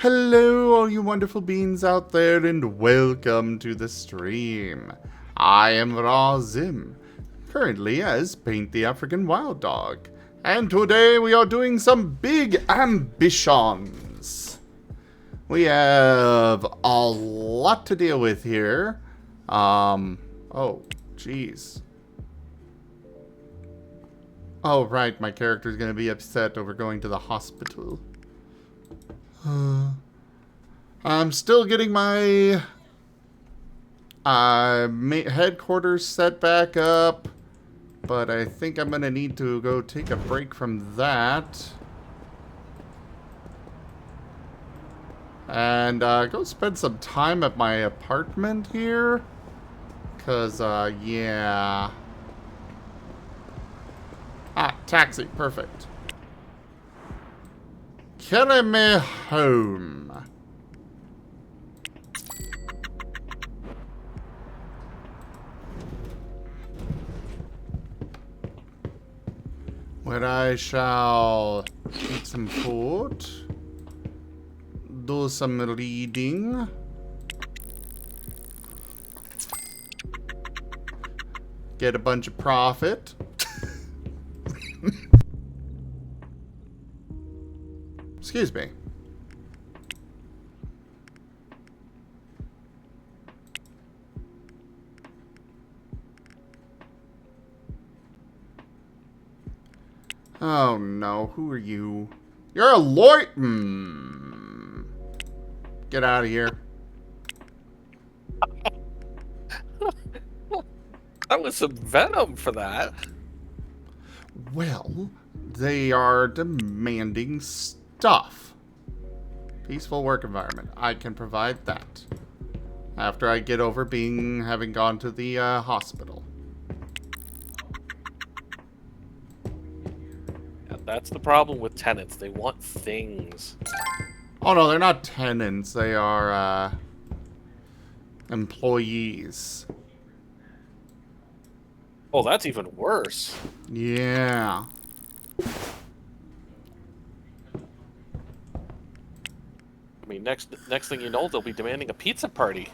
Hello, all you wonderful beings out there, and welcome to the stream. I am Razim, currently as Paint the African Wild Dog, and today we are doing some big ambitions. We have a lot to deal with here. Oh, jeez. Oh, right, my character's gonna be upset over going to the hospital. I'm still getting my headquarters set back up, but I think I'm gonna need to go take a break from that and go spend some time at my apartment here, cause yeah. Taxi, perfect. Carry me home. Where I shall eat some food, do some reading, get a bunch of profit. Excuse me. Oh no, who are you? You're a lawyer. Get out of here. That was some venom for that. Well, they are demanding stuff. Peaceful work environment. I can provide that. After I get over having gone to the hospital. Yeah, that's the problem with tenants. They want things. Oh no, they're not tenants. They are employees. Oh, that's even worse. Yeah. I mean, next thing you know, they'll be demanding a pizza party.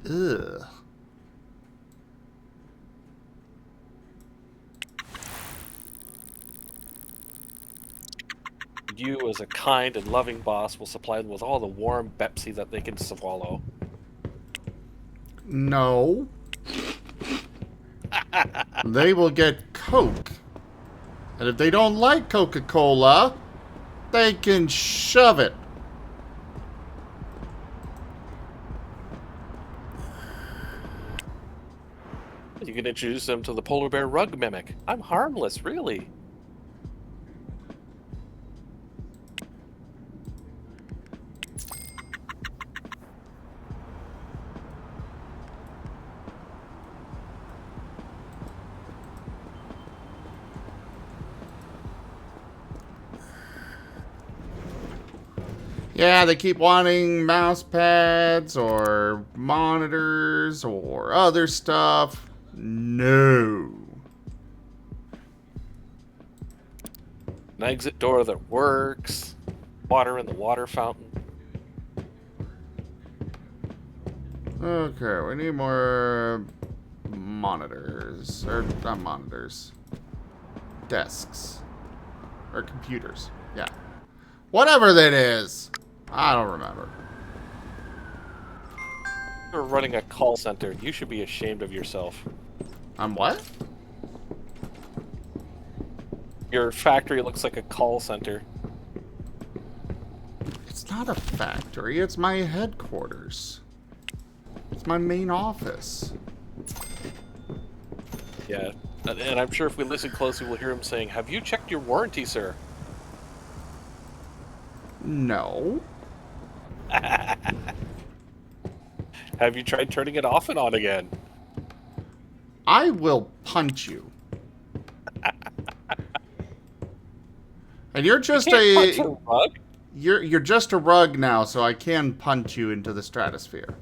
Ugh. You, as a kind and loving boss, will supply them with all the warm Pepsi that they can swallow. No. They will get Coke. And if they don't like Coca-Cola, they can shove it. You can introduce them to the polar bear rug mimic. I'm harmless, really. Yeah, they keep wanting mouse pads or monitors or other stuff. No. An exit door that works. Water in the water fountain. Okay, we need more monitors. Or not monitors. Desks. Or computers. Yeah. Whatever that is. I don't remember. You're running a call center. You should be ashamed of yourself. I'm what? Your factory looks like a call center. It's not a factory, it's my headquarters. It's my main office. Yeah, and I'm sure if we listen closely, we'll hear him saying, "Have you checked your warranty, sir?" No. Have you tried turning it off and on again? I will punch you. And you're just You can't punch a rug. you're just a rug now, so I can punch you into the stratosphere.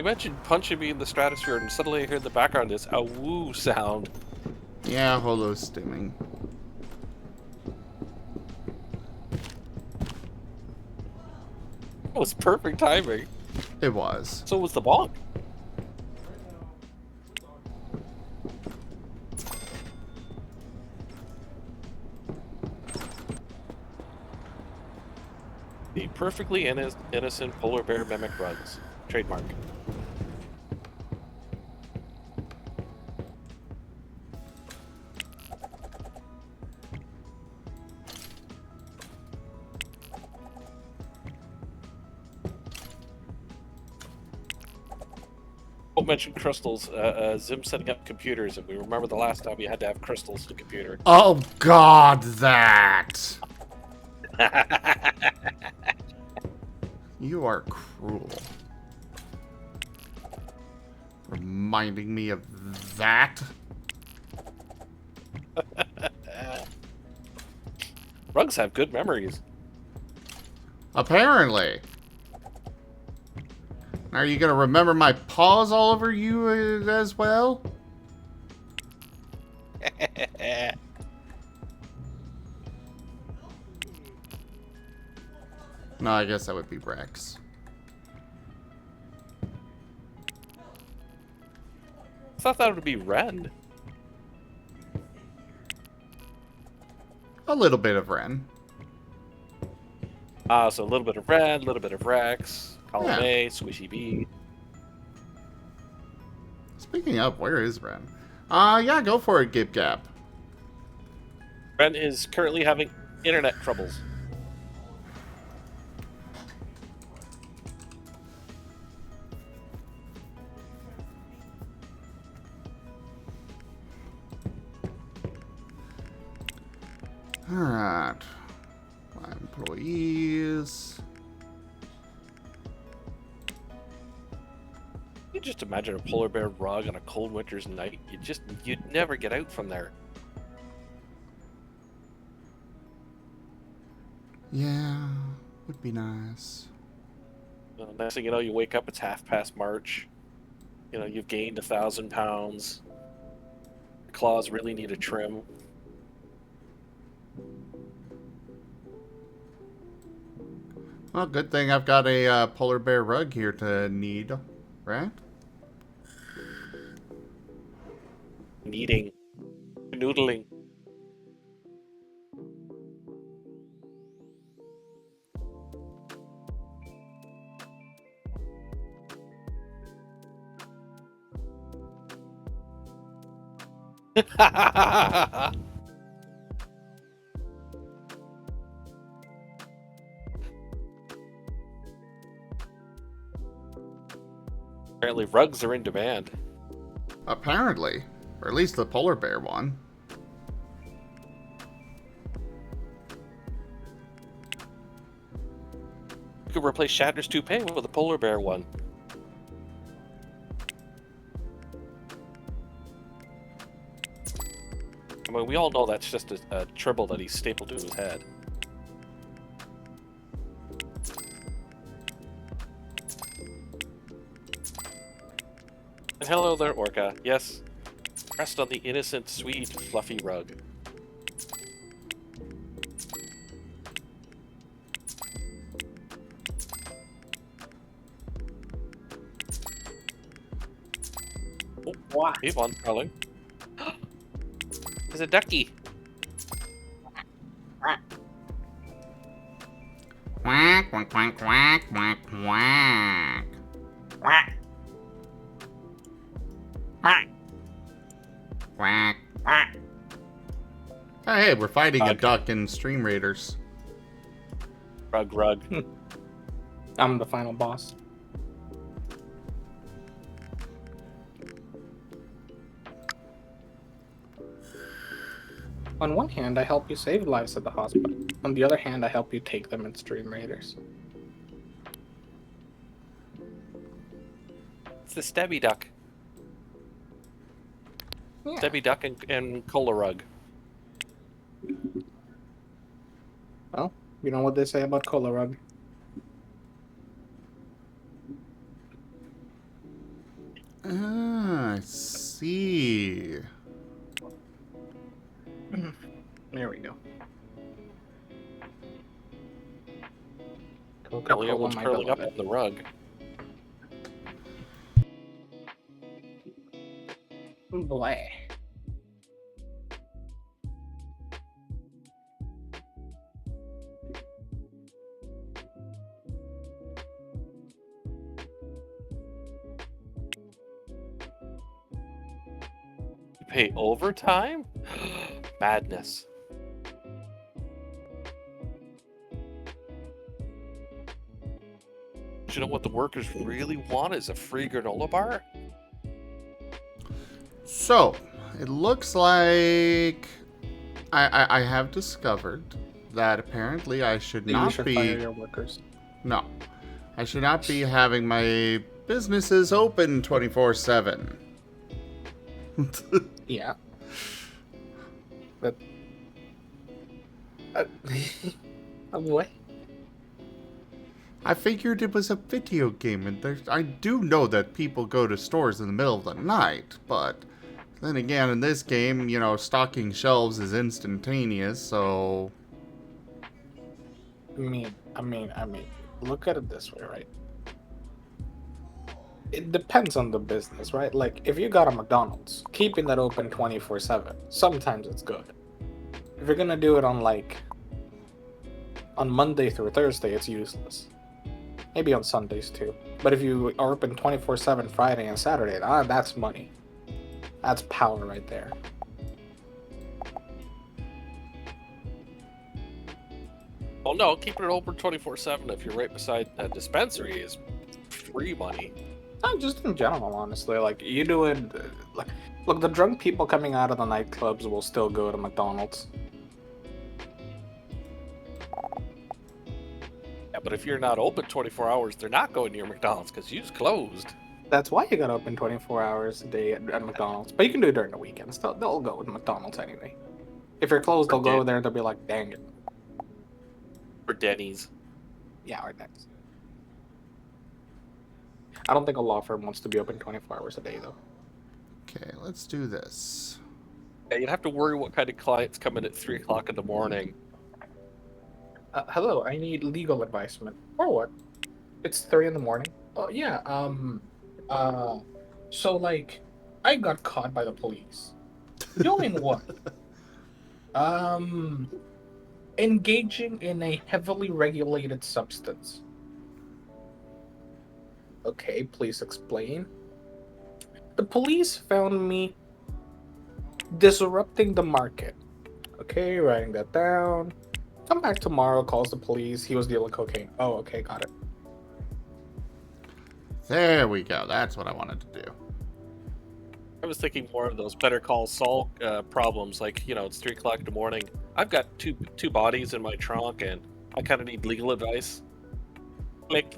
You mentioned punching me in the stratosphere, and suddenly I heard in the background this a woo sound. Yeah, holo stimming. It was perfect timing. It was. So was the bonk. The perfectly innocent polar bear mimic rugs. Trademark. Don't mention crystals. Zim setting up computers, and we remember the last time we had to have crystals in a computer. Oh God, that! You are cruel. Reminding me of that? Rugs have good memories. Apparently. Are you gonna remember my paws all over you as well? No, I guess that would be Rex. I thought that would be Ren. A little bit of Ren. So a little bit of Ren, a little bit of Rex, Column Yeah. A, Squishy B. Speaking of, where is Ren? Yeah, go for it, Gip Gap. Ren is currently having internet troubles. Alright. My employees. You just imagine a polar bear rug on a cold winter's night. You'd never get out from there. Yeah, would be nice. Next thing you know, you wake up, it's half past March. You know, you've gained 1,000 pounds. Your claws really need a trim. Well, good thing I've got a polar bear rug here to need, right? Kneading. Noodling. Apparently rugs are in demand. Apparently. Or at least the polar bear one. You could replace Shatner's toupee with a polar bear one. I mean, we all know that's just a tribble that he stapled to his head. And hello there, Orca. Yes, rest on the innocent, sweet, fluffy rug. Oh, What? hey, Von Carling. There's a ducky. Quack, quack, quack, quack, quack, quack. Quack. Quack. Quack. Quack. Hey, we're fighting a Rug. duck in Stream Raiders. Rug. I'm the final boss. On one hand, I help you save lives at the hospital. On the other hand, I help you take them in Stream Raiders. It's the Stabby Duck. Yeah. Stabby Duck and Cola Rug. Well, you know what they say about Cola Rug. Apparently cool everyone's on my curling up beloved. on the rug. Boy. You pay overtime? Madness. Do you know what the workers really want is a free granola bar? So, it looks like I have discovered that apparently I should You not should be. fire your workers. No. I should not be having my businesses open 24/7. Yeah. But. What? I figured it was a video game, and I do know that people go to stores in the middle of the night, but then again, in this game, you know, stocking shelves is instantaneous, so... I mean, look at it this way, right? It depends on the business, right? Like, if you got a McDonald's, keeping that open 24/7, sometimes it's good. If you're gonna do it on, like, on Monday through Thursday, it's useless. Maybe on Sundays, too. But if you are open 24/7 Friday and Saturday, that's money. That's power right there. Well, no, keeping it open 24/7 if you're right beside a dispensary is free money. Not just in general, honestly. Like, you do it... Like, look, the drunk people coming out of the nightclubs will still go to McDonald's. Yeah, but if you're not open 24 hours, they're not going to your McDonald's because you's closed. That's why you gotta open 24 hours a day at McDonald's. But you can do it during the weekends. They'll go with McDonald's anyway. If you're closed, they'll go there. They'll be like, dang it. Or Denny's. Yeah, or next. I don't think a law firm wants to be open 24 hours a day, though. Okay, let's do this. Yeah, you'd have to worry what kind of clients come in at 3 o'clock in the morning. Hello, I need legal advisement. Or what? It's 3 in the morning. Oh, yeah, so, like, I got caught by the police. Doing what? Engaging in a heavily regulated substance. Okay, please explain. The police found me disrupting the market. Okay, writing that down. Come back tomorrow, calls the police. He was dealing cocaine. Oh, okay, got it. There we go. That's what I wanted to do. I was thinking more of those Better Call Saul problems, like, you know, it's 3 o'clock in the morning. I've got two bodies in my trunk, and I kind of need legal advice. Click.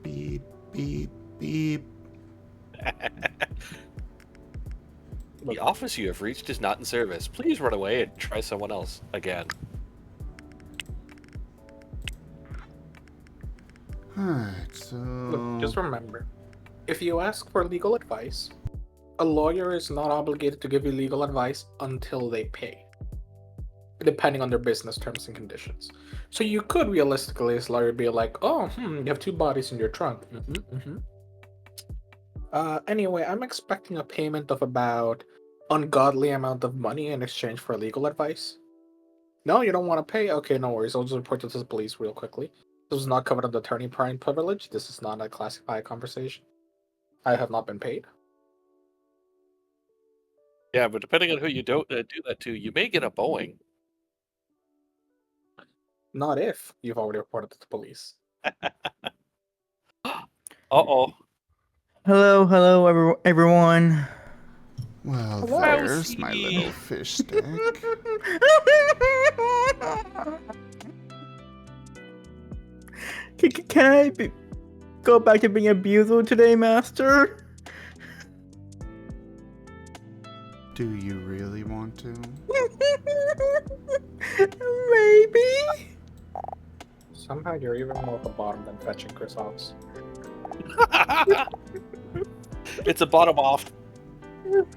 Beep, beep, beep. The office you have reached is not in service. Please run away and try someone else again. Alright, so... Look, just remember, if you ask for legal advice, a lawyer is not obligated to give you legal advice until they pay, depending on their business terms and conditions. So you could realistically, as a lawyer, be like, oh, you have 2 bodies in your trunk. Anyway, I'm expecting a payment of about ungodly amount of money in exchange for legal advice. No, you don't want to pay? Okay, no worries. I'll just report it to the police real quickly. This is not covered under attorney-client privilege. This is not a classified conversation. I have not been paid. Yeah, but depending on who you do that to, you may get a Boeing. Not if you've already reported to the police. Uh-oh. Hello, everyone. Well, Hello. there's my Rosie. little fish stick. Can I go back to being a bugle today, Master? Do you really want to? Maybe. Somehow you're even more at the bottom than fetching croissants. It's a bottom off. Do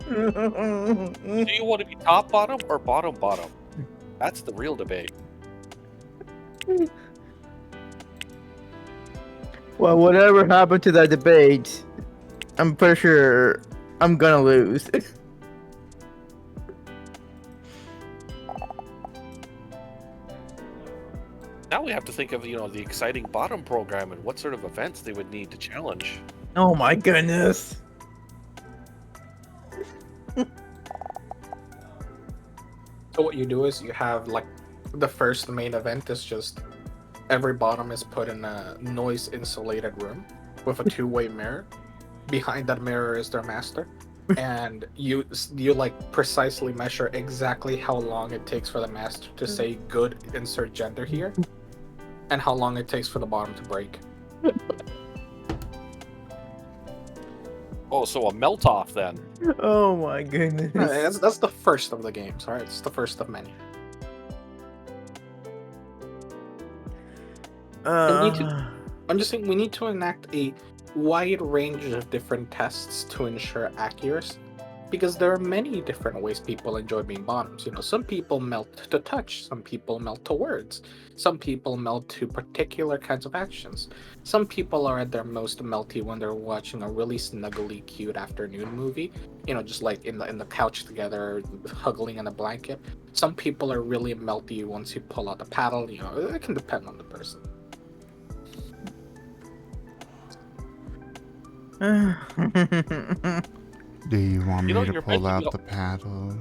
you want to be top bottom or bottom bottom? That's the real debate. Well, whatever happened to that debate, I'm pretty sure I'm gonna lose. Now we have to think of, the exciting bottom program and what sort of events they would need to challenge. Oh my goodness. So what you do is you have like the first main event is just every bottom is put in a noise insulated room with a two-way mirror. Behind that mirror is their master, and you like precisely measure exactly how long it takes for the master to say good, insert gender here, and how long it takes for the bottom to break. Oh, so a melt off then. Oh my goodness. That's the first of the games, alright? It's the first of many. I'm just saying we need to enact a wide range of different tests to ensure accuracy, because there are many different ways people enjoy being bottoms. Some people melt to touch, some people melt to words, some people melt to particular kinds of actions. Some people are at their most melty when they're watching a really snuggly, cute afternoon movie, just like in the couch together, hugging in a blanket. Some people are really melty once you pull out the paddle. It can depend on the person. Do you want me to you're pull meant to out the paddle?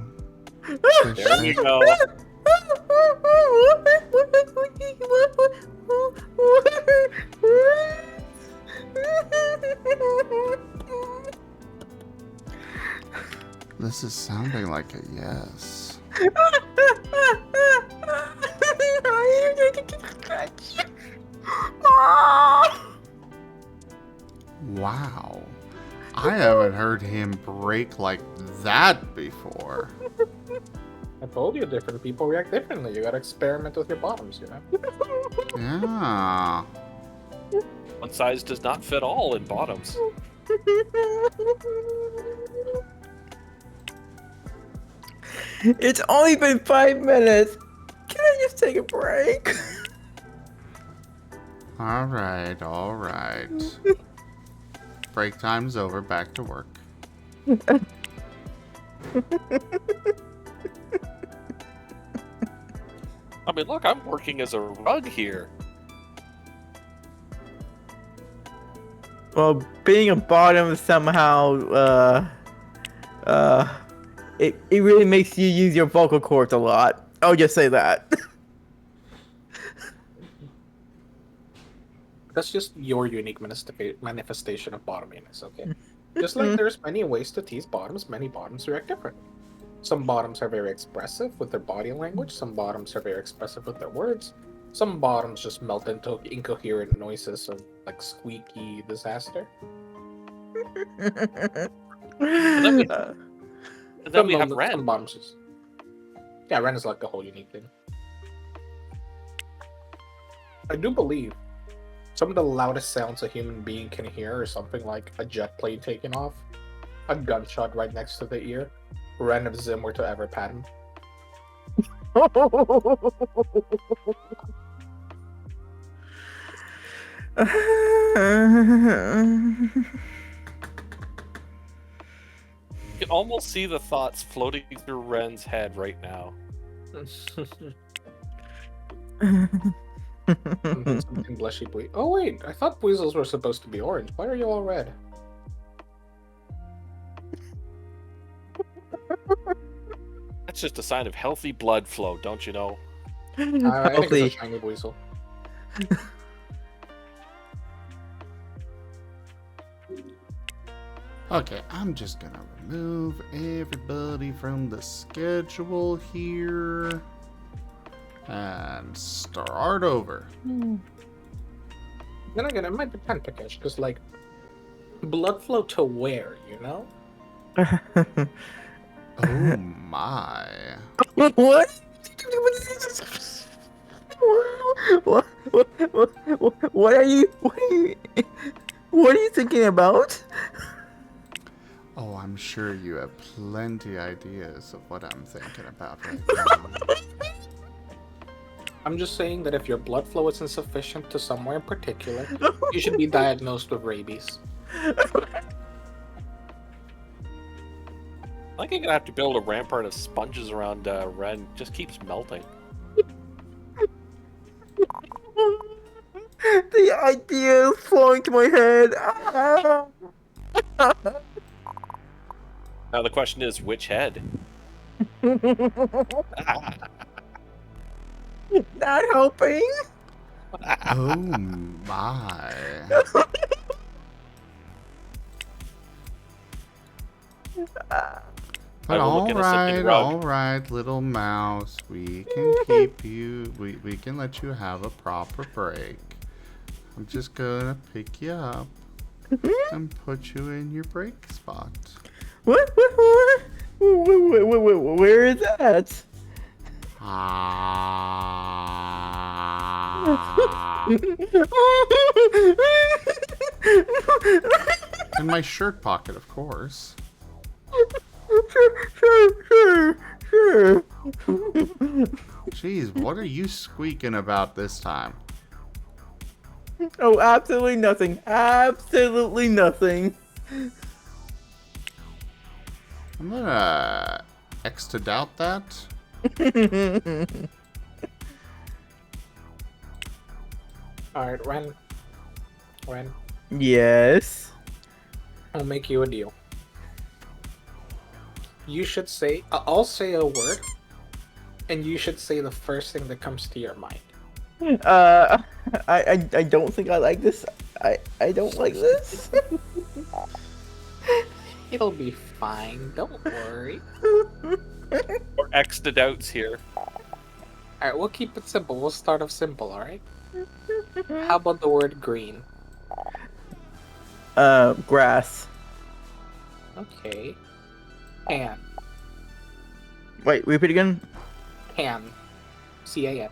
There you go. This is sounding like a yes. Wow. I haven't heard him break like that before. I told you different people react differently. You gotta experiment with your bottoms, Yeah. One size does not fit all in bottoms. It's only been 5 minutes. Can I just take a break? Alright, alright. Break time's over, back to work. I mean, look, I'm working as a rug here. Well, being a bottom somehow, it really makes you use your vocal cords a lot. I'll just say that. That's just your unique manifestation of bottominess, okay? Just like there's many ways to tease bottoms, many bottoms react different. Some bottoms are very expressive with their body language, some bottoms are very expressive with their words, some bottoms just melt into incoherent noises of like squeaky disaster. Then we have Some Ren. bottoms just... Yeah, Ren is like a whole unique thing. I do believe some of the loudest sounds a human being can hear are something like a jet plane taking off, a gunshot right next to the ear, Ren if Zim were to ever pat him. You can almost see the thoughts floating through Ren's head right now. Something blushy boy. Oh wait, I thought weasels were supposed to be orange. Why are you all red? That's just a sign of healthy blood flow, don't you know? I think Healthy. it's a shiny weasel. Okay, I'm just gonna remove everybody from the schedule here. And start over. Then again, it might depend, Takesh, because like blood flow to where, you know? Oh my. What? What are you thinking about? Oh, I'm sure you have plenty ideas of what I'm thinking about right now. I'm just saying that if your blood flow is insufficient to somewhere in particular, you should be diagnosed with rabies. I think I'm gonna have to build a rampart of sponges around Ren. Just keeps melting. The idea is flowing to my head. Ah. Now the question is, which head? Not helping. Oh my. But I will look at a sipping rug. all right, little mouse. We can keep you. We can let you have a proper break. I'm just gonna pick you up and put you in your break spot. What? Where is that? Ah. In my shirt pocket, of course. Sure. Jeez, what are you squeaking about this time? Oh, absolutely nothing. Absolutely nothing. I'm gonna X to doubt that. Alright, Ren. Yes. I'll make you a deal. You should say, I'll say a word, and you should say the first thing that comes to your mind. I don't think I like this. I don't like this. It'll be fine, don't worry. Or X to doubts here. Alright, we'll keep it simple. We'll start off simple, alright? How about the word green? Grass. Okay. Can. Wait, repeat again. Can. C-A-N.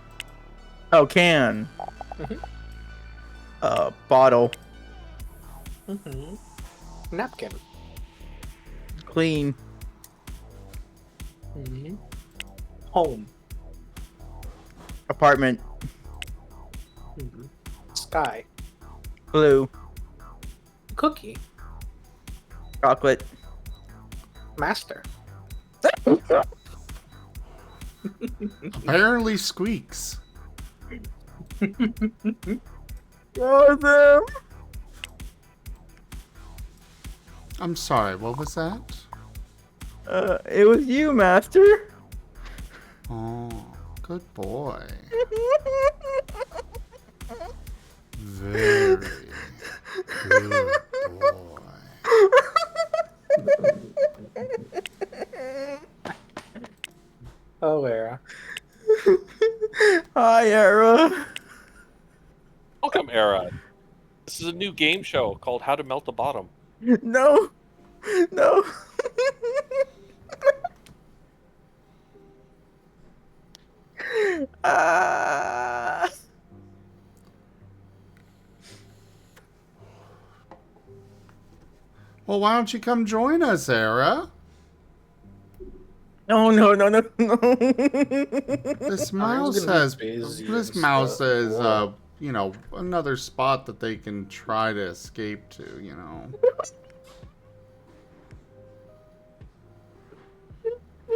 Oh, can. Bottle. Napkin. Clean. Home. Apartment. Sky. Blue. Cookie. Chocolate. Master. Apparently squeaks. Awesome. I'm sorry, what was that? It was you, Master. Oh, good boy. Very good boy. Oh, Era. Hi, Era. Welcome, Era. This is a new game show called How to Melt the Bottom. No. Ah. Well, why don't you come join us, Era? No. This I mouse was gonna has be busy this and mouse stuff. is Whoa. you know, another spot that they can try to escape to, you know.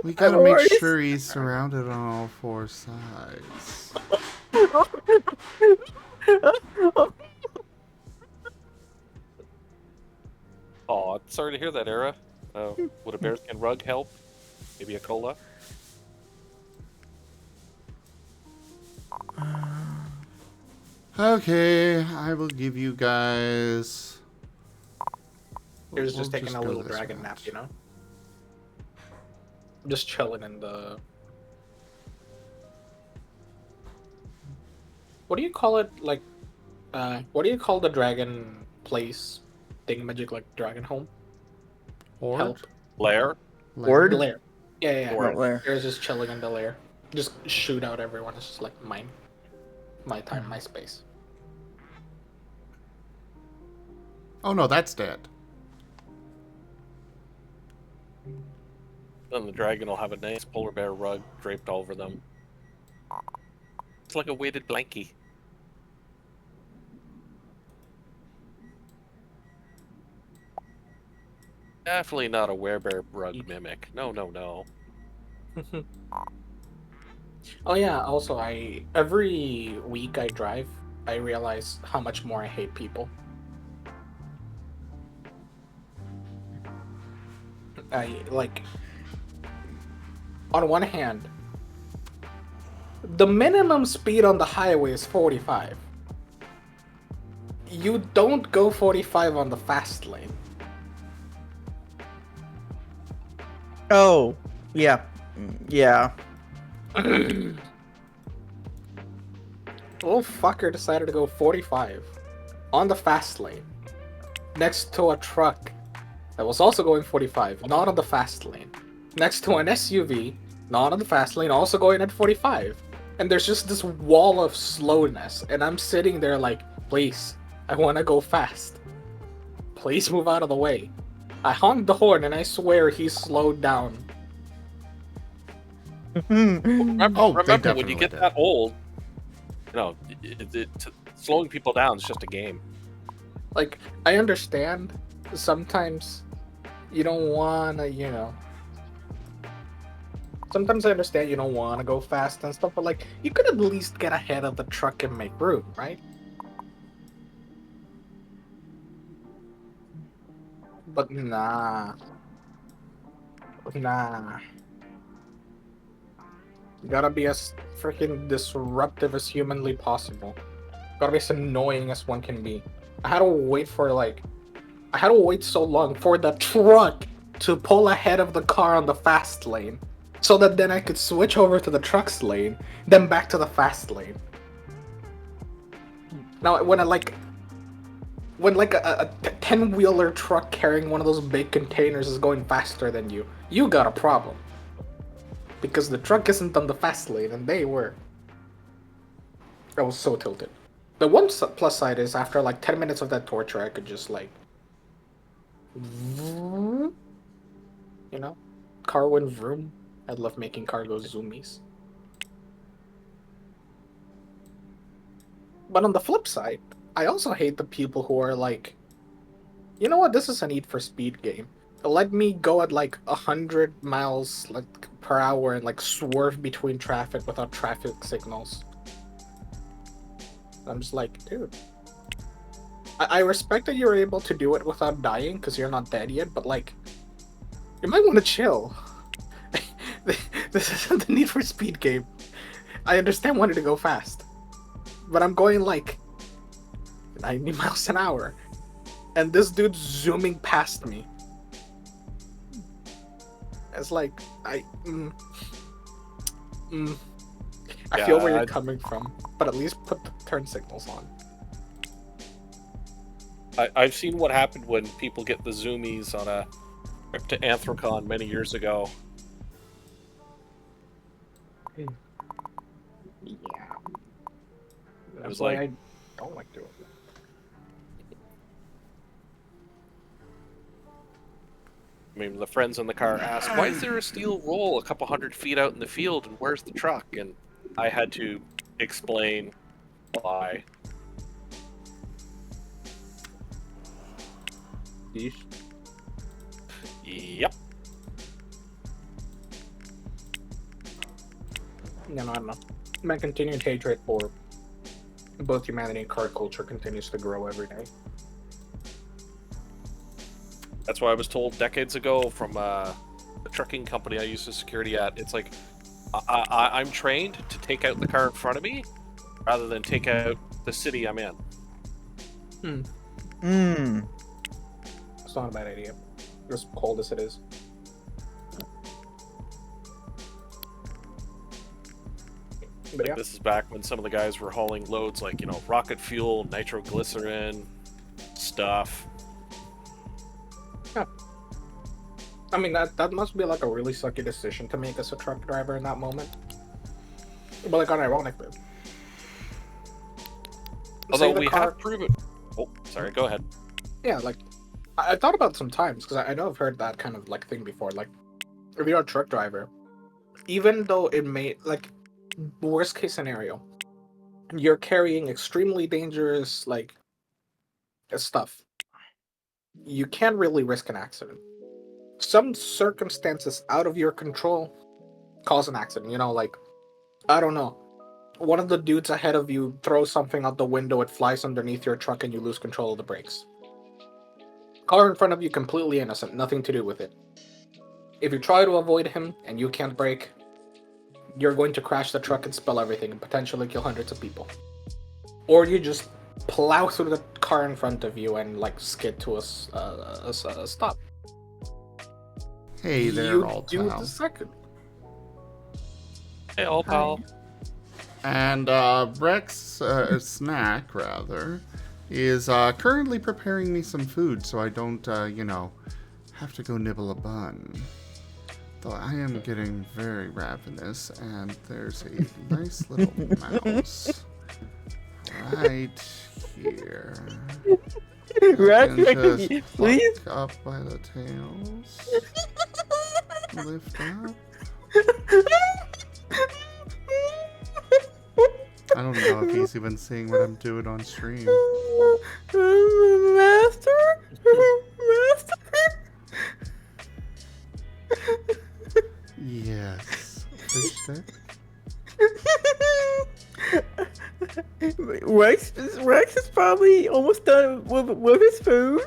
We gotta make already sure he's surrounded on all four sides. Oh, sorry to hear that, Era. Would a bearskin rug help? Maybe a cola? Okay, I will give you guys. He was we'll just taking a go little this dragon route. nap, you know? Just chilling in the... What do you call it? Like, what do you call the dragon place? Thingamajig, like dragon home? Horde? Help. Lair? Horde? The lair. Yeah. Horde. Not there. There's just chilling in the lair. Just shoot out everyone. It's just like mine. My time, my space. Oh no, that's dead. Then the dragon will have a nice polar bear rug draped over them. It's like a weighted blankie. Definitely not a werebear rug mimic. No, no, no. Oh yeah, also every week I drive, I realize how much more I hate people. I like on one hand, the minimum speed on the highway is 45. You don't go 45 on the fast lane. Oh, yeah. Yeah. Little fucker decided to go 45 on the fast lane next to a truck that was also going 45, not on the fast lane, next to an SUV, not on the fast lane, also going at 45. And there's just this wall of slowness, and I'm sitting there like, please, I want to go fast. Please move out of the way. I honked the horn, and I swear he slowed down. Remember, Oh, they remember when you definitely get did. that old, slowing people down is just a game. Like, I understand sometimes you don't wanna, sometimes I understand you don't wanna go fast and stuff, but like, you could at least get ahead of the truck and make room, right? But nah. Nah. You gotta be as freaking disruptive as humanly possible. Gotta be as annoying as one can be. I had to wait so long for the truck to pull ahead of the car on the fast lane, so that then I could switch over to the truck's lane, then back to the fast lane. Now, when a 10-wheeler truck carrying one of those big containers is going faster than you, you got a problem. Because the truck isn't on the fast lane, and they were. I was so tilted. The one plus side is, after like 10 minutes of that torture, I could just like, car went vroom. I love making car go zoomies. But on the flip side, I also hate the people who are like, you know what, this is a Need for Speed game. Let me go at like 100 miles per hour and like swerve between traffic without traffic signals. I'm just like, dude. I respect that you're able to do it without dying because you're not dead yet, but like, you might want to chill. This isn't the Need for Speed game. I understand wanting to go fast, but I'm going like 90 miles an hour, and this dude's zooming past me. It's like, I feel where you're coming from, but at least put the turn signals on. I've seen what happened when people get the zoomies on a trip to Anthrocon many years ago. Yeah. It That's was why like, I don't like doing that. I mean, the friends in the car asked, why is there a steel roll a couple 100 feet out in the field, and where's the truck? And I had to explain why. Yeesh. Yep. No, I don't know. My continued hatred for both humanity and car culture continues to grow every day. That's why I was told decades ago from the trucking company I used to security at. It's like, I'm trained to take out the car in front of me rather than take out the city I'm in. It's not a bad idea. As cold as it is. But yeah. This is back when some of the guys were hauling loads like, rocket fuel, nitroglycerin, stuff. Yeah. I mean, that must be like a really sucky decision to make as a truck driver in that moment. But like, unironically. Although we have proven... Oh, sorry, go ahead. Yeah, like, I thought about some times, because I know I've heard that kind of like thing before. Like, if you're a truck driver, even though it may, like, worst case scenario, you're carrying extremely dangerous stuff. You can't really risk an accident. Some circumstances out of your control cause an accident. You know, like, I don't know. One of the dudes ahead of you throws something out the window, it flies underneath your truck, and you lose control of the brakes. Car in front of you, completely innocent, nothing to do with it. If you try to avoid him and you can't brake, you're going to crash the truck and spill everything and potentially kill hundreds of people. Or you just plow through the car in front of you and like skid to a stop. Hey there, You all do pal. the second. Hey, all pal. And Rex Snack, rather, is currently preparing me some food so I don't, have to go nibble a bun. Though I am getting very ravenous, and there's a nice little mouse right here. Rex, I can just please. pluck up by the tails, lift up. I don't know if he's even seeing what I'm doing on stream. Master? Master? Yes. Fish stick? Rex is probably almost done with his food.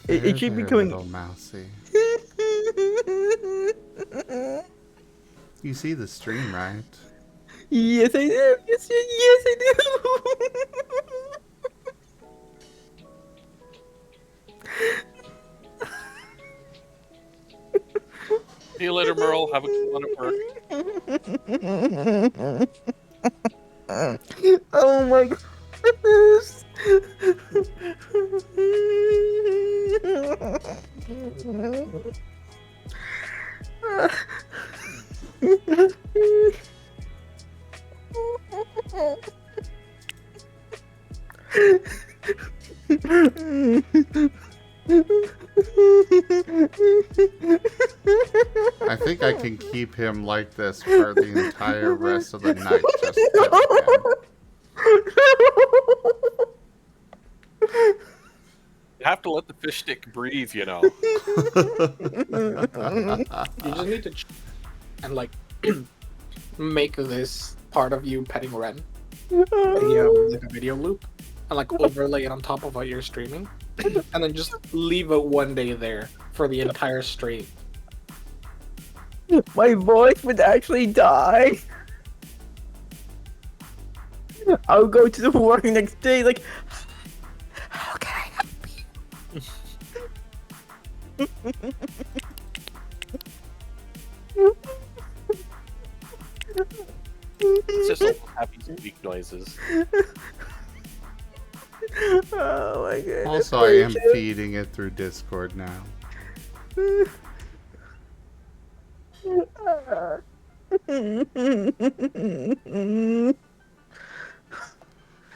It should be There, coming. little mousy. You see the stream, right? Yes, I do. Yes, I See you later, Merle. Have a good one at work. do. Oh my goodness. I think I can keep him like this for the entire rest of the night. Just You have to let the fish stick breathe, you know. You just need to and like make this part of you petting Ren, like a video loop, and like overlay it on top of what you're streaming, and then just leave it one day there for the entire stream. My voice would actually die. I'll go to the work next day like, how can I help you? It's just all happy squeak noises. Oh my goodness. Also, I am feeding it through Discord now.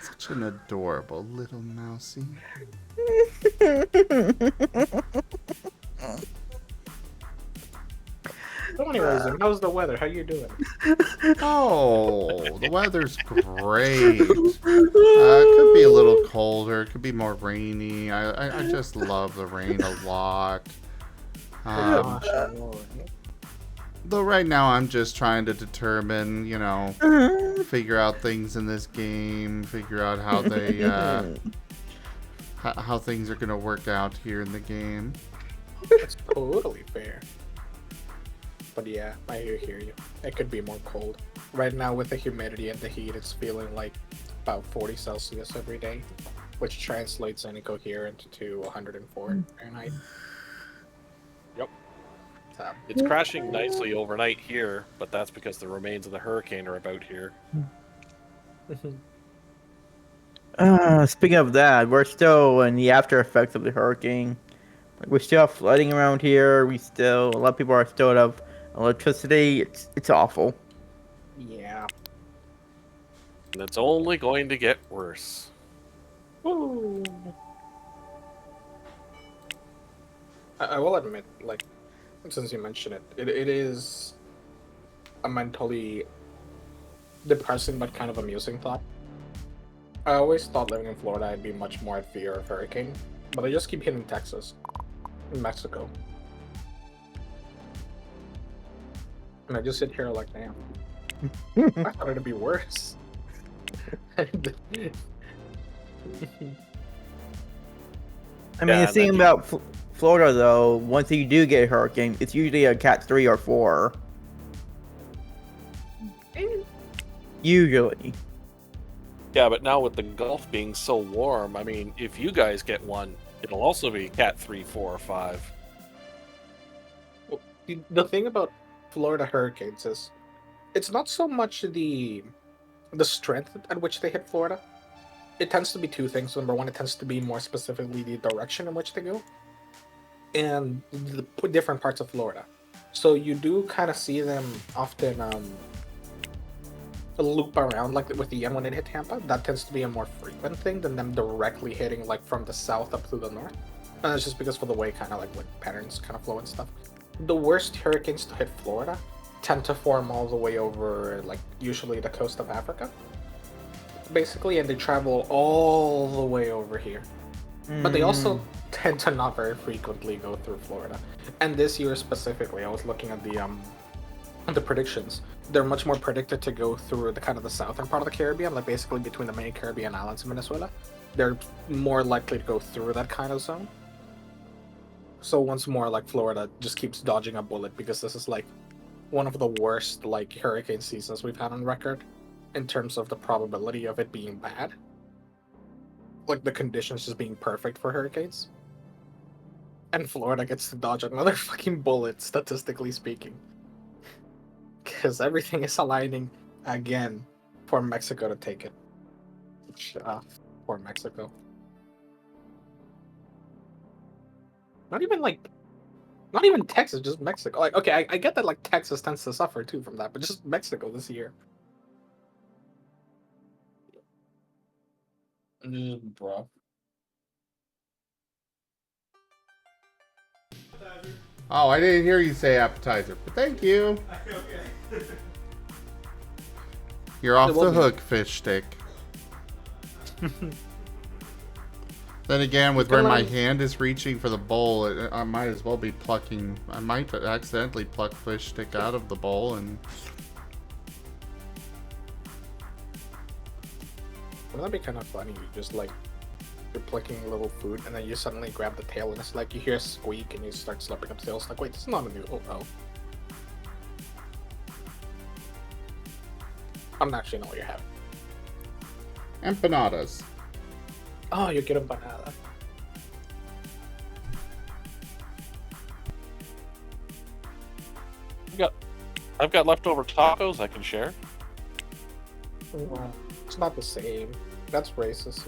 Such an adorable little mousy. So anyways, how's the weather? How you doing? Oh, the weather's great. It could be a little colder. It could be more rainy. I just love the rain a lot. Though right now I'm just trying to determine, figure out things in this game, figure out how they, how things are gonna work out here in the game. It's totally fair. But yeah, I hear you. It could be more cold. Right now with the humidity and the heat, it's feeling like about 40 Celsius every day, which translates in coherent to 104 Fahrenheit. Yep. It's crashing nicely overnight here, but that's because the remains of the hurricane are about here. Speaking of that, we're still in the after effects of the hurricane. Like, we still have flooding around here. A lot of people are still out of electricity. It's awful. Yeah. And it's only going to get worse. Woo. I will admit, like, since you mentioned it, it is a mentally depressing but kind of amusing thought. I always thought living in Florida I'd be much more at fear of hurricane, but I just keep hitting Texas and Mexico. And I just sit here like, damn. I thought it'd be worse. I mean, Yeah, the thing that- about Florida, though, once you do get a hurricane, it's usually a Cat 3 or 4. Usually. Yeah, but now with the Gulf being so warm, I mean, if you guys get one, it'll also be Cat 3, 4, or 5. Well, the thing about Florida hurricanes is it's not so much the strength at which they hit Florida. It tends to be two things. Number one, it tends to be more specifically the direction in which they go, and the different parts of Florida. So you do kind of see them often loop around, like with the end when it hit Tampa. That tends to be a more frequent thing than them directly hitting like from the south up to the north. And that's just because for the way kind of like patterns kind of flow and stuff. The worst hurricanes to hit Florida tend to form all the way over, like usually the coast of Africa, basically, and they travel all the way over here. But they also tend to not very frequently go through Florida. And this year specifically, I was looking at the predictions. They're much more predicted to go through the kind of the southern part of the Caribbean, like basically between the main Caribbean islands in Venezuela. They're more likely to go through that kind of zone. So once more, like Florida just keeps dodging a bullet because this is like one of the worst like hurricane seasons we've had on record in terms of the probability of it being bad. Like the conditions just being perfect for hurricanes. And Florida gets to dodge another fucking bullet, statistically speaking. Because everything is aligning again for Mexico to take it. For Mexico. Not even Texas, just Mexico. Like, okay, I get that like Texas tends to suffer too from that, but just Mexico this year. Bro. Oh, I didn't hear you say appetizer, but thank you. You're off the hook, fish stick. Then again, with where my hand is reaching for the bowl, I might as well be plucking. I might accidentally pluck fish stick out of the bowl and. Wouldn't that be kind of funny? You just like you're plucking a little food and then you suddenly grab the tail and it's like you hear a squeak and you start slurping up the tail. It's like, wait, this is not a noodle. Oh. I don't actually know what you're having. Empanadas. Oh, you get a banana. I've got leftover tacos I can share. Well, it's not the same. That's racist.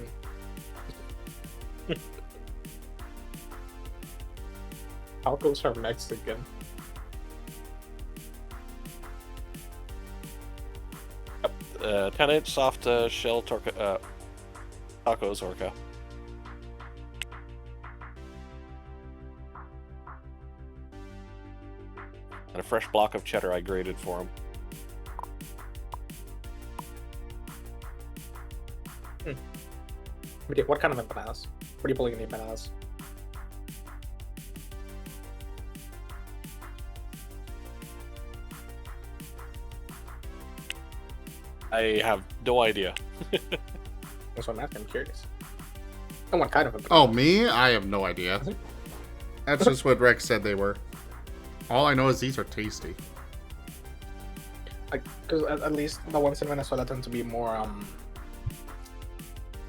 Tacos are Mexican. Yep, 10-inch soft shell tacos, Orca. And a fresh block of cheddar I grated for him. What kind of empanadas? What are you pulling in the empanadas? I have no idea. That's what I'm asking. I'm curious. And what kind of empanadas? Oh, me? I have no idea. That's just what Rex said they were. All I know is these are tasty. Because at least the ones in Venezuela tend to be more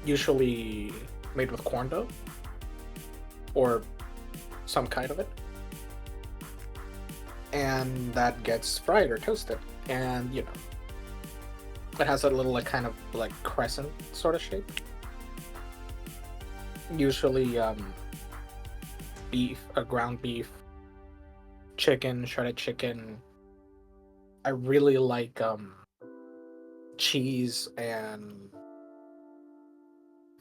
usually made with corn dough or some kind of it, and that gets fried or toasted, and you know it has a little like kind of like crescent sort of shape. Usually beef, ground beef, chicken, shredded chicken. I really like cheese and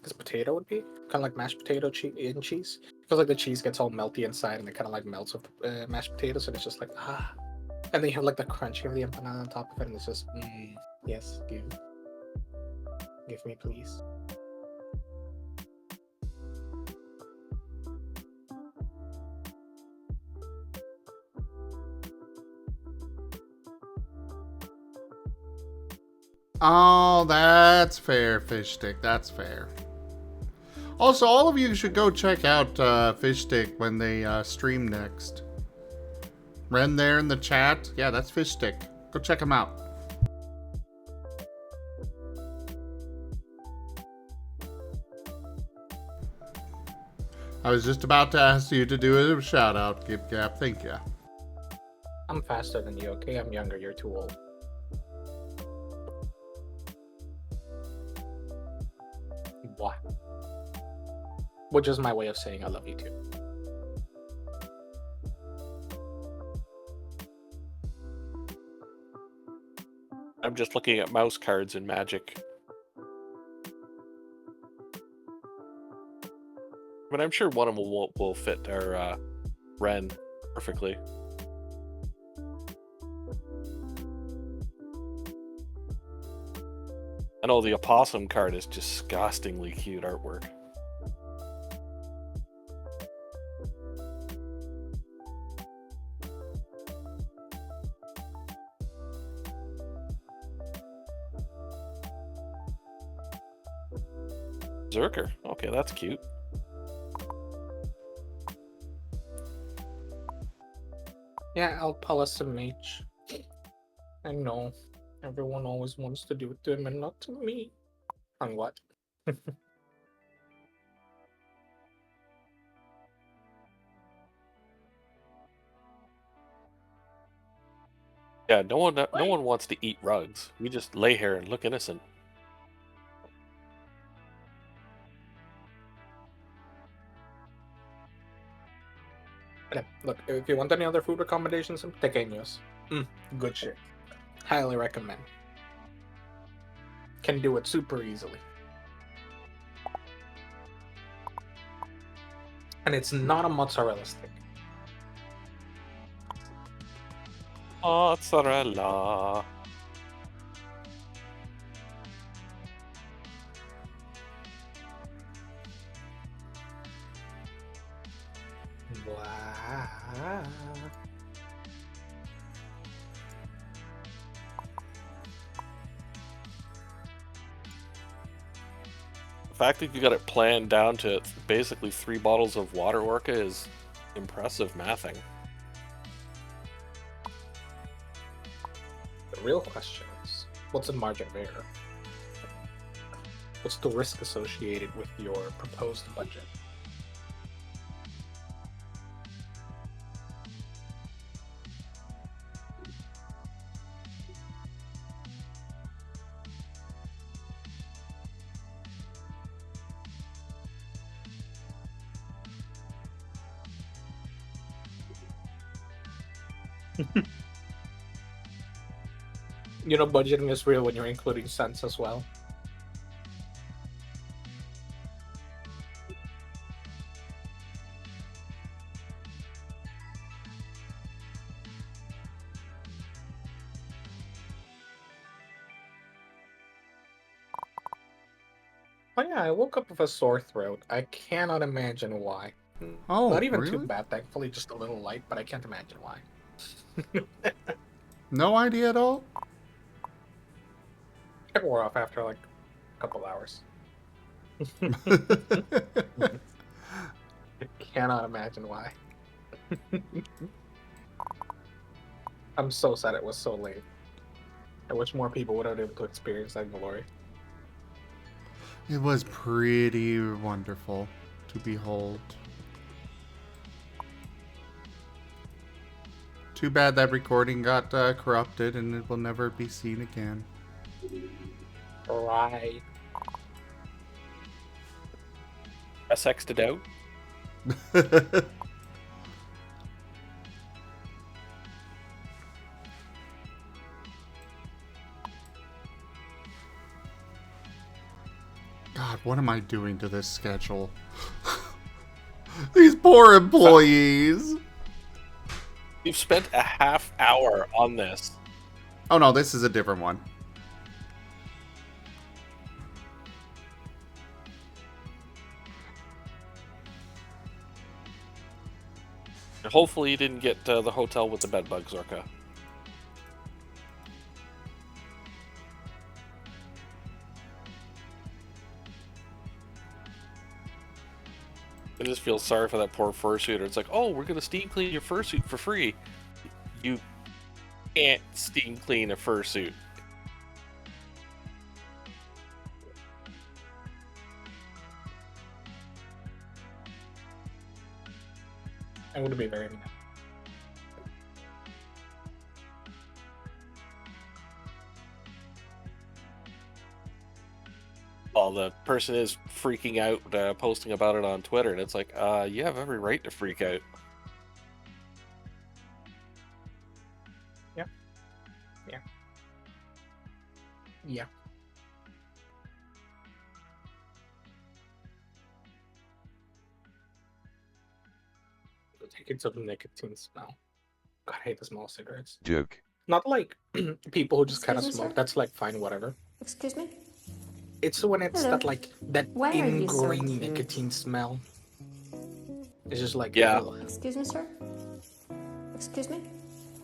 this potato would be kind of like mashed potato and cheese. Feels like the cheese gets all melty inside and it kind of like melts with mashed potatoes and it's just like And then you have like the crunchy of the empanada on top of it, and it's just, yes, give me, please. Oh, that's fair, Fish Stick. That's fair. Also, all of you should go check out Fish Stick when they stream next. Ren there in the chat. Yeah, that's Fish Stick. Go check him out. I was just about to ask you to do a shout out, Gib Gap. Thank you. I'm faster than you, okay? I'm younger, you're too old. What? Which is my way of saying I love you too. I'm just looking at mouse cards in Magic. But I'm sure one of them will fit our Ren perfectly. I know the opossum card is disgustingly cute artwork. Zerker. Okay, that's cute. Yeah, I'll SMH. I know. Everyone always wants to do it to him and not to me. On what? Yeah, no one wants to eat rugs. We just lay here and look innocent. Yeah, look, if you want any other food recommendations, pequeños. Good shit. Highly recommend. Can do it super easily. And it's not a mozzarella stick. Mozzarella. Wow. The fact that you got it planned down to basically 3 bottles of water orca is impressive mathing. The real question is, what's the margin of error? What's the risk associated with your proposed budget? You know, budgeting is real when you're including cents as well. Oh yeah, I woke up with a sore throat. I cannot imagine why. Oh, Not even really? too bad, thankfully, just a little light, but I can't imagine why. No idea at all? It wore off after like a couple hours. I cannot imagine why. I'm so sad it was so late. I wish more people would have been able to experience that glory. It was pretty wonderful to behold. Too bad that recording got corrupted and it will never be seen again. Right. SX'd out. God, what am I doing to this schedule? These poor employees. We've spent a half hour on this. Oh no, this is a different one. Hopefully you didn't get the hotel with the bed bugs, Orca. I just feel sorry for that poor fursuiter. It's like, oh, we're gonna steam clean your fursuit for free. You can't steam clean a fursuit. I would be very mad. Well, the person is freaking out, posting about it on Twitter, and it's like, you have every right to freak out. Yeah. Take it to the nicotine smell. God, I hate the smell of cigarettes. Joke. Not like people who just kind of Excuse me, smoke. sir? That's like fine, whatever. Excuse me? It's when it's Hello. that like that Why are you so ingrained cute? nicotine smell. It's just like Yeah. ugh. Excuse me, sir? Excuse me?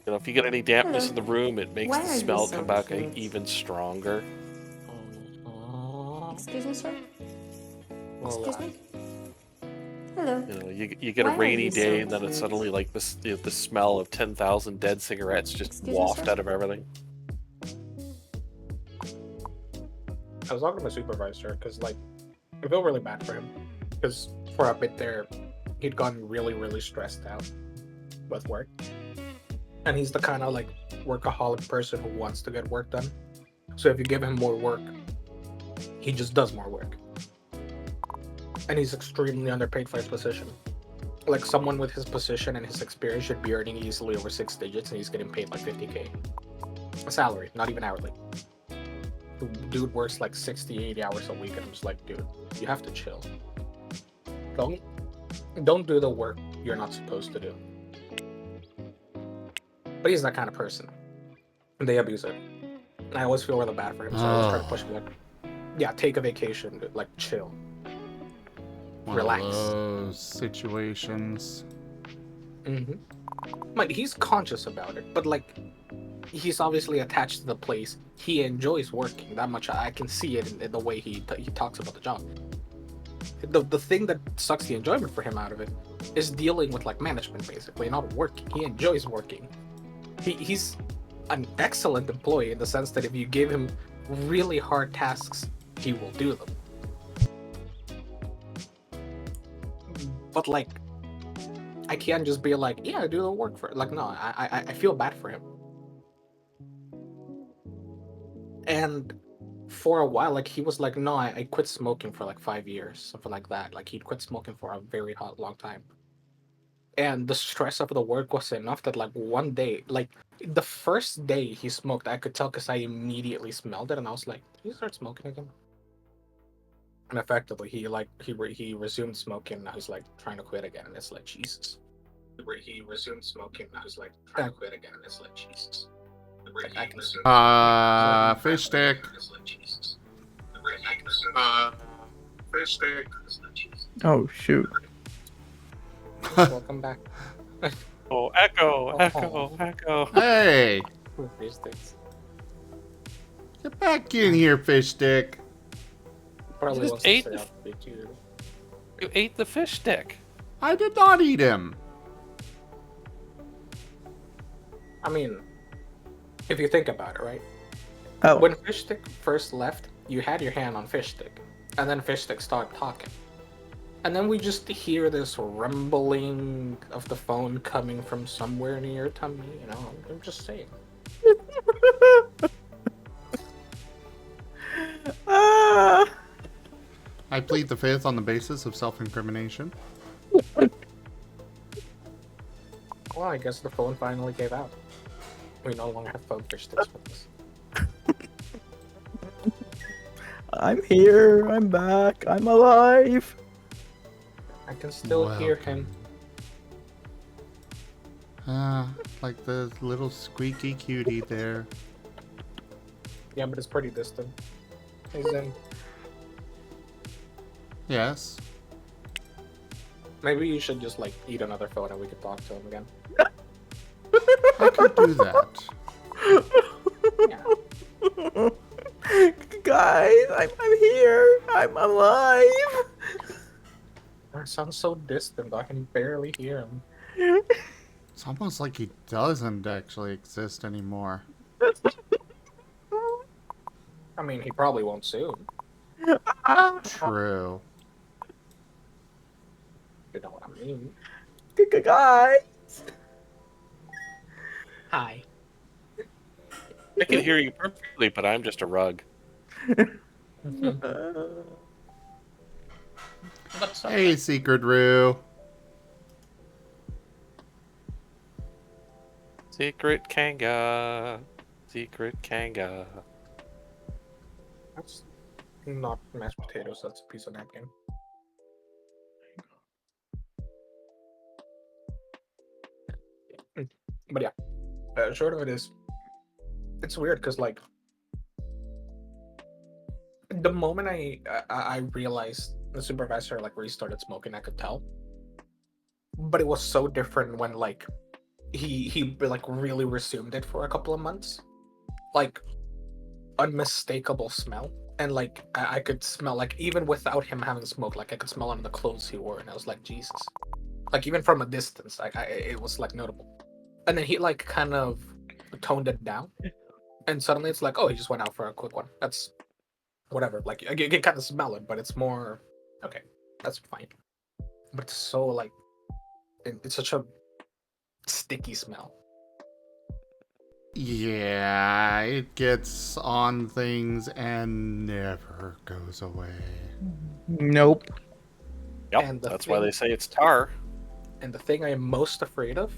You know, if you get any dampness Hello. in the room, it makes Why the are you smell so come back cute? even stronger. Excuse me, sir? Well, Excuse me? Hello. You know, you get a Why are rainy you so day, and then it's cute? suddenly like this, the smell of 10,000 dead cigarettes just Excuse me, waft sir? out of everything. I was talking to my supervisor because like I feel really bad for him because for a bit there he'd gotten really stressed out with work, and he's the kind of like workaholic person who wants to get work done. So if you give him more work, he just does more work, and he's extremely underpaid for his position. Like someone with his position and his experience should be earning easily over 6 digits, and he's getting paid like 50K a salary, not even hourly. Dude works like 60-80 hours a week, and I'm just like, dude, you have to chill. Don't do the work you're not supposed to do. But he's that kind of person, and they abuse it. And I always feel really bad for him, so I always try to push him like, yeah, take a vacation, dude. Like chill. One Relax. of those situations. Like he's conscious about it, but like he's obviously attached to the place. He enjoys working that much. I can see it in the way he talks about the job. The thing that sucks the enjoyment for him out of it is dealing with like management, basically, not working. He enjoys working. He's an excellent employee in the sense that if you give him really hard tasks, he will do them. But like, I can't just be like, yeah, do the work for it. Like, no, I feel bad for him. And for a while, like he was like, no, I quit smoking for like 5 years, something like that. Like he'd quit smoking for a very long time. And the stress of the work was enough that like one day, like the first day he smoked, I could tell because I immediately smelled it, and I was like, did you start smoking again? And effectively, he resumed smoking, and I was like trying to quit again, and it's like Jesus. He resumed smoking, and I was like trying to quit again, and it's like Jesus. Like, I can see. Fish stick. Fish stick. Oh shoot. Welcome back. Oh, echo, Oh. echo. Hey, Fish sticks. get back in here, fish stick. Probably Just wants to ate stay the out a bit too. You ate the fish stick. I did not eat him. I mean, if you think about it, right? Oh, When Fish Stick first left, you had your hand on Fish Stick, and then Fish Stick started talking. And then we just hear this rumbling of the phone coming from somewhere near your tummy, you know? I'm just saying. ah, I plead the fifth on the basis of self-incrimination. Well, I guess the phone finally gave out. We no longer have phone Fish Sticks with us. I'm here. I'm back. I'm alive. I can still hear him. Like the little squeaky cutie there. Yeah, but it's pretty distant. He's in. Yes. Maybe you should just like eat another food and we could talk to him again. I could do that. Yeah. Guys, I'm here. I'm alive. That sounds so distant. I can barely hear him. It's almost like he doesn't actually exist anymore. I mean, he probably won't soon. True. You know what I mean? Guys. Hi. I can hear you perfectly, but I'm just a rug. What's up? Hey, Secret Roo. Secret Kanga. Secret Kanga. That's not mashed potatoes, that's a piece of napkin. But yeah, short of it is, it's weird because like the moment I realized the supervisor like restarted smoking, I could tell. But it was so different when like he like really resumed it for a couple of months, like unmistakable smell. And like I could smell, like even without him having smoked, like I could smell on the clothes he wore, and I was like, Jesus. Like even from a distance, like it was like notable. And then he like kind of toned it down, and suddenly it's like, oh, he just went out for a quick one. That's whatever. Like you can kind of smell it, but it's more okay. That's fine. But it's so like it's such a sticky smell. Yeah, it gets on things and never goes away. Nope. Yep, And the that's why thing- they say it's tar. And the thing I am most afraid of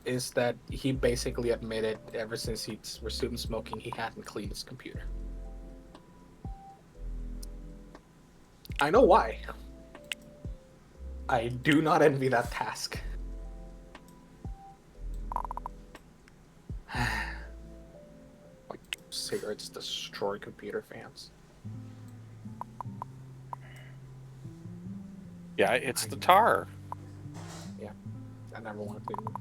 is that he basically admitted ever since he's resumed smoking, he hadn't cleaned his computer. I know why. I do not envy that task. Like, cigarettes destroy computer fans. Yeah, it's the tar. I never want to clean them.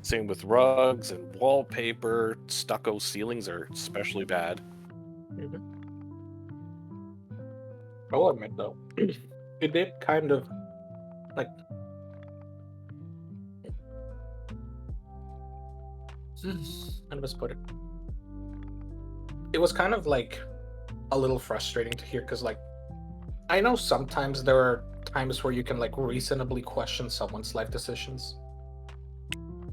Same with rugs and wallpaper. Stucco ceilings are especially bad. I will admit though, it did kind of like how do I put it? It was kind of like a little frustrating to hear because like I know sometimes there are times where you can like reasonably question someone's life decisions.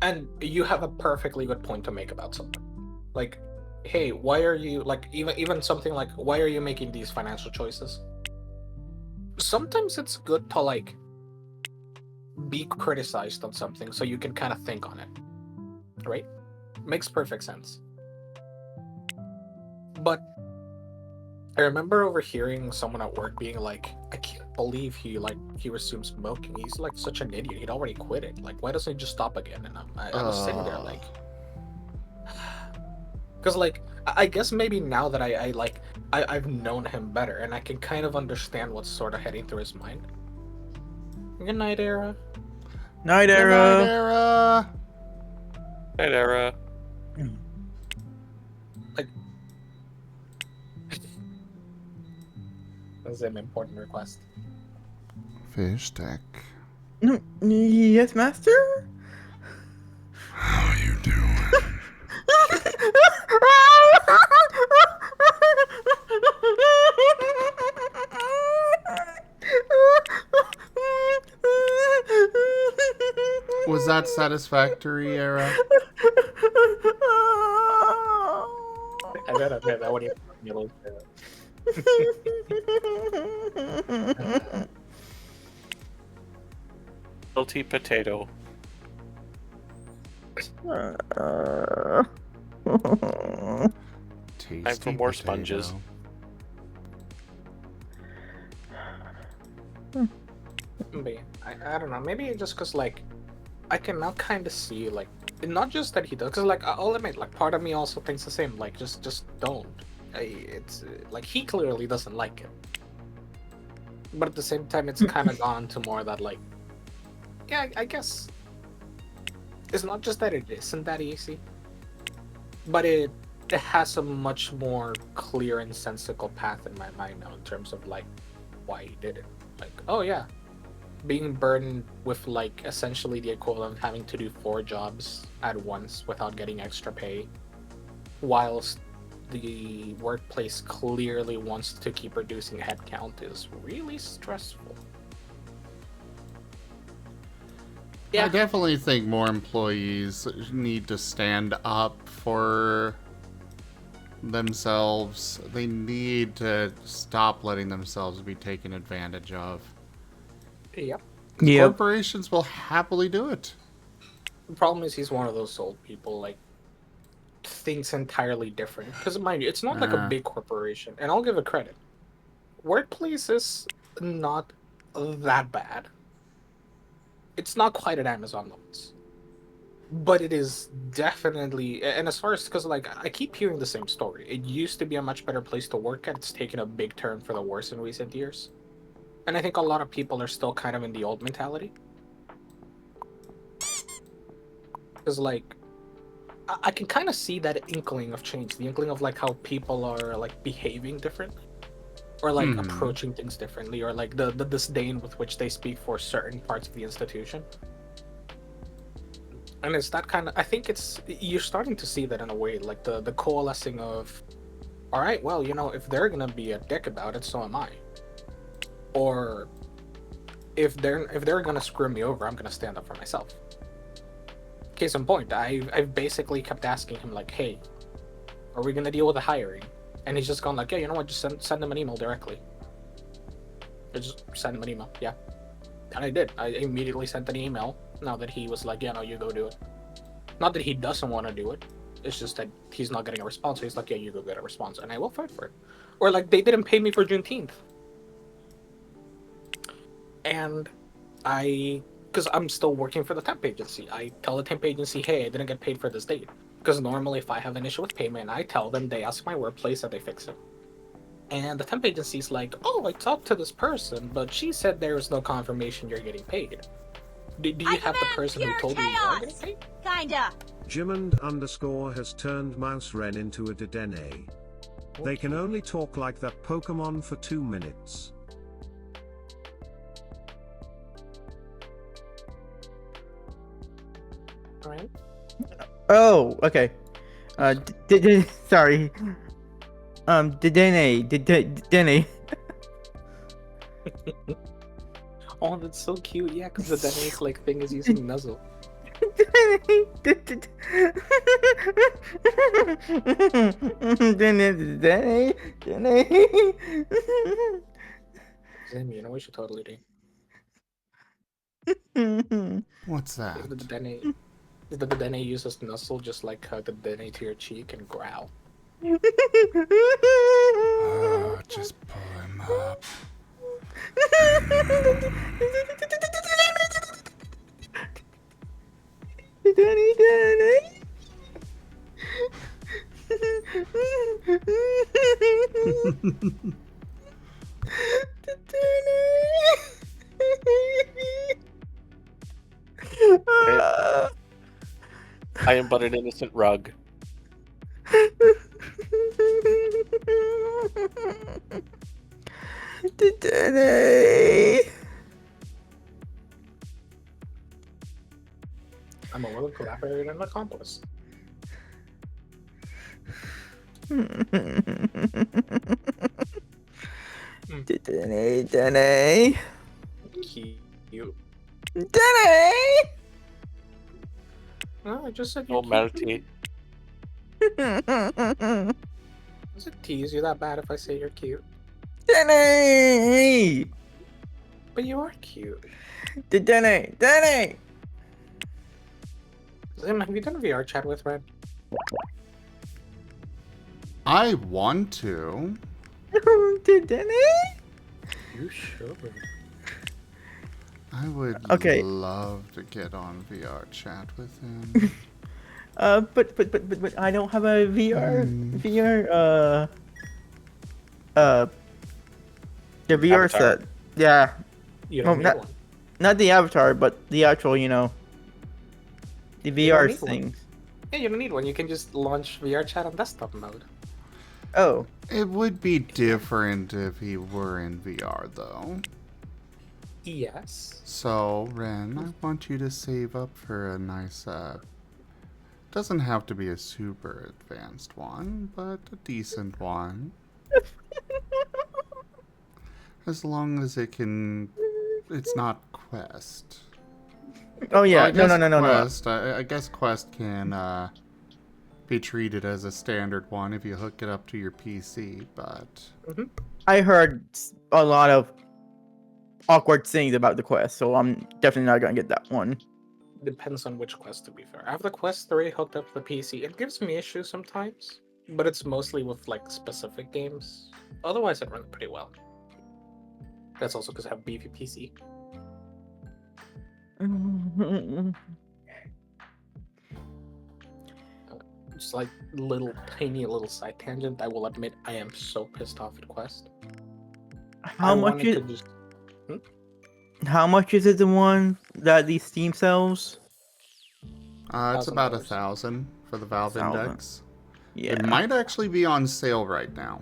And you have a perfectly good point to make about something. Like, hey, why are you like even something like why are you making these financial choices? Sometimes it's good to like be criticized on something so you can kind of think on it. Right? Makes perfect sense. But I remember overhearing someone at work being like, I can't believe he resumed smoking. He's like such an idiot. He'd already quit it. Like, why doesn't he just stop again? And I was sitting there like, because like I guess maybe now that I've known him better and I can kind of understand what's sort of heading through his mind. Good night, Era. Night, Good night, Era. Era. Hey, Dara. That's an important request. Fish tech. Yes, master. How you doing? Was that satisfactory, Era? I gotta admit that would even me a little bit. Guilty potato. Tasty Time for more potato. sponges. Maybe. I don't know. Maybe just because, like, I can now kind of see, like, not just that he does, because, like, I'll admit, like, part of me also thinks the same. Like, just don't. It's like he clearly doesn't like it, but at the same time, it's kind of gone to more that, like, yeah, I guess it's not just that it isn't that easy, but it has a much more clear and sensical path in my mind now in terms of like why he did it. Like, oh yeah, being burdened with like essentially the equivalent of having to do 4 jobs at once without getting extra pay, whilst the workplace clearly wants to keep reducing headcount is really stressful. I definitely think more employees need to stand up for themselves. They need to stop letting themselves be taken advantage of. Yep. Corporations will happily do it. The problem is he's one of those old people, like, thinks entirely different. Because mind you, it's not like a big corporation, and I'll give it credit. Workplace is not that bad. It's not quite at Amazon levels, but it is definitely. And as far as because like I keep hearing the same story. It used to be a much better place to work at. It's taken a big turn for the worse in recent years, and I think a lot of people are still kind of in the old mentality. Because like I can kind of see that inkling of change, the inkling of like how people are like behaving differently, or like approaching things differently, or like the disdain with which they speak for certain parts of the institution. And it's that kind of, I think it's, you're starting to see that in a way, like the coalescing of, all right, well, you know, if they're gonna be a dick about it, so am I. Or if they're gonna screw me over, I'm gonna stand up for myself. Case in point, I've basically kept asking him like, hey, are we gonna deal with the hiring? And he's just gone like, yeah, you know what, just send them an email directly. I just send him an email, yeah. And I did. I immediately sent an email now that he was like, yeah, no, you go do it. Not that he doesn't want to do it. It's just that he's not getting a response. So he's like, yeah, you go get a response. And I will fight for it. Or like, they didn't pay me for Juneteenth. And because I'm still working for the temp agency, I tell the temp agency, hey, I didn't get paid for this date. Because normally if I have an issue with payment, I tell them, they ask my workplace that they fix it. And the temp agency's like, oh, I talked to this person, but she said there is no confirmation you're getting paid. Do you have the person who told you you are getting paid? Kinda. Jimond_ has turned Mouse Ren into a Dedenne. They can only talk like that Pokemon for 2 minutes. Alright. Oh, okay. Sorry. Dedenne. Oh, that's so cute. Yeah, because the Dene's like thing is using Nuzzle. Zim, you know we should totally do. What's that? If the Dene uses Nuzzle, just like hug the Dene to your cheek and growl. Oh, just pull him up. I am but an innocent rug. I'm a willing collaborator and accomplice. Dene. Cute. Dene. Oh, I just said Oh, you're Marten. Does it tease you that bad if I say you're cute? Dene. But you are cute. Dene. Zim, have you done a VR chat with Red? I want to. Dene. You should. I would Okay. love to get on VR chat with him. But I don't have a VR the VR Avatar. set. Yeah. You Well, don't need one. not the avatar, but the actual, the You don't VR need one. things. Yeah, you don't need one. You can just launch VR chat on desktop mode. Oh. It would be different if he were in VR, though. Yes. So, Ren, I want you to save up for a nice, doesn't have to be a super advanced one, but a decent one. As long as it's not Quest. Oh yeah. Well, I guess No. Quest, I guess Quest can, be treated as a standard one if you hook it up to your PC, but... I heard a lot of awkward things about the Quest, so I'm definitely not gonna get that one. Depends on which Quest, to be fair. I have the Quest 3 hooked up to the PC. It gives me issues sometimes, but it's mostly with like specific games. Otherwise, it runs pretty well. That's also because I have beefy PC. Just like tiny little side tangent. I will admit I am so pissed off at Quest. How much wanted is to just how much is it the one that the Steam sells? It's about $1,000. 1,000 for the Valve 1,000. Index. Yeah. It might actually be on sale right now.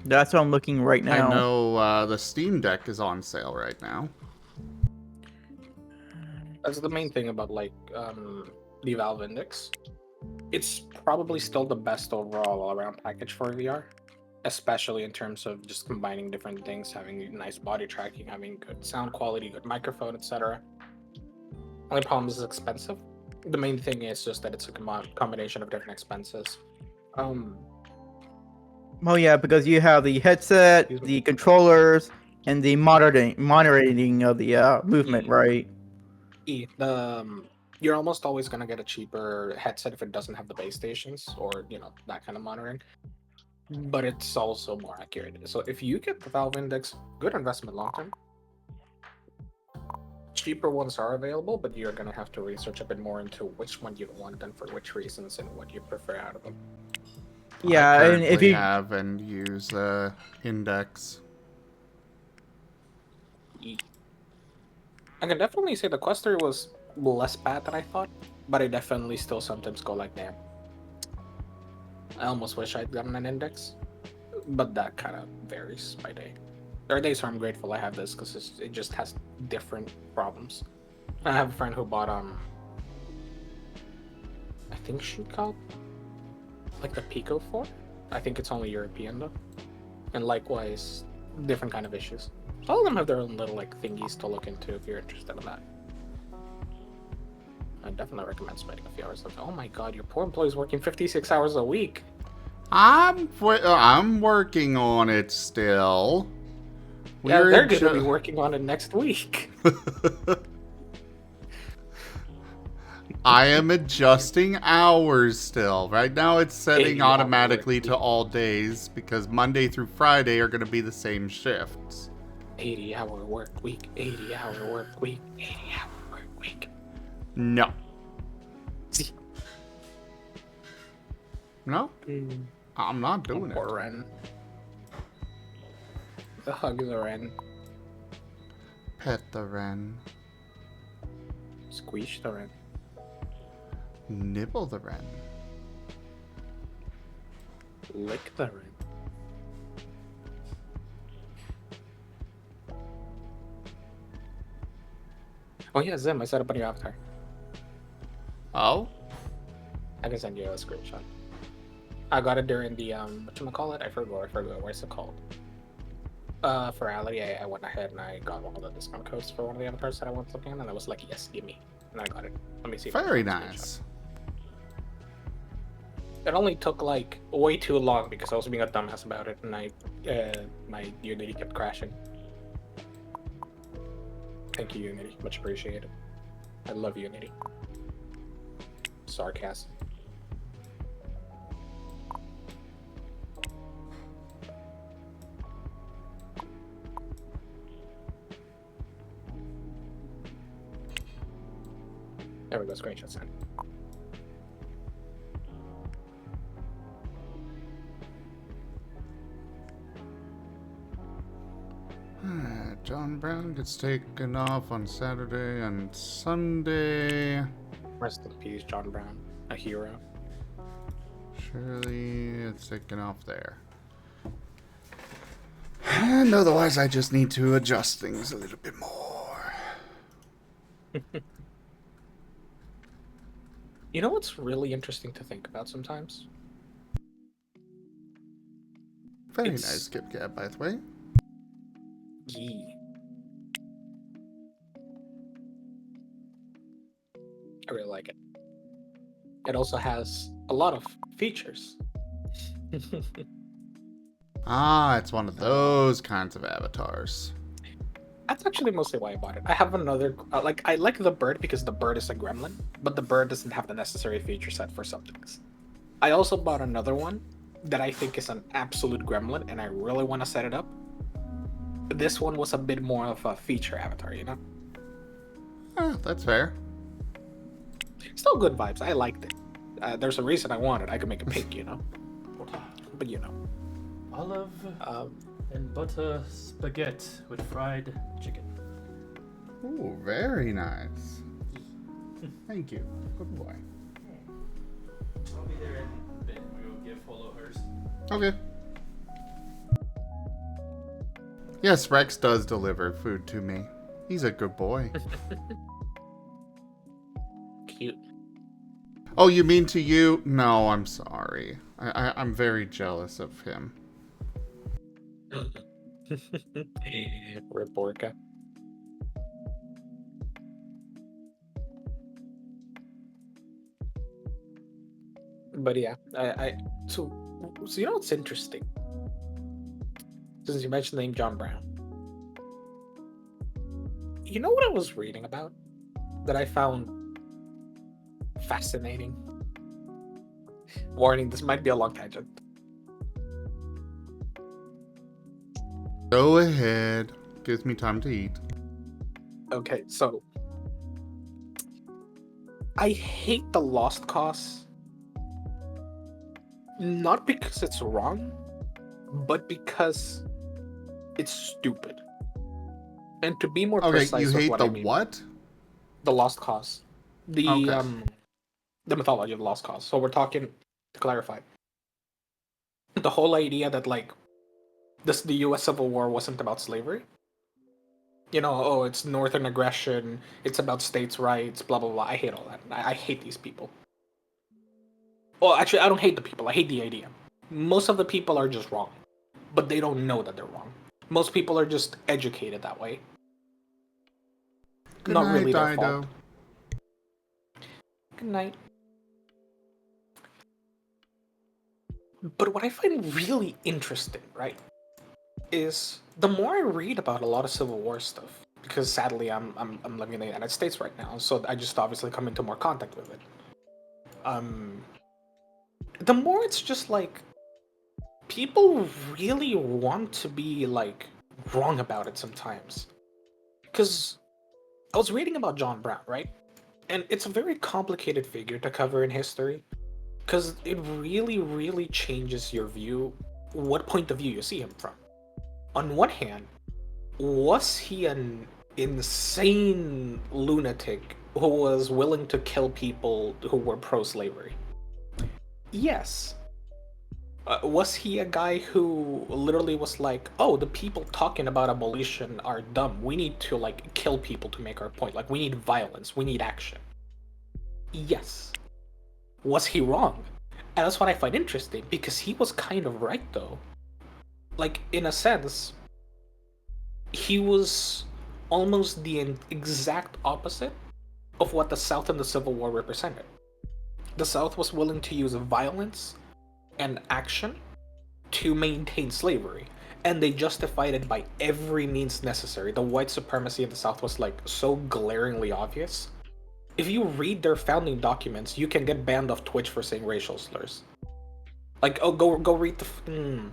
That's what I'm looking right now. I know the Steam Deck is on sale right now. That's the main thing about like the Valve Index. It's probably still the best overall all-around package for VR, especially in terms of just combining different things, having nice body tracking, having good sound quality, good microphone, etc. Only problem is it's expensive. The main thing is just that it's a combination of different expenses. Oh yeah, because you have the headset, Excuse me. the controllers, and the monitoring of the movement, right? You're almost always gonna get a cheaper headset if it doesn't have the base stations or that kind of monitoring. But it's also more accurate. So if you get the Valve Index, good investment long term. Cheaper ones are available, but you're gonna have to research a bit more into which one you want and for which reasons and what you prefer out of them. Yeah, I and if currently you have and use Index. I can definitely say the Quest 3 was less bad than I thought, but I definitely still sometimes go like, damn. I almost wish I'd gotten an Index, but that kind of varies by day. There are days where I'm grateful I have this because it just has different problems. I have a friend who bought I think she got like the Pico 4. I think it's only European though, and likewise different kind of issues. All of them have their own little like thingies to look into if you're interested in that. I definitely recommend spending a few hours. Oh my god, your poor employee's working 56 hours a week. I'm working on it still. Yeah, they're going to be working on it next week. I am adjusting hours still. Right now it's setting 80 hour automatically work to week. all days because Monday through Friday are going to be the same shifts. 80-hour work week, 80-hour work week, 80-hour work week. No. See. No? I'm not doing it. Poor Ren. The hug the Ren. Pet the wren. Squeeze the Ren. Nibble the wren. Lick the Ren. Oh yeah, Zim, I set up on your avatar. Oh? I can send you a screenshot. I got it during the whatchamacallit? I forgot what's it called. For Ali, I went ahead and I got one of the discount codes for one of the avatars that I was looking at, and I was like, yes, give me. And I got it. Let me see. if I can Very find a nice. screenshot. It only took like way too long because I was being a dumbass about it, and my Unity kept crashing. Thank you, Unity. Much appreciated. I love Unity. Sarcasm. There we go, screenshot sent. John Brown gets taken off on Saturday and Sunday. Rest in peace, John Brown, a hero. Surely it's taken off there. And otherwise, I just need to adjust things a little bit more. You know what's really interesting to think about sometimes? Very It's- nice Kit Kat, by the way. Yee. I really like it. It also has a lot of features. Ah, it's one of those kinds of avatars. That's actually mostly why I bought it. I have another, I like the bird because the bird is a gremlin, but the bird doesn't have the necessary feature set for some things. I also bought another one that I think is an absolute gremlin, and I really want to set it up. This one was a bit more of a feature avatar, you know? Ah, that's fair. Still good vibes. I liked it. There's a reason I want it. I could make it pink, you know? But you know. Olive and butter spaghetti with fried chicken. Ooh, very nice. Thank you. Good boy. I'll be there in a bit. We'll give follow hers. Okay. Yes, Rex does deliver food to me. He's a good boy. Cute. Oh, you mean to you? No, I'm sorry. I'm very jealous of him. Rip Orca. But yeah, so you know what's interesting? Since you mentioned the name John Brown, you know what I was reading about that I found fascinating? Warning, this might be a long tangent. Go ahead. Gives me time to eat. Okay, so I hate the Lost Cause, not because it's wrong, but because it's stupid. And to be more Okay, precise, you of hate what the I mean, what? the Lost Cause, the Okay. the mythology of the Lost Cause. So we're talking, to clarify, the whole idea that like the U.S. Civil War wasn't about slavery. You know, oh, it's Northern aggression. It's about states' rights. Blah blah blah. I hate all that. I hate these people. Well, actually, I don't hate the people. I hate the idea. Most of the people are just wrong, but they don't know that they're wrong. Most people are just educated that way. Good Not night, really their Dido. fault. Good night. But what I find really interesting, right, is the more I read about a lot of Civil War stuff, because sadly I'm living in the United States right now, so I just obviously come into more contact with it. The more it's just like people really want to be like wrong about it sometimes. Because I was reading about John Brown, right? And it's a very complicated figure to cover in history. Because it really, really changes your view, what point of view you see him from. On one hand, was he an insane lunatic who was willing to kill people who were pro-slavery? Yes. Was he a guy who literally was like, oh, the people talking about abolition are dumb. We need to like kill people to make our point. Like we need violence. We need action. Yes. Was he wrong? And that's what I find interesting because he was kind of right though. Like in a sense, he was almost the exact opposite of what the South and the Civil War represented. The South was willing to use violence and action to maintain slavery, and they justified it by every means necessary. The white supremacy of the South was like so glaringly obvious. If you read their founding documents, you can get banned off Twitch for saying racial slurs. Like, oh, go read the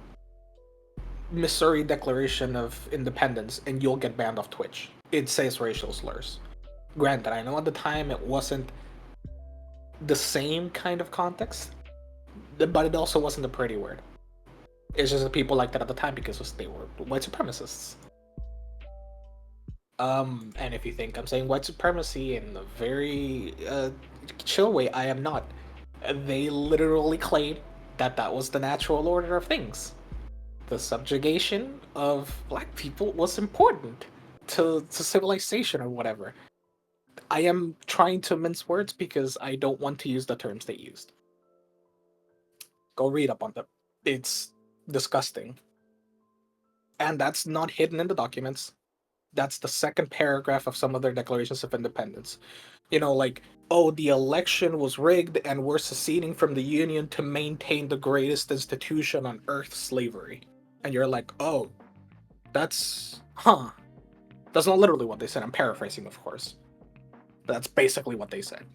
Missouri Declaration of Independence, and you'll get banned off Twitch. It says racial slurs. Granted, I know at the time it wasn't the same kind of context, but it also wasn't a pretty word. It's just that people liked it at the time because they were white supremacists. And if you think I'm saying white supremacy in a very chill way, I am not. They literally claim that that was the natural order of things. The subjugation of black people was important to civilization or whatever. I am trying to mince words because I don't want to use the terms they used. Go read up on them. It's disgusting. And that's not hidden in the documents. That's the second paragraph of some of their declarations of independence. You know, like, oh, the election was rigged and we're seceding from the Union to maintain the greatest institution on earth, slavery. And you're like, oh, that's, That's not literally what they said. I'm paraphrasing, of course. That's basically what they said.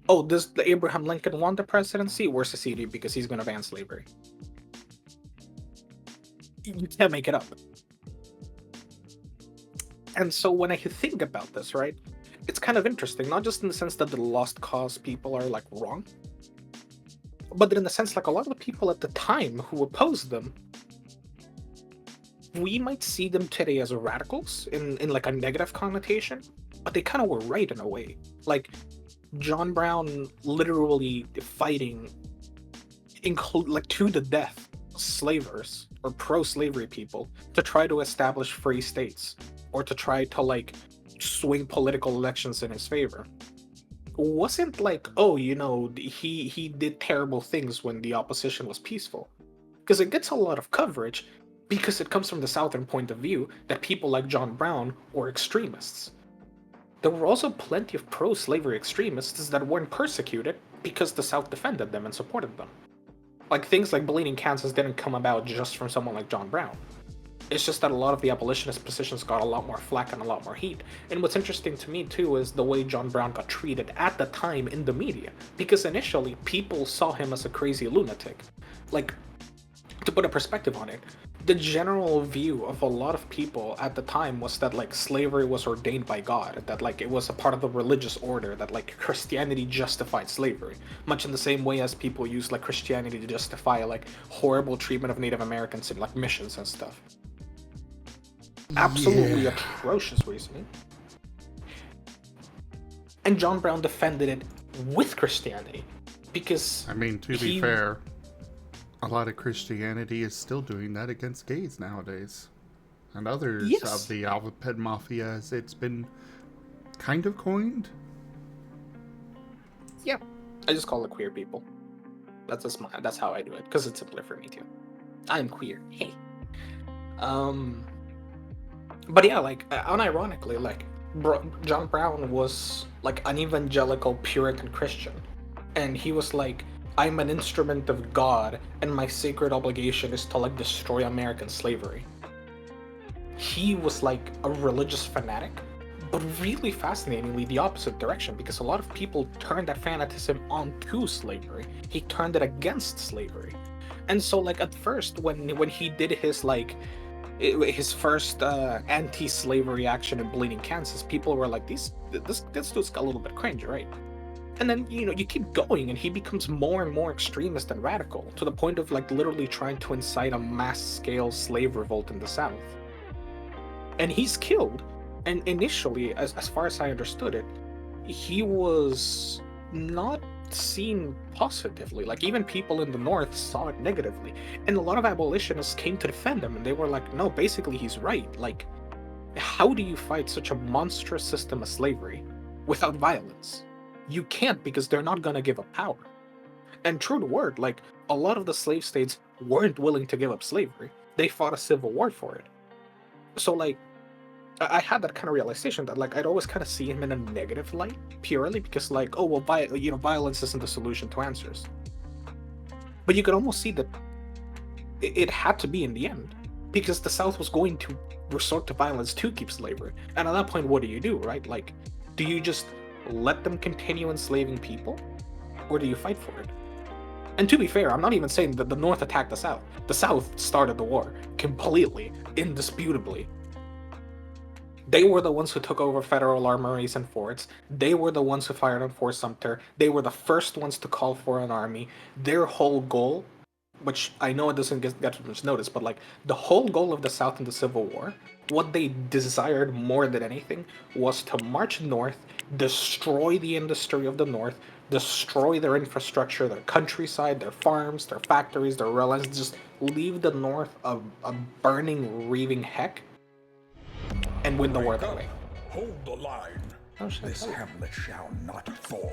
Oh, the Abraham Lincoln won the presidency? We're seceding because he's going to ban slavery. You can't make it up. And so when I think about this, right, it's kind of interesting, not just in the sense that the lost cause people are like wrong, but in the sense like a lot of the people at the time who opposed them, we might see them today as radicals in like a negative connotation, but they kind of were right in a way. Like John Brown literally fighting like to the death slavers or pro-slavery people to try to establish free states or to try to like swing political elections in his favor. Wasn't like, oh, you know, he did terrible things when the opposition was peaceful. Because it gets a lot of coverage because it comes from the Southern point of view that people like John Brown were extremists. There were also plenty of pro-slavery extremists that weren't persecuted because the South defended them and supported them. Like things like Bleeding Kansas didn't come about just from someone like John Brown. It's just that a lot of the abolitionist positions got a lot more flack and a lot more heat. And what's interesting to me too is the way John Brown got treated at the time in the media. Because initially, people saw him as a crazy lunatic. Like, to put a perspective on it, the general view of a lot of people at the time was that like slavery was ordained by God, that like it was a part of the religious order, that like Christianity justified slavery, much in the same way as people use like Christianity to justify like horrible treatment of Native Americans in like missions and stuff. Absolutely atrocious reasoning. And John Brown defended it with Christianity because I mean, to be fair, a lot of Christianity is still doing that against gays nowadays. And others of the alphabet mafia, as it's been kind of coined. Yeah, I just call it queer people. That's how I do it, because it's simpler for me too. I'm queer. Hey. But yeah, like, unironically, like, John Brown was, like, an evangelical Puritan Christian. And he was like, I'm an instrument of God, and my sacred obligation is to, like, destroy American slavery. He was, like, a religious fanatic, but really fascinatingly the opposite direction, because a lot of people turned that fanatism onto slavery. He turned it against slavery. And so, like, at first, when he did his, like, his first anti-slavery action in Bleeding Kansas, people were like, this dude's got a little bit cringe, right? And then, you know, you keep going and he becomes more and more extremist and radical, to the point of like literally trying to incite a mass-scale slave revolt in the South. And he's killed. And initially, as far as I understood it, he was not seen positively. Like, even people in the North saw it negatively. And a lot of abolitionists came to defend him, and they were like, no, basically he's right. Like, how do you fight such a monstrous system of slavery without violence? You can't, because they're not gonna give up power. And true to word, like, a lot of the slave states weren't willing to give up slavery. They fought a civil war for it. So, like, I had that kind of realization that, like, I'd always kind of see him in a negative light, purely because, like, oh, well, violence isn't the solution to answers. But you could almost see that it had to be in the end, because the South was going to resort to violence to keep slavery. And at that point, what do you do, right? Like, do you just let them continue enslaving people, or do you fight for it? And to be fair, I'm not even saying that the North attacked the South. The South started the war, completely, indisputably. They were the ones who took over federal armories and forts. They were the ones who fired on Fort Sumter. They were the first ones to call for an army. Their whole goal, which I know it doesn't get much notice, but like the whole goal of the South in the Civil War, what they desired more than anything was to march north, destroy the industry of the North, destroy their infrastructure, their countryside, their farms, their factories, their rail lines, just leave the North a burning, reaving heck, and win the war that way. Hold the line. Oh, shit. This hamlet shall not fall.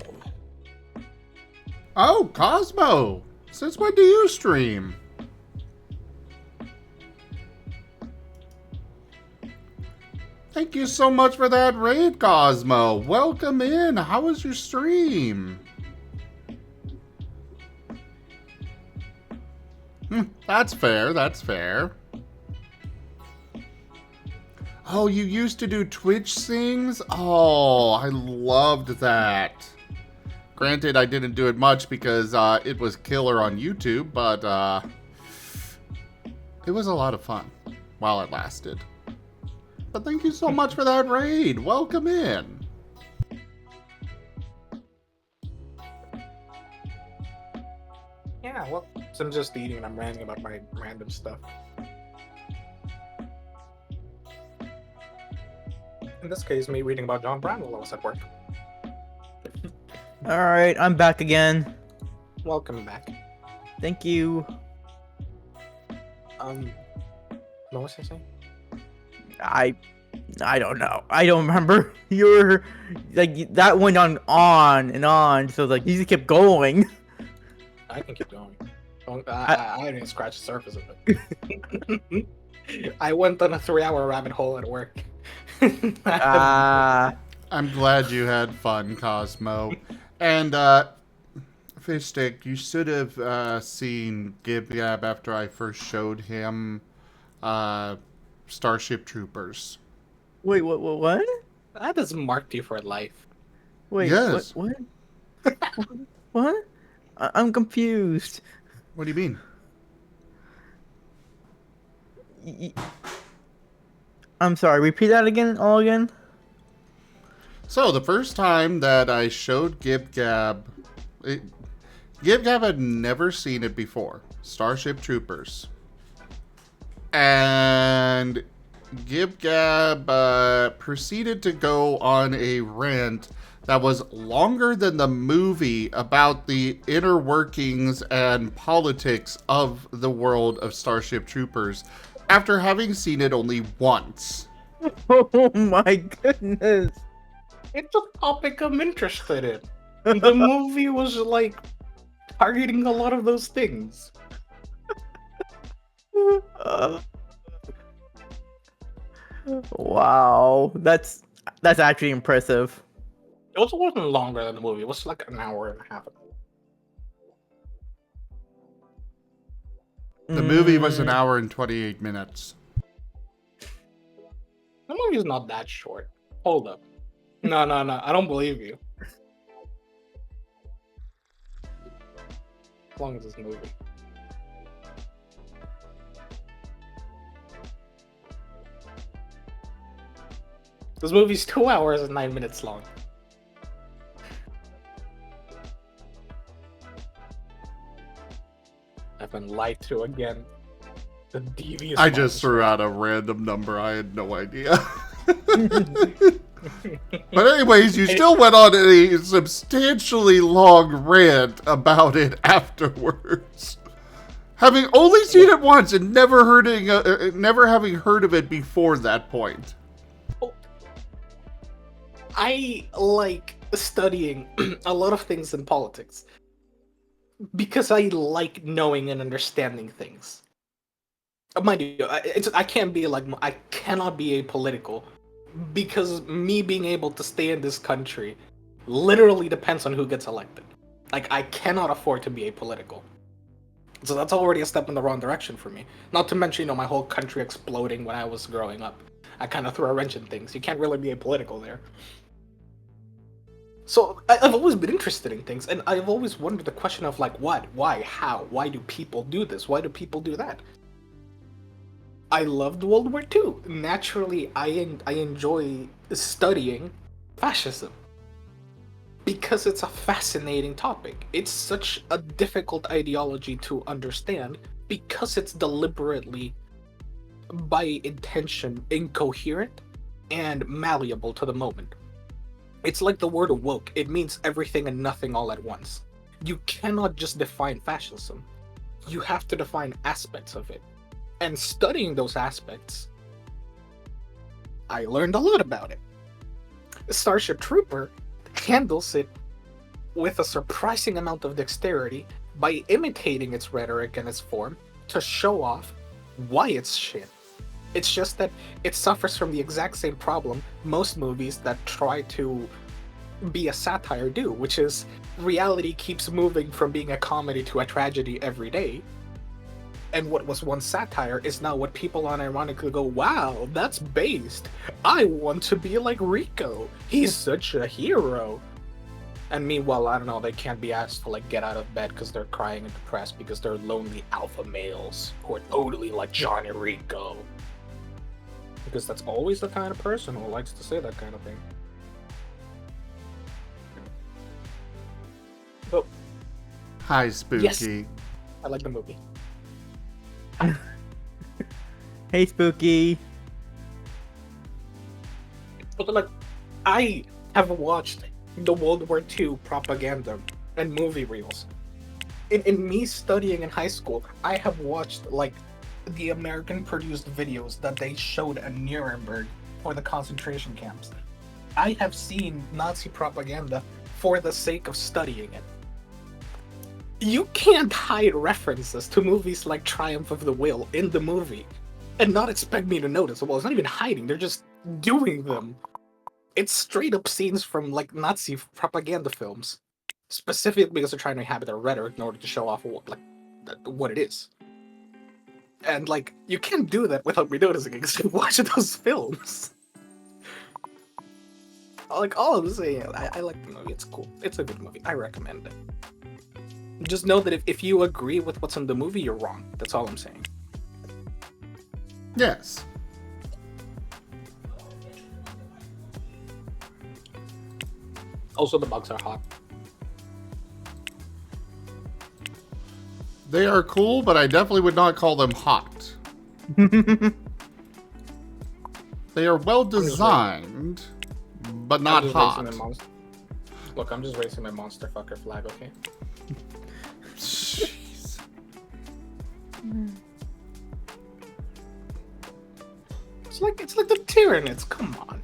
Oh, Cosmo! Since when do you stream? Thank you so much for that raid, Cosmo. Welcome in. How was your stream? That's fair. That's fair. Oh, you used to do Twitch things? Oh, I loved that. Granted, I didn't do it much because it was killer on YouTube, but it was a lot of fun while it lasted. But thank you so much for that raid. Welcome in. Yeah, well, so I'm just eating and I'm ranting about my random stuff. In this case, me reading about John Brown while I was at work. Alright, I'm back again. Welcome back. Thank you. What was I saying? I don't know. I don't remember. You're like that went on and on. So like you just kept going. I can keep going. I didn't even scratch the surface of it. I went on a 3-hour rabbit hole at work. Ah. I'm glad you had fun, Cosmo. And, Fishstick, you should have seen Gib Gab after I first showed him Starship Troopers. Wait, what? That has marked you for life. Wait, Yes. what? What? I'm confused. What do you mean? I'm sorry, repeat that again? So, the first time that I showed Gib Gab... Gib Gab had never seen it before. Starship Troopers. And Gib Gab proceeded to go on a rant that was longer than the movie about the inner workings and politics of the world of Starship Troopers after having seen it only once. Oh my goodness. It's a topic I'm interested in. The movie was like targeting a lot of those things. Wow, that's actually impressive. It also wasn't longer than the movie. It was like an hour and a half. The movie was an hour and 28 minutes. The movie's not that short. Hold up. No. I don't believe you. How long is this movie? This movie's 2 hours and 9 minutes long. I've been lied to again. The devious. I just threw out a random number. I had no idea. But anyways, you still went on a substantially long rant about it afterwards. Having only seen it once and never having heard of it before that point. I like studying a lot of things in politics because I like knowing and understanding things. Mind you, I can't be like, I cannot be apolitical because me being able to stay in this country literally depends on who gets elected. Like, I cannot afford to be apolitical. So that's already a step in the wrong direction for me. Not to mention, my whole country exploding when I was growing up. I kind of threw a wrench in things. You can't really be apolitical there. So I've always been interested in things, and I've always wondered the question of like, what, why, how, why do people do this? Why do people do that? I loved World War II. Naturally, I enjoy studying fascism because it's a fascinating topic. It's such a difficult ideology to understand because it's deliberately, by intention, incoherent and malleable to the moment. It's like the word woke. It means everything and nothing all at once. You cannot just define fascism. You have to define aspects of it. And studying those aspects, I learned a lot about it. Starship Trooper handles it with a surprising amount of dexterity by imitating its rhetoric and its form to show off why it's shit. It's just that it suffers from the exact same problem most movies that try to be a satire do, which is reality keeps moving from being a comedy to a tragedy every day. And what was once satire is now what people unironically go, wow, that's based. I want to be like Rico. He's such a hero. And meanwhile, I don't know, they can't be asked to like get out of bed because they're crying and depressed because they're lonely alpha males who are totally like Johnny Rico. Because that's always the kind of person who likes to say that kind of thing. So, Hi, Spooky. Yes. I like the movie. Hey, Spooky. But like, I have watched the World War II propaganda and movie reels. In me studying in high school, I have watched like the American-produced videos that they showed at Nuremberg for the concentration camps. I have seen Nazi propaganda for the sake of studying it. You can't hide references to movies like Triumph of the Will in the movie and not expect me to notice. Well, it's not even hiding, they're just doing them. It's straight up scenes from like Nazi propaganda films, specifically because they're trying to inhabit their rhetoric in order to show off what it is. And like, you can't do that without me noticing it because you watch those films. Like, all I'm saying, I like the movie, it's cool. It's a good movie, I recommend it. Just know that if you agree with what's in the movie, you're wrong. That's all I'm saying. Yes. Also, the bugs are hot. They are cool, but I definitely would not call them hot. They are well designed, but not hot. Look, I'm just raising my monster fucker flag, okay? Jeez. It's like the Tyranids, come on.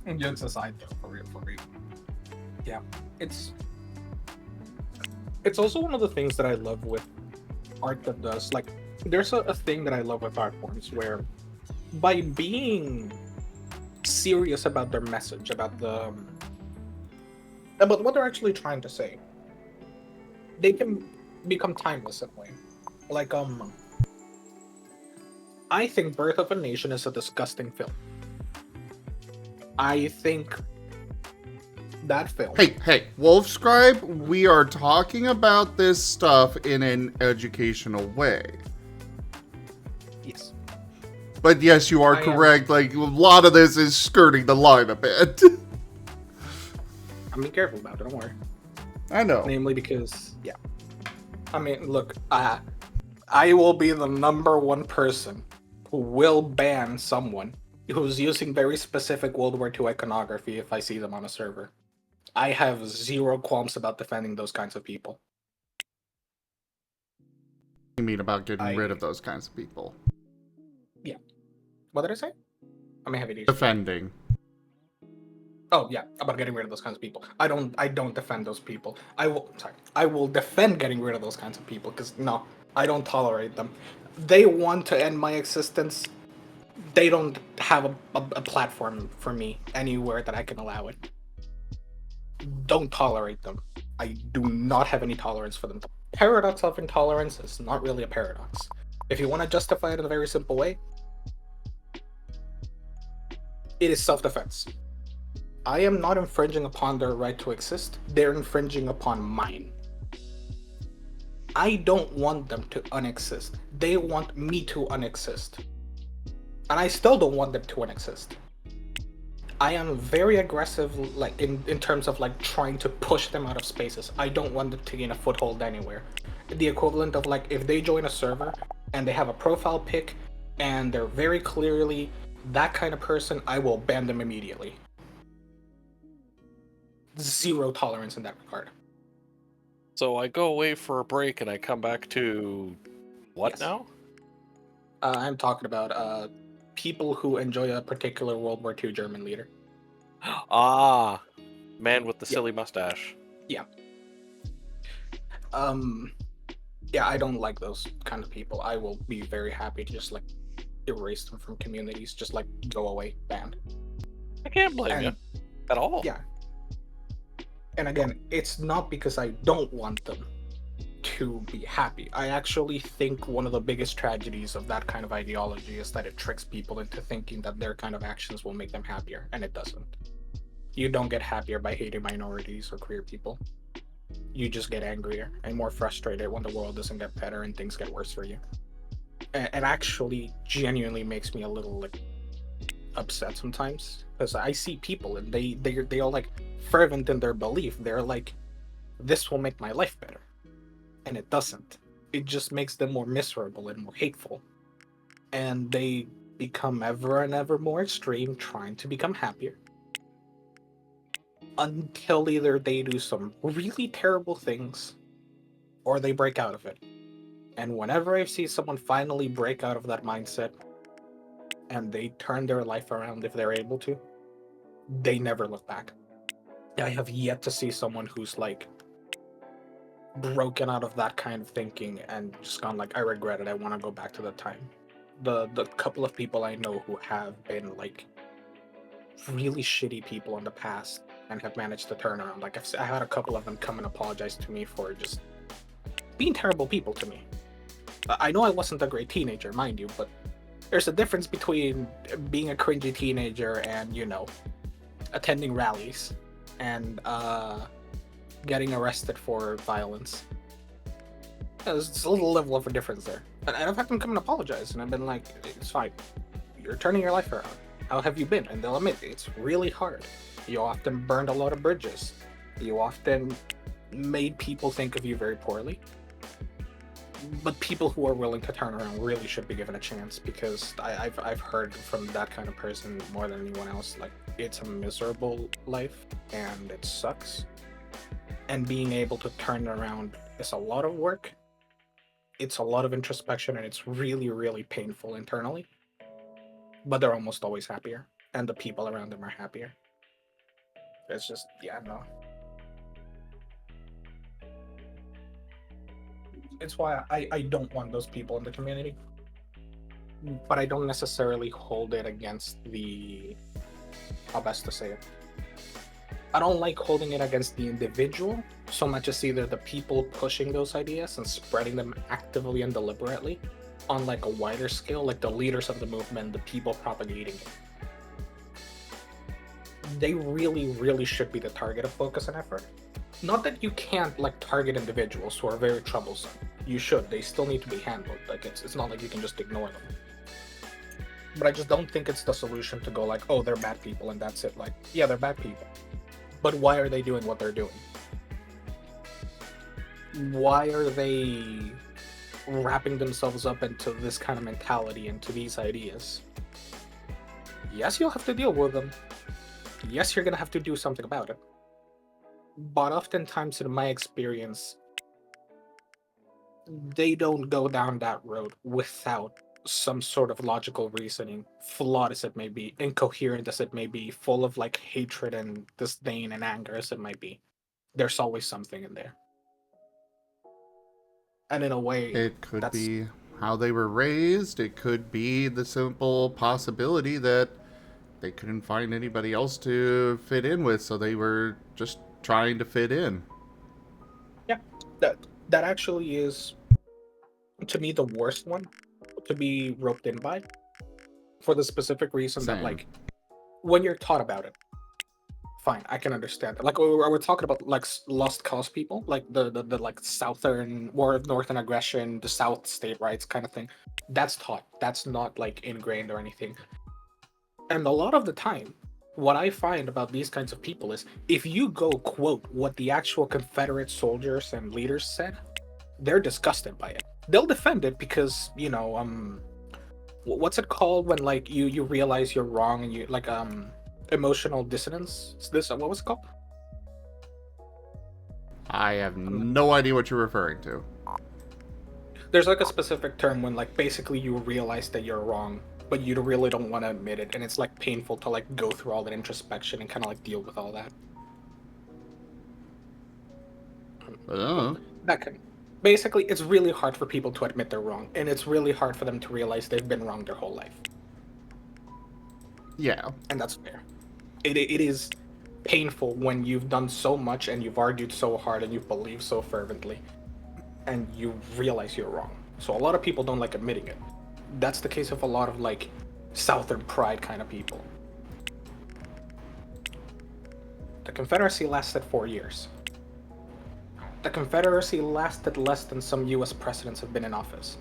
And jokes aside though, for real. Yeah. It's also one of the things that I love with art that does, like, there's a thing that I love with art forms where by being serious about their message, about what they're actually trying to say, they can become timeless in a way. Like, I think Birth of a Nation is a disgusting film. I think that film... Hey, Wolfscribe, we are talking about this stuff in an educational way. Yes. But yes, you are correct. Like, a lot of this is skirting the line a bit. I'm being careful about it, don't worry. I know. Namely because, yeah. I mean, look, I will be the #1 person who will ban someone who's using very specific World War II iconography if I see them on a server. I have zero qualms about defending those kinds of people. You mean about getting rid of those kinds of people? Yeah. What did I say? I may have ADHD. Defending. Oh yeah, about getting rid of those kinds of people. I don't defend those people. I will defend getting rid of those kinds of people because no, I don't tolerate them. They want to end my existence. They don't have a platform for me anywhere that I can allow it. Don't tolerate them. I do not have any tolerance for them. The paradox of intolerance is not really a paradox. If you want to justify it in a very simple way, it is self-defense. I am not infringing upon their right to exist. They're infringing upon mine. I don't want them to unexist. They want me to unexist. And I still don't want them to unexist. I am very aggressive, like in terms of like trying to push them out of spaces. I don't want them to gain a foothold anywhere. The equivalent of like if they join a server and they have a profile pic and they're very clearly that kind of person, I will ban them immediately. Zero tolerance in that regard. So I go away for a break and I come back to what Yes. now? I'm talking about people who enjoy a particular World War II German leader. Ah, man with the Yeah. silly mustache. Yeah, I don't like those kind of people. I will be very happy to just like erase them from communities, just like go away, banned. I can't blame you And at all. yeah. And again, it's not because I don't want them to be happy. I actually think one of the biggest tragedies of that kind of ideology is that it tricks people into thinking that their kind of actions will make them happier, and it doesn't. You don't get happier by hating minorities or queer people. You just get angrier and more frustrated when the world doesn't get better and things get worse for you. It actually genuinely makes me a little like upset sometimes because I see people and they are like fervent in their belief. They're like, this will make my life better, and it doesn't. It just makes them more miserable and more hateful, and they become ever and ever more extreme, trying to become happier, until either they do some really terrible things or they break out of it. And whenever I see someone finally break out of that mindset and they turn their life around if they're able to, they never look back. I have yet to see someone who's like broken out of that kind of thinking and just gone like, I regret it, I want to go back to that time. The couple of people I know who have been like really shitty people in the past and have managed to turn around. Like I had a couple of them come and apologize to me for just being terrible people to me. I know I wasn't a great teenager, mind you, but there's a difference between being a cringy teenager and, you know, attending rallies and getting arrested for violence. There's a little level of a difference there. And I've had them come and apologize, and I've been like, it's fine. You're turning your life around. How have you been? And they'll admit it's really hard. You often burned a lot of bridges. You often made people think of you very poorly. But people who are willing to turn around really should be given a chance, because I've heard from that kind of person more than anyone else, like, it's a miserable life and it sucks. And being able to turn around is a lot of work. It's a lot of introspection, and it's really, really painful internally. But they're almost always happier, and the people around them are happier. It's just, yeah, no. It's why I don't want those people in the community. But I don't necessarily hold it against the... how best to say it? I don't like holding it against the individual so much as either the people pushing those ideas and spreading them actively and deliberately on like a wider scale, like the leaders of the movement, the people propagating it. They really, really should be the target of focus and effort. Not that you can't like target individuals who are very troublesome. You should. They still need to be handled. Like it's not like you can just ignore them. But I just don't think it's the solution to go like, oh, they're bad people and that's it. Like, yeah, they're bad people. But why are they doing what they're doing? Why are they wrapping themselves up into this kind of mentality, into these ideas? Yes, you'll have to deal with them. Yes, you're gonna have to do something about it. But oftentimes, in my experience, they don't go down that road without some sort of logical reasoning, flawed as it may be, incoherent as it may be, full of like hatred and disdain and anger as it might be. There's always something in there. And in a way, It could be how they were raised. It could be the simple possibility that they couldn't find anybody else to fit in with, so they were just trying to fit in. Yeah, that actually is, to me, the worst one to be roped in by, for the specific reason that, Same. like, when you're taught about it, fine, I can understand that. Like we're talking about like lost cause people, like the like southern war of northern aggression, the South state rights kind of thing. That's taught. That's not like ingrained or anything. And a lot of the time, what I find about these kinds of people is if you go quote what the actual Confederate soldiers and leaders said, they're disgusted by it. They'll defend it because, you know, what's it called when like you realize you're wrong and you like emotional dissonance? Is this what was it called? I have no idea what you're referring to. There's like a specific term when like basically you realize that you're wrong, but you really don't want to admit it, and it's like painful to like go through all that introspection and kind of like deal with all that. That can basically, it's really hard for people to admit they're wrong, and it's really hard for them to realize they've been wrong their whole life. Yeah. And that's fair. It is painful when you've done so much and you've argued so hard and you've believed so fervently, and you realize you're wrong. So a lot of people don't like admitting it. That's the case of a lot of like Southern pride kind of people. The Confederacy lasted 4 years. The Confederacy lasted less than some US presidents have been in office.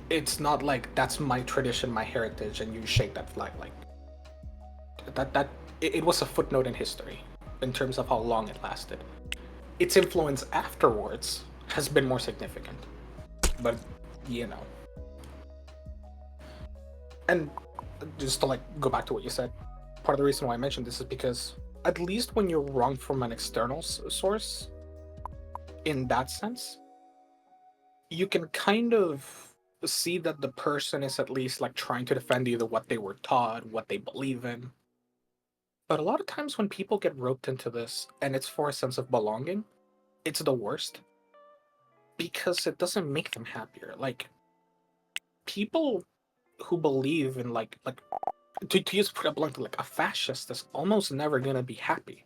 It's not like that's my tradition, my heritage, and you shake that flag. Like it was a footnote in history in terms of how long it lasted. Its influence afterwards has been more significant. But, you know. And just to like go back to what you said, part of the reason why I mentioned this is because at least when you're wrong from an external source, in that sense, you can kind of see that the person is at least like trying to defend either what they were taught, what they believe in. But a lot of times when people get roped into this and it's for a sense of belonging, it's the worst. Because it doesn't make them happier. Like, people who believe in like to use put it bluntly, like a fascist is almost never gonna be happy.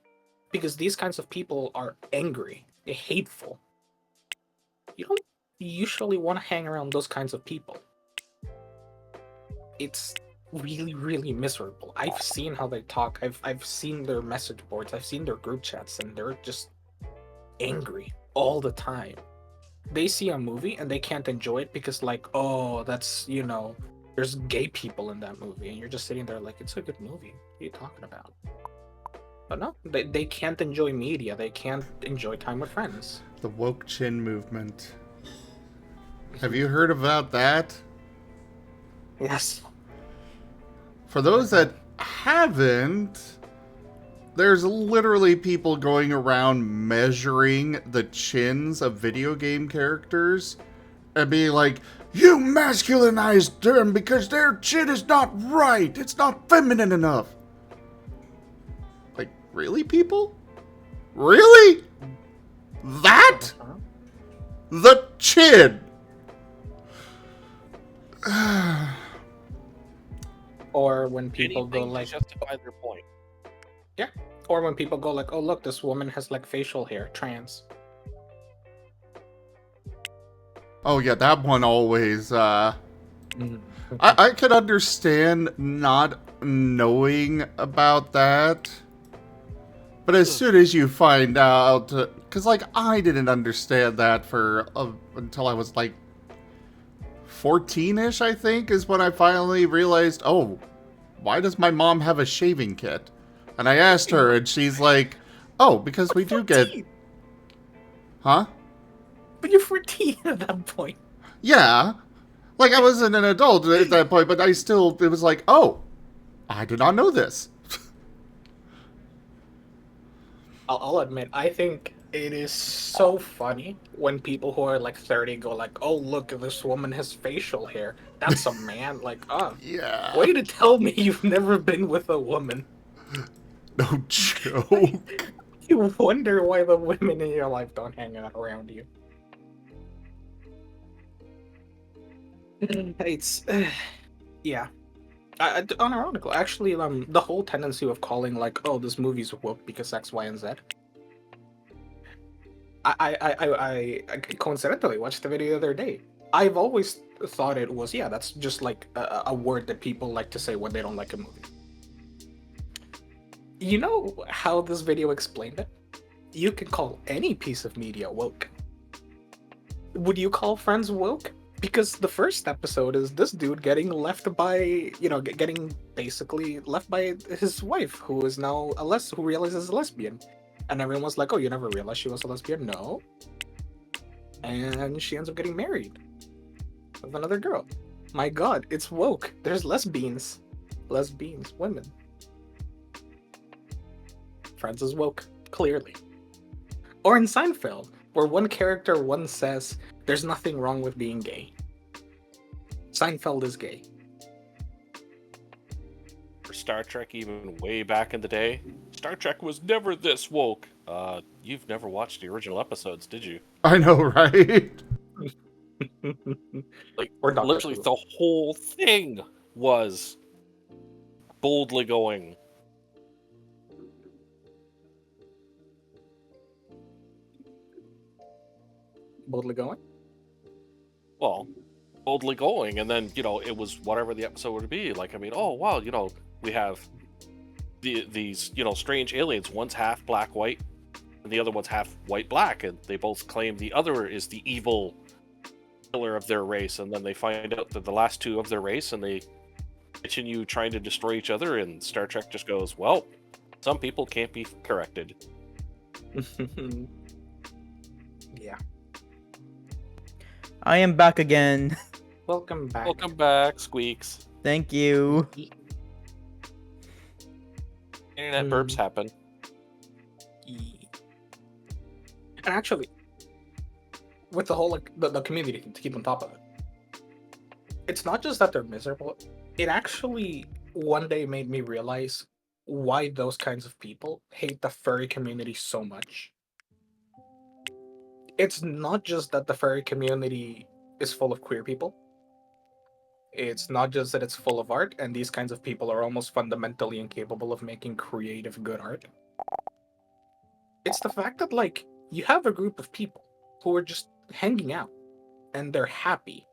Because these kinds of people are angry, they're hateful. You don't usually want to hang around those kinds of people. It's really, really miserable. I've seen how they talk. I've seen their message boards. I've seen their group chats, and they're just angry all the time. They see a movie and they can't enjoy it because, like, oh, that's, you know, there's gay people in that movie, and you're just sitting there like, it's a good movie. What are you talking about? But no, they can't enjoy media. They can't enjoy time with friends. The woke chin movement. Have you heard about that? Yes. For those that haven't, there's literally people going around measuring the chins of video game characters and being like, you masculinized them because their chin is not right. It's not feminine enough. Like, really, people? Really? That? The chin. Or when people Anything go to like, justify their point. yeah. Or when people go like, oh look, this woman has like facial hair, trans. Oh yeah, that one always, I could understand not knowing about that. But as soon as you find out, because like I didn't understand that until I was like 14-ish, I think, is when I finally realized, oh, why does my mom have a shaving kit? And I asked her, and she's like, oh, because we do get... Huh? But you're 14 at that point. Yeah. Like, I wasn't an adult at that point, but it was like, oh, I did not know this. I'll admit, I think it is so funny when people who are like 30 go like, oh look, this woman has facial hair. That's a man. Like, oh, Yeah. way to tell me you've never been with a woman. No joke. You wonder why the women in your life don't hang out around you. It's, yeah. Unironically, actually, the whole tendency of calling like, oh, this movie's woke because X, Y, and Z. I coincidentally watched the video the other day. I've always thought it was, yeah, that's just like a word that people like to say when they don't like a movie. You know how this video explained it? You can call any piece of media woke. Would you call Friends woke? Because the first episode is this dude getting left by, getting basically left by his wife, who is now who realizes a lesbian. And everyone's like, oh, you never realized she was a lesbian? No. And she ends up getting married with another girl. My god, it's woke. There's lesbians. Lesbians, women. Friends is woke, clearly. Or in Seinfeld, where one character once says, there's nothing wrong with being gay. Seinfeld is gay. For Star Trek, even way back in the day, Star Trek was never this woke. You've never watched the original episodes, did you? I know, right? Like, Or Doctor literally, Who. the whole thing was boldly going. Boldly going? Well, boldly going, and then it was whatever the episode would be. Like, I mean, oh wow, we have these strange aliens. One's half black white, and the other one's half white black, and they both claim the other is the evil killer of their race. And then they find out that the last two of their race, and they continue trying to destroy each other. And Star Trek just goes, well, some people can't be corrected. Yeah. I am back again. Welcome back. Welcome back, Squeaks. Thank you. Internet burps happen. And actually, with the whole the community to keep on top of it, it's not just that they're miserable. It actually one day made me realize why those kinds of people hate the furry community so much. It's not just that the furry community is full of queer people. It's not just that it's full of art, and these kinds of people are almost fundamentally incapable of making creative, good art. It's the fact that, you have a group of people who are just hanging out, and they're happy,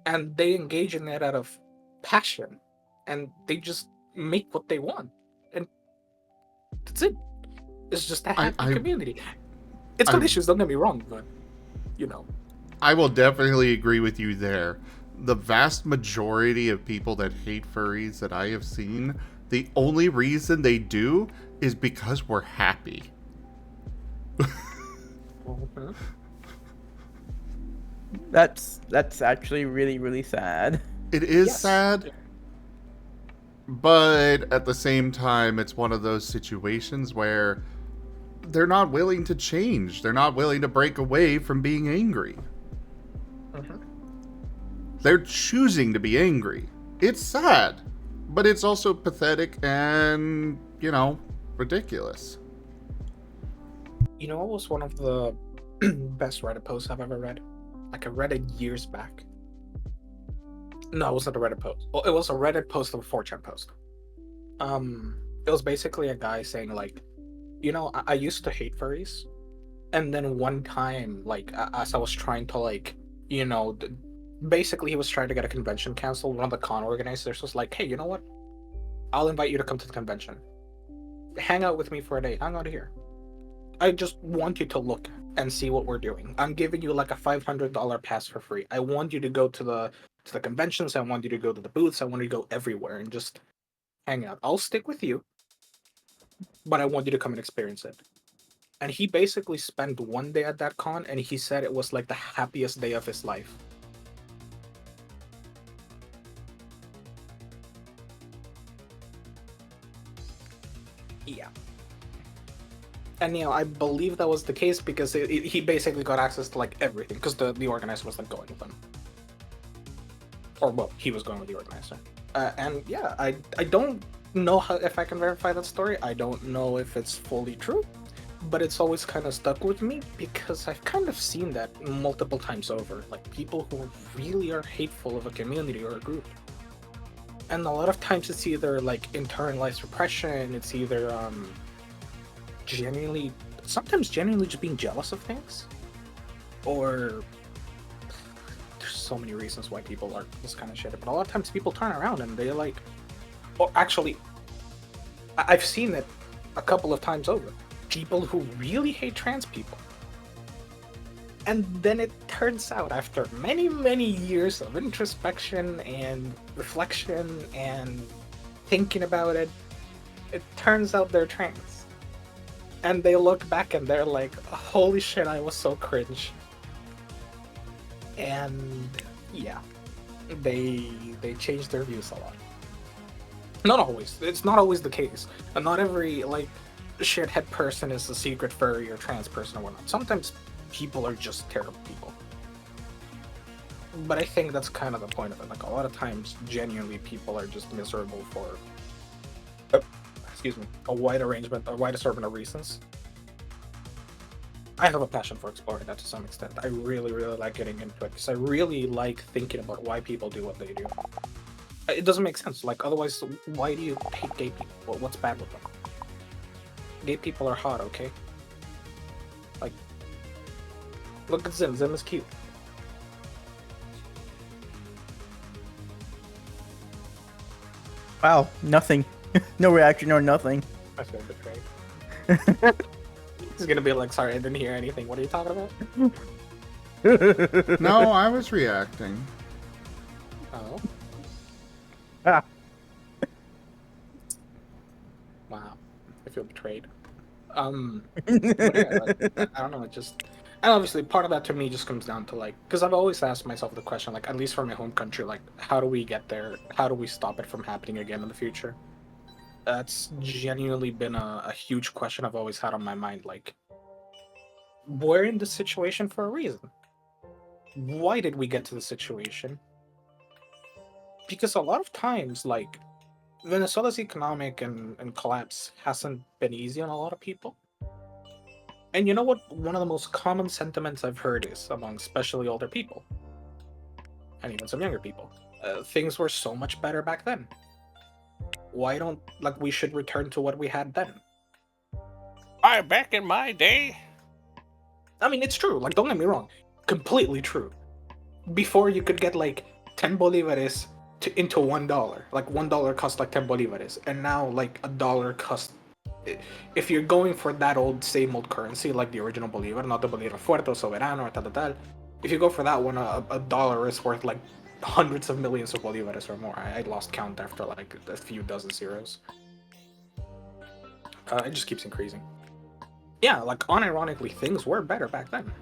and they engage in it out of passion, and they just make what they want. And that's it. It's just a happy community. It's got issues, don't get me wrong, but, I will definitely agree with you there. The vast majority of people that hate furries that I have seen, the only reason they do is because we're happy. That's actually really, really sad. It is sad, but at the same time, it's one of those situations where they're not willing to change. They're not willing to break away from being angry. They're choosing to be angry. It's sad, but it's also pathetic and, ridiculous. You know what was one of the best Reddit posts I've ever read? I read it years back. No, it wasn't a Reddit post. Well, it was a Reddit post of a 4chan post. It was basically a guy saying, I used to hate furries. And then one time, as I was trying to, basically he was trying to get a convention canceled. One of the con organizers was like, hey, you know what? I'll invite you to come to the convention. Hang out with me for a day. Hang out here. I just want you to look and see what we're doing. I'm giving you a $500 pass for free. I want you to go to the conventions. I want you to go to the booths. I want you to go everywhere and just hang out. I'll stick with you, but I want you to come and experience it. And he basically spent one day at that con, and he said it was the happiest day of his life. Yeah. And I believe that was the case because he basically got access to everything because the organizer was going with him, or well, he was going with the organizer. And yeah, I don't know if I can verify that story. I don't know if it's fully true, but it's always kind of stuck with me because I've kind of seen that multiple times over. People who really are hateful of a community or a group, and a lot of times it's either internalized repression. It's either sometimes genuinely just being jealous of things, or there's so many reasons why people are this kind of shit, but a lot of times people turn around and they're or actually, I've seen it a couple of times over. People who really hate trans people. And then it turns out, after many, many years of introspection and reflection and thinking about it, it turns out they're trans. And they look back and they're like, holy shit, I was so cringe. And yeah, they changed their views a lot. Not always. It's not always the case. And not every, like, shithead person is a secret furry or trans person or whatnot. Sometimes people are just terrible people. But I think that's kind of the point of it. Like, a lot of times, genuinely, people are just miserable for, a wide assortment of reasons. I have a passion for exploring that to some extent. I really, really like getting into it, because I really like thinking about why people do what they do. It doesn't make sense. Like, otherwise, why do you hate gay people? What's bad with them? Gay people are hot, okay? Like, look at Zim. Zim is cute. Wow, nothing. No reaction or nothing. I feel betrayed. He's gonna be like, sorry, I didn't hear anything. What are you talking about? No, I was reacting. Oh. Ah. Wow. I feel betrayed. But yeah, like, I don't know, it just... And obviously, part of that to me just comes down to, like... Because I've always asked myself the question, like, at least for my home country, like, how do we get there? How do we stop it from happening again in the future? That's genuinely been a huge question I've always had on my mind, like... We're in this situation for a reason. Why did we get to this situation? Because a lot of times, like, Venezuela's economic and collapse hasn't been easy on a lot of people. And you know what one of the most common sentiments I've heard is among especially older people, and even some younger people? Things were so much better back then. Why don't, like, we should return to what we had then? Back in my day. I mean, it's true. Like, don't get me wrong. Completely true. Before, you could get, like, 10 bolivares into $1. Like, $1 cost, like, 10 bolivares. And now, like, $1 costs... If you're going for that same old currency, like the original bolivar, not the bolivar fuerte, soberano, or tal, if you go for that one, a dollar is worth, like, hundreds of millions of bolivares or more. I lost count after, like, a few dozen zeros. It just keeps increasing. Yeah, like, unironically, things were better back then.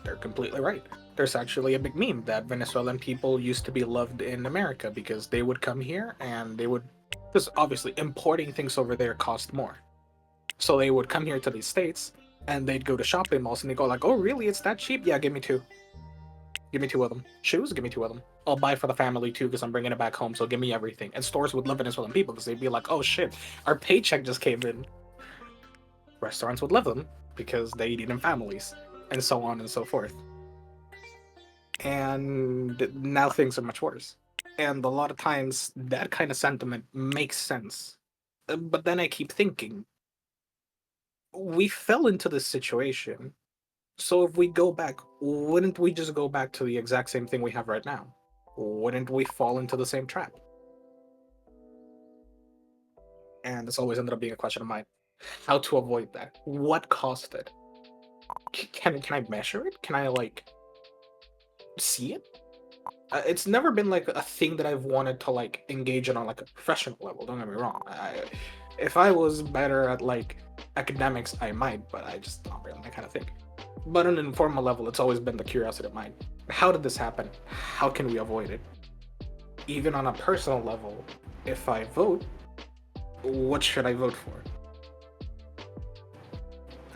They're completely right. There's actually a big meme that Venezuelan people used to be loved in America because they would come here and they would... Because obviously importing things over there cost more. So they would come here to these states and they'd go to shopping malls and they go like, oh really, it's that cheap? Yeah, give me 2. Give me 2 of them. Shoes? Give me 2 of them. I'll buy for the family too because I'm bringing it back home, so give me everything. And stores would love Venezuelan people because they'd be like, oh shit, our paycheck just came in. Restaurants would love them because they eat in families, and so on and so forth. And now things are much worse. And a lot of times that kind of sentiment makes sense. But then I keep thinking, we fell into this situation. So if we go back, wouldn't we just go back to the exact same thing we have right now? Wouldn't we fall into the same trap? And it's always ended up being a question of mine. How to avoid that? What caused it? Can I measure it? Can I, like, see it? It's never been, like, a thing that I've wanted to, like, engage in on, like, a professional level, don't get me wrong. If I was better at, like, academics, I might, but I just not really that kind of thing. But on an informal level, it's always been the curiosity of mine. How did this happen? How can we avoid it? Even on a personal level, if I vote, what should I vote for?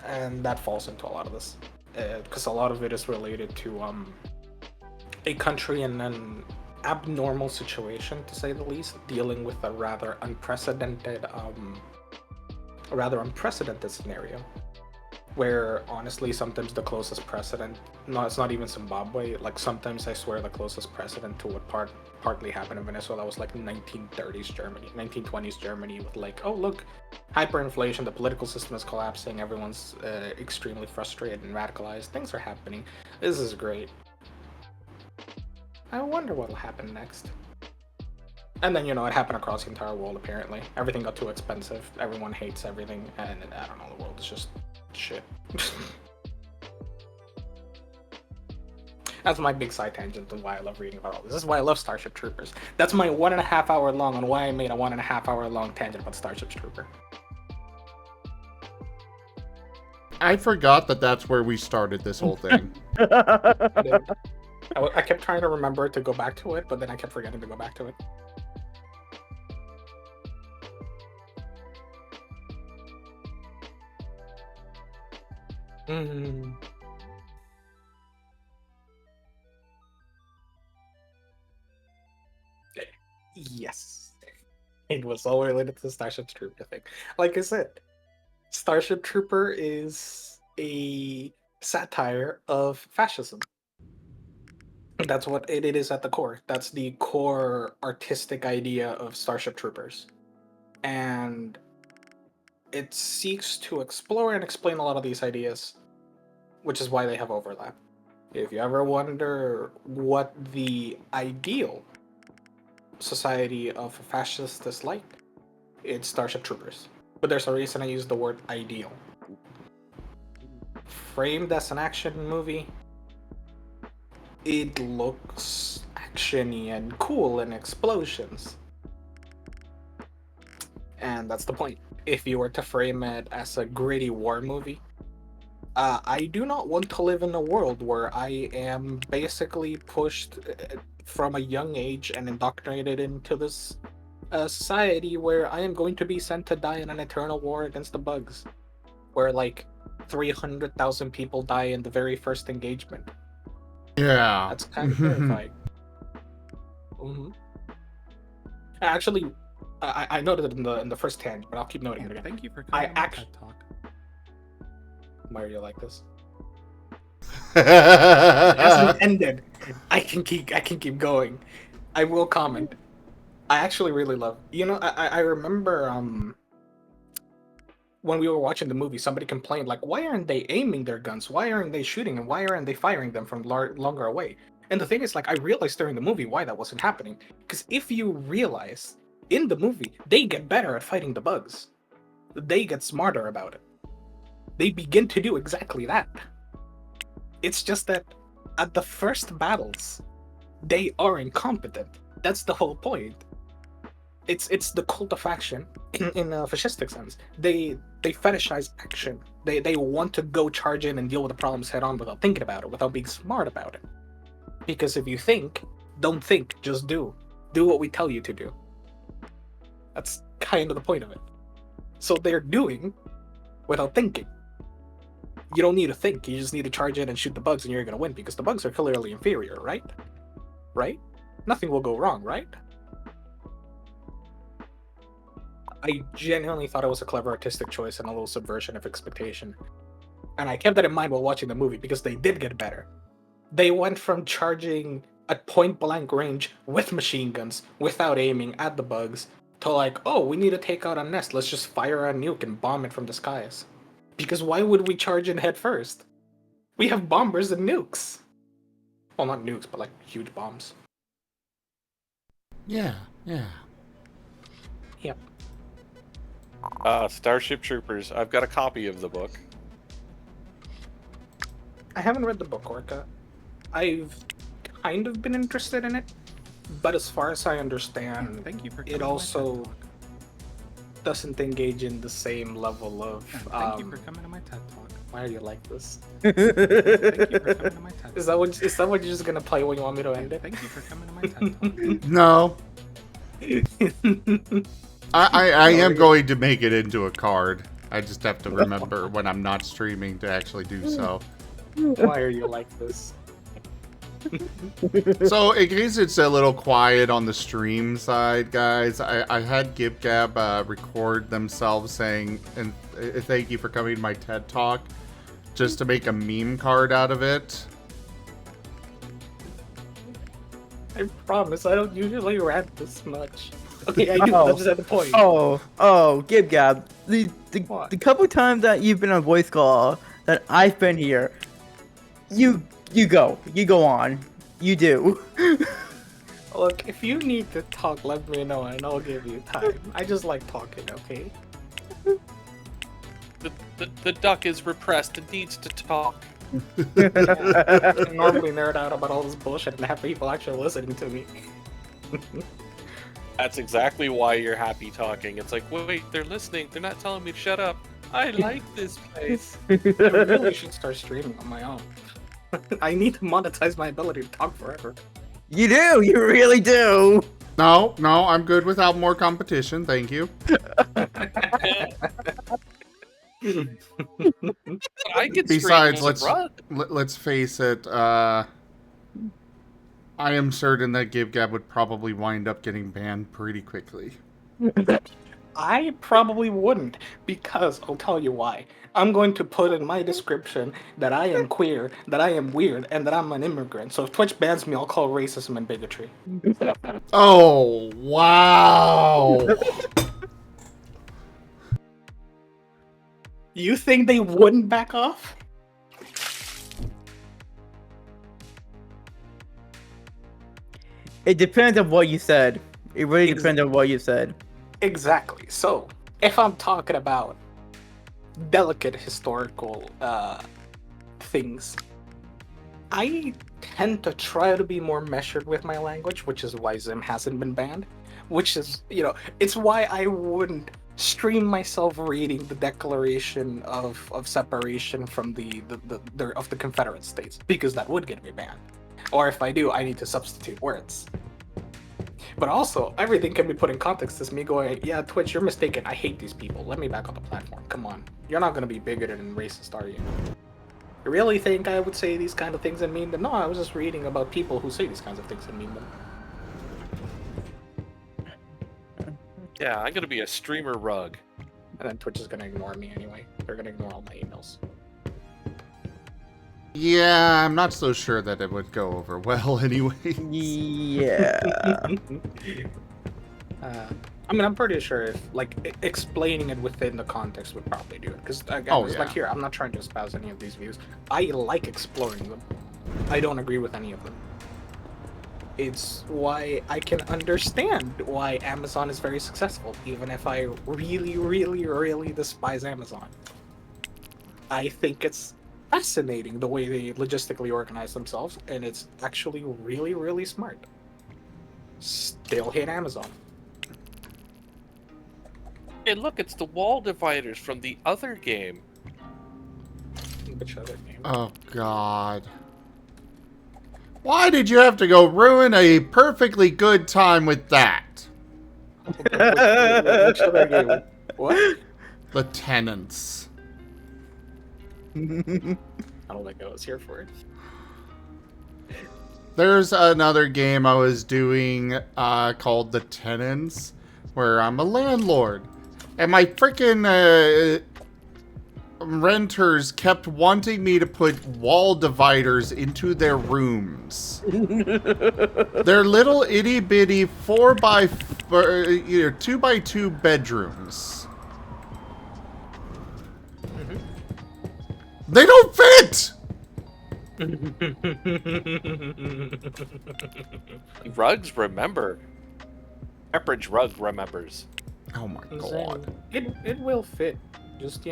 And that falls into a lot of this. Because a lot of it is related to a country in an abnormal situation, to say the least, dealing with a rather unprecedented scenario. Where honestly, sometimes the closest precedent, no, it's not even Zimbabwe, like sometimes I swear the closest precedent to what partly happened in Venezuela was like 1930s Germany, 1920s Germany, with like, oh look, hyperinflation, the political system is collapsing, everyone's extremely frustrated and radicalized, things are happening, this is great. I wonder what'll happen next. And then, it happened across the entire world, apparently. Everything got too expensive. Everyone hates everything. And I don't know, the world is just shit. That's my big side tangent on why I love reading about all this. This is why I love Starship Troopers. That's my 1.5 hour long on why I made a 1.5 hour long tangent about Starship Trooper. I forgot that that's where we started this whole thing. I kept trying to remember to go back to it, but then I kept forgetting to go back to it. Yes. It was all related to the Starship Trooper thing. Like I said, Starship Trooper is a satire of fascism. That's what it is at the core. That's the core artistic idea of Starship Troopers. And it seeks to explore and explain a lot of these ideas, which is why they have overlap. If you ever wonder what the ideal society of a fascist is like, it's Starship Troopers. But there's a reason I use the word ideal. Framed as an action movie, it looks actiony and cool and explosions. And that's the point. If you were to frame it as a gritty war movie, I do not want to live in a world where I am basically pushed from a young age and indoctrinated into this society where I am going to be sent to die in an eternal war against the bugs, where like 300,000 people die in the very first engagement. Yeah. That's kind of terrifying. Actually, I noted it in the first tangent, but I'll keep noting it again. Thank you for coming on TED Talk. Mario, like this? It hasn't ended. I can keep going. I will comment. I actually really love. I remember when we were watching the movie, somebody complained like, why aren't they aiming their guns? Why aren't they shooting? And why aren't they firing them from longer away? And the thing is, like, I realized during the movie why that wasn't happening. Because if you realize in the movie, they get better at fighting the bugs. They get smarter about it. They begin to do exactly that. It's just that at the first battles, they are incompetent. That's the whole point. It's the cult of action in a fascistic sense. They fetishize action. They want to go charge in and deal with the problems head on without thinking about it, without being smart about it. Because if you think, don't think, just do. Do what we tell you to do. That's kind of the point of it. So they're doing without thinking. You don't need to think, you just need to charge in and shoot the bugs and you're gonna win because the bugs are clearly inferior, right? Right? Nothing will go wrong, right? I genuinely thought it was a clever artistic choice and a little subversion of expectation. And I kept that in mind while watching the movie because they did get better. They went from charging at point blank range with machine guns, without aiming at the bugs, to like, oh, we need to take out a nest, let's just fire a nuke and bomb it from the skies. Because why would we charge in head first? We have bombers and nukes. Well, not nukes, but like huge bombs. Yeah. Yep. Starship Troopers. I've got a copy of the book. I haven't read the book, Orca. I've kind of been interested in it, but as far as I understand, Thank you for it coming also to my TED Talk. doesn't engage in the same level of. Thank you for coming to my TED Talk. Why are you like this? Thank you for coming to my TED Talk. Is that what you're just gonna play when you want me to end it? Thank you for coming to my TED Talk. No. I am going to make it into a card. I just have to remember when I'm not streaming to actually do so. Why are you like this? So, in case it's a little quiet on the stream side, guys, I had GibGab record themselves saying, and thank you for coming to my TED Talk, just to make a meme card out of it. I promise, I don't usually rant this much. Okay, I do, that's just at the point. Gib Gab. The couple times that you've been on voice call that I've been here, you go on. You do. Look, if you need to talk, let me know and I'll give you time. I just like talking, okay? The duck is repressed and needs to talk. Yeah, I normally nerd out about all this bullshit and have people actually listening to me. That's exactly why you're happy talking. It's like, wait, they're listening. They're not telling me to shut up. I like this place. I really should start streaming on my own. I need to monetize my ability to talk forever. You do. You really do. No, I'm good without more competition. Thank you. I could Besides, stream as a rug. let's face it. I am certain that GibGab would probably wind up getting banned pretty quickly. I probably wouldn't, because I'll tell you why. I'm going to put in my description that I am queer, that I am weird, and that I'm an immigrant. So if Twitch bans me, I'll call racism and bigotry. Oh, wow. You think they wouldn't back off? It depends on what you said. It really depends on what you said. Exactly. So, if I'm talking about delicate historical things, I tend to try to be more measured with my language, which is why Zim hasn't been banned. Which is, it's why I wouldn't stream myself reading the Declaration of Separation from the Confederate States, because that would get me banned. Or if I do, I need to substitute words. But also, everything can be put in context as me going, yeah, Twitch, you're mistaken. I hate these people. Let me back up the platform. Come on. You're not going to be bigoted and racist, are you? You really think I would say these kind of things and mean them? No, I was just reading about people who say these kinds of things and mean them. Yeah, I'm gonna be a streamer rug. And then Twitch is going to ignore me anyway. They're going to ignore all my emails. Yeah, I'm not so sure that it would go over well anyway. Yeah. I'm pretty sure if, explaining it within the context would probably do it. Because, again, like here, I'm not trying to espouse any of these views. I like exploring them. I don't agree with any of them. It's why I can understand why Amazon is very successful, even if I really, really, really despise Amazon. I think it's fascinating the way they logistically organize themselves, and it's actually really, really smart. Still hate Amazon. Hey, look, it's the wall dividers from the other game. Which other game? Oh, God. Why did you have to go ruin a perfectly good time with that? Which other game? What? The Tenants. I don't think I was here for it. There's another game I was doing called The Tenants, where I'm a landlord. And my freaking renters kept wanting me to put wall dividers into their rooms. They're little itty bitty 2x2 bedrooms. They don't fit! Rugs remember. Pepperidge Rug remembers. Oh my god. It will fit. Just,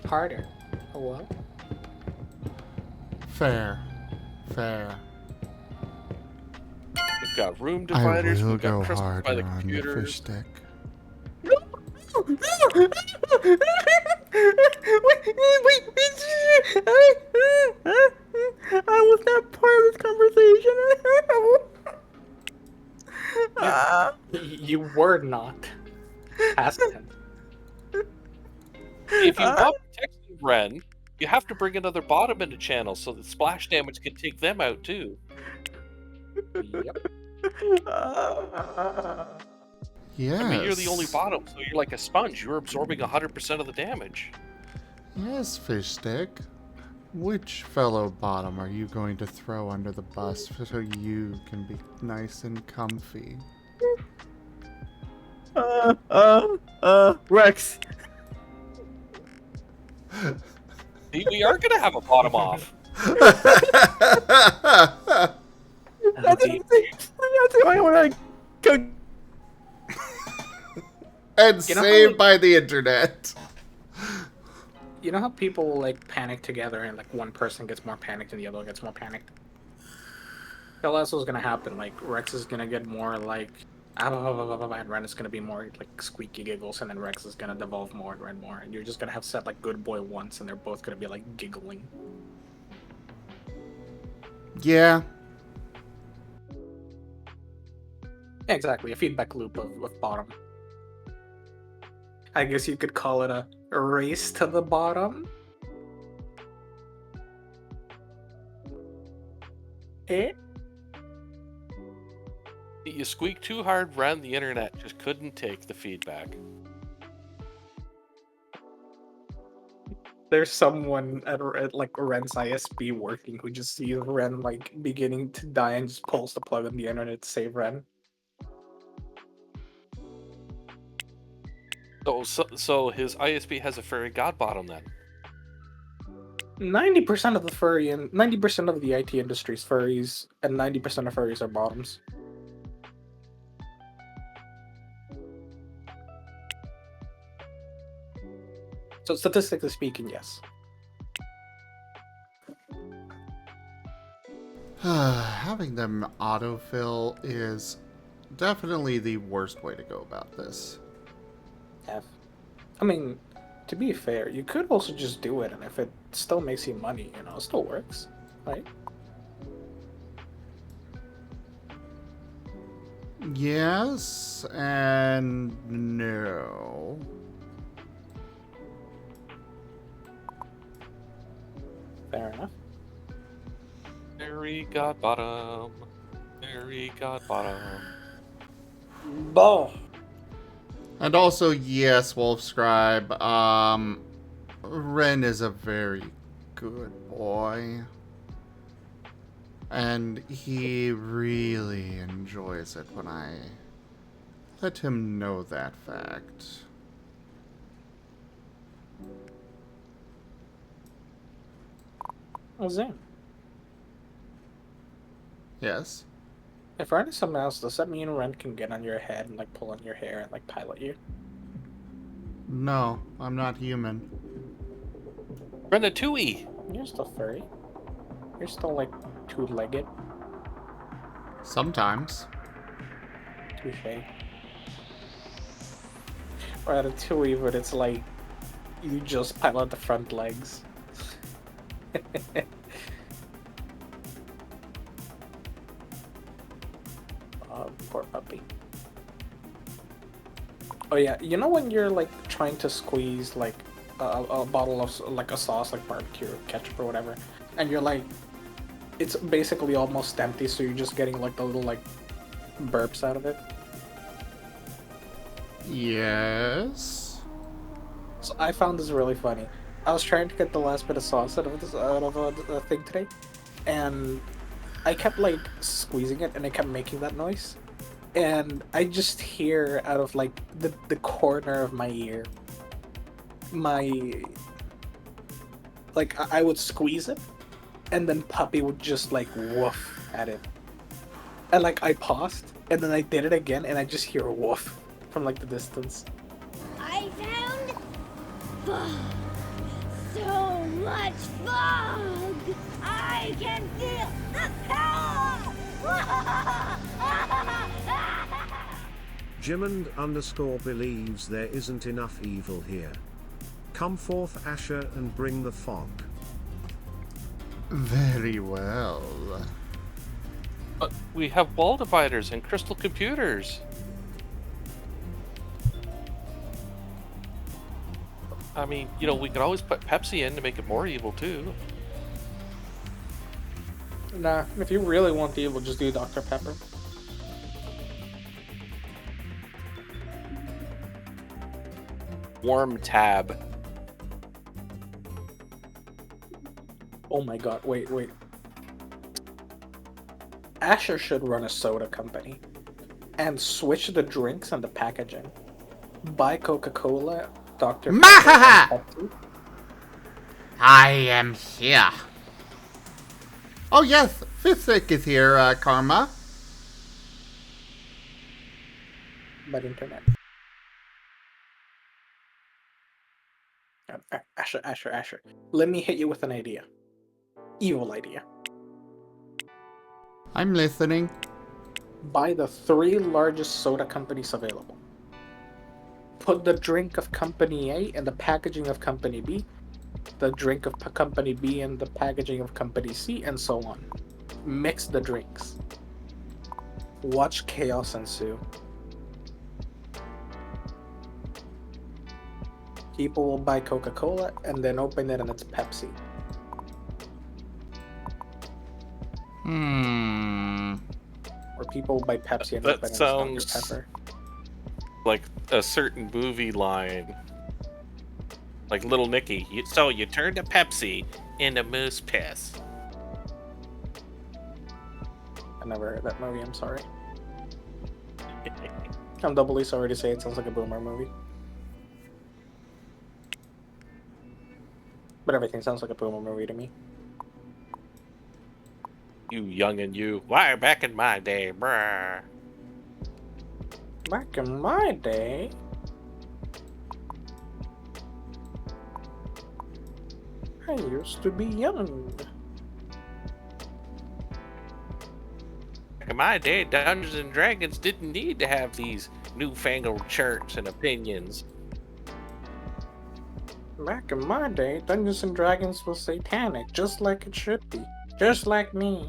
harder. Oh well. Fair. We've got room I dividers. will We've got go crystals by harder the on the fish computers. stick. I was not part of this conversation. You were not. Ask him. If you want protecting Ren, you have to bring another bottom into channel so that splash damage can take them out too. Yep. Yes. I mean, you're the only bottom, so you're like a sponge. You're absorbing 100% of the damage. Yes, fish stick. Which fellow bottom are you going to throw under the bus so you can be nice and comfy? Rex. We are gonna have a bottom off. I didn't think You're the only one I cook. And You know how, saved like- by the internet. You know how people like panic together and like one person gets more panicked and the other gets more panicked? Well, that's what's gonna happen. Like Rex is gonna get more like and Ren is gonna be more like squeaky giggles, and then Rex is gonna devolve more and Ren more, and you're just gonna have set like good boy once, and they're both gonna be like giggling. Yeah. Yeah, exactly, a feedback loop of bottom. I guess you could call it a race to the bottom. Eh? You squeaked too hard, Ren. The internet just couldn't take the feedback. There's someone at like Ren's ISP working who just sees Ren like beginning to die and just pulls the plug on the internet to save Ren. So his ISP has a furry god bottom then. 90% of the furry and 90% of the IT industry's furries, and 90% of furries are bottoms. So statistically speaking, yes. Having them autofill is definitely the worst way to go about this. F. I mean, to be fair, you could also just do it, and if it still makes you money, you know, it still works, right? Yes and no. Fair enough. Fairy god bottom. Fairy god bottom. Bah. And also, yes, Wolfscribe, Ren is a very good boy. And he really enjoys it when I let him know that fact. Oh, Zane. Yes? If Ren is something else, does that mean Ren can get on your head and like pull on your hair and like pilot you? No, I'm not human. Renatui! You're still furry. You're still like two-legged. Sometimes. Touche. Or at a tui, but it's like you just pilot the front legs. Oh, poor puppy. Oh yeah, you know when you're like trying to squeeze like a bottle of like a sauce, like barbecue or ketchup or whatever, and you're like, it's basically almost empty, so you're just getting like the little like burps out of it. Yes. So I found this really funny. I was trying to get the last bit of sauce out of a thing today, and I kept like squeezing it, and it kept making that noise, and I just hear out of like the corner of my ear, I would squeeze it, and then Puppy would just like woof at it, and like I paused, and then I did it again, and I just hear a woof from like the distance. I found fog. So much fog. I can feel the power. Jimond_ believes there isn't enough evil here. Come forth, Asher, and bring the fog. Very well. But we have wall dividers and crystal computers. I mean, you know, we could always put Pepsi in to make it more evil, too. Nah, if you really want the evil, just do Dr. Pepper. Warm tab. Oh my god, wait. Asher should run a soda company and switch the drinks and the packaging. Buy Coca-Cola, Dr. Pepper, Mahaha! and Pepsi. I am here. Oh yes, Fifthwick is here, Karma. by the internet. Asher. Let me hit you with an idea. Evil idea. I'm listening. Buy the 3 largest soda companies available. Put the drink of company A in the packaging of company B, the drink of company B in the packaging of company C, and so on. Mix the drinks. Watch chaos ensue. People will buy Coca-Cola and then open it and it's Pepsi. Or people will buy Pepsi and That open it as Dr. sounds Pepper. like a certain movie line. Like Little Nicky. So you turned a Pepsi into moose piss. I never heard that movie, I'm sorry. I'm doubly sorry to say it sounds like a boomer movie. But everything sounds like a boomer movie to me. You young and you. Why, back in my day, bruh. Back in my day... I used to be young. Back in my day, Dungeons and Dragons didn't need to have these newfangled shirts and opinions. Back in my day, Dungeons and Dragons was satanic, just like it should be. Just like me.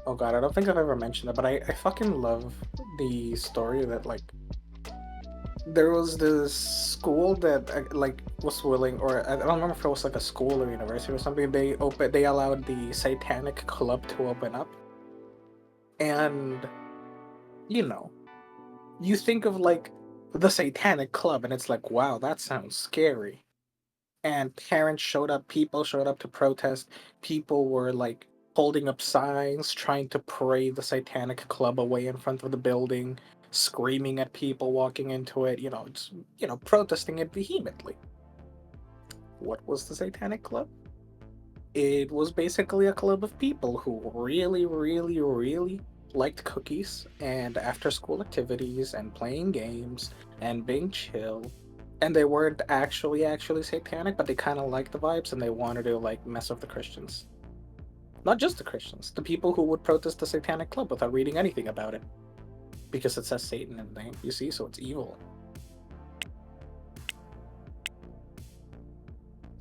Oh god, I don't think I've ever mentioned it, but I fucking love the story that, like, there was this school that, like, was willing, or I don't remember if it was, like, a school or university or something, they allowed the Satanic Club to open up. And, you know, you think of, like, the Satanic Club, and it's like, wow, that sounds scary. And parents showed up, people showed up to protest, people were, like, holding up signs, trying to pray the Satanic Club away in front of the building, screaming at people walking into it, just, protesting it vehemently. What was the Satanic Club? It was basically a club of people who really, really, really liked cookies and after-school activities and playing games and being chill. And they weren't actually satanic, but they kind of liked the vibes and they wanted to, like, mess with the Christians. Not just the Christians, the people who would protest the Satanic Club without reading anything about it. Because it says Satan in the name, you see, so it's evil.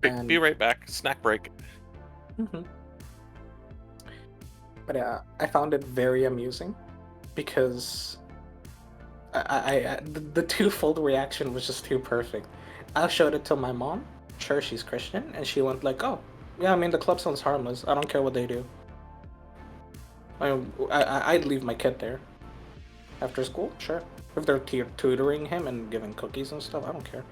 And... Be right back. Snack break. Mm-hmm. But I found it very amusing because the twofold reaction was just too perfect. I showed it to my mom. Sure, she's Christian, and she went like, "Oh, yeah, I mean the club sounds harmless. I don't care what they do. I'd leave my kid there after school. Sure, if they're tutoring him and giving cookies and stuff, I don't care."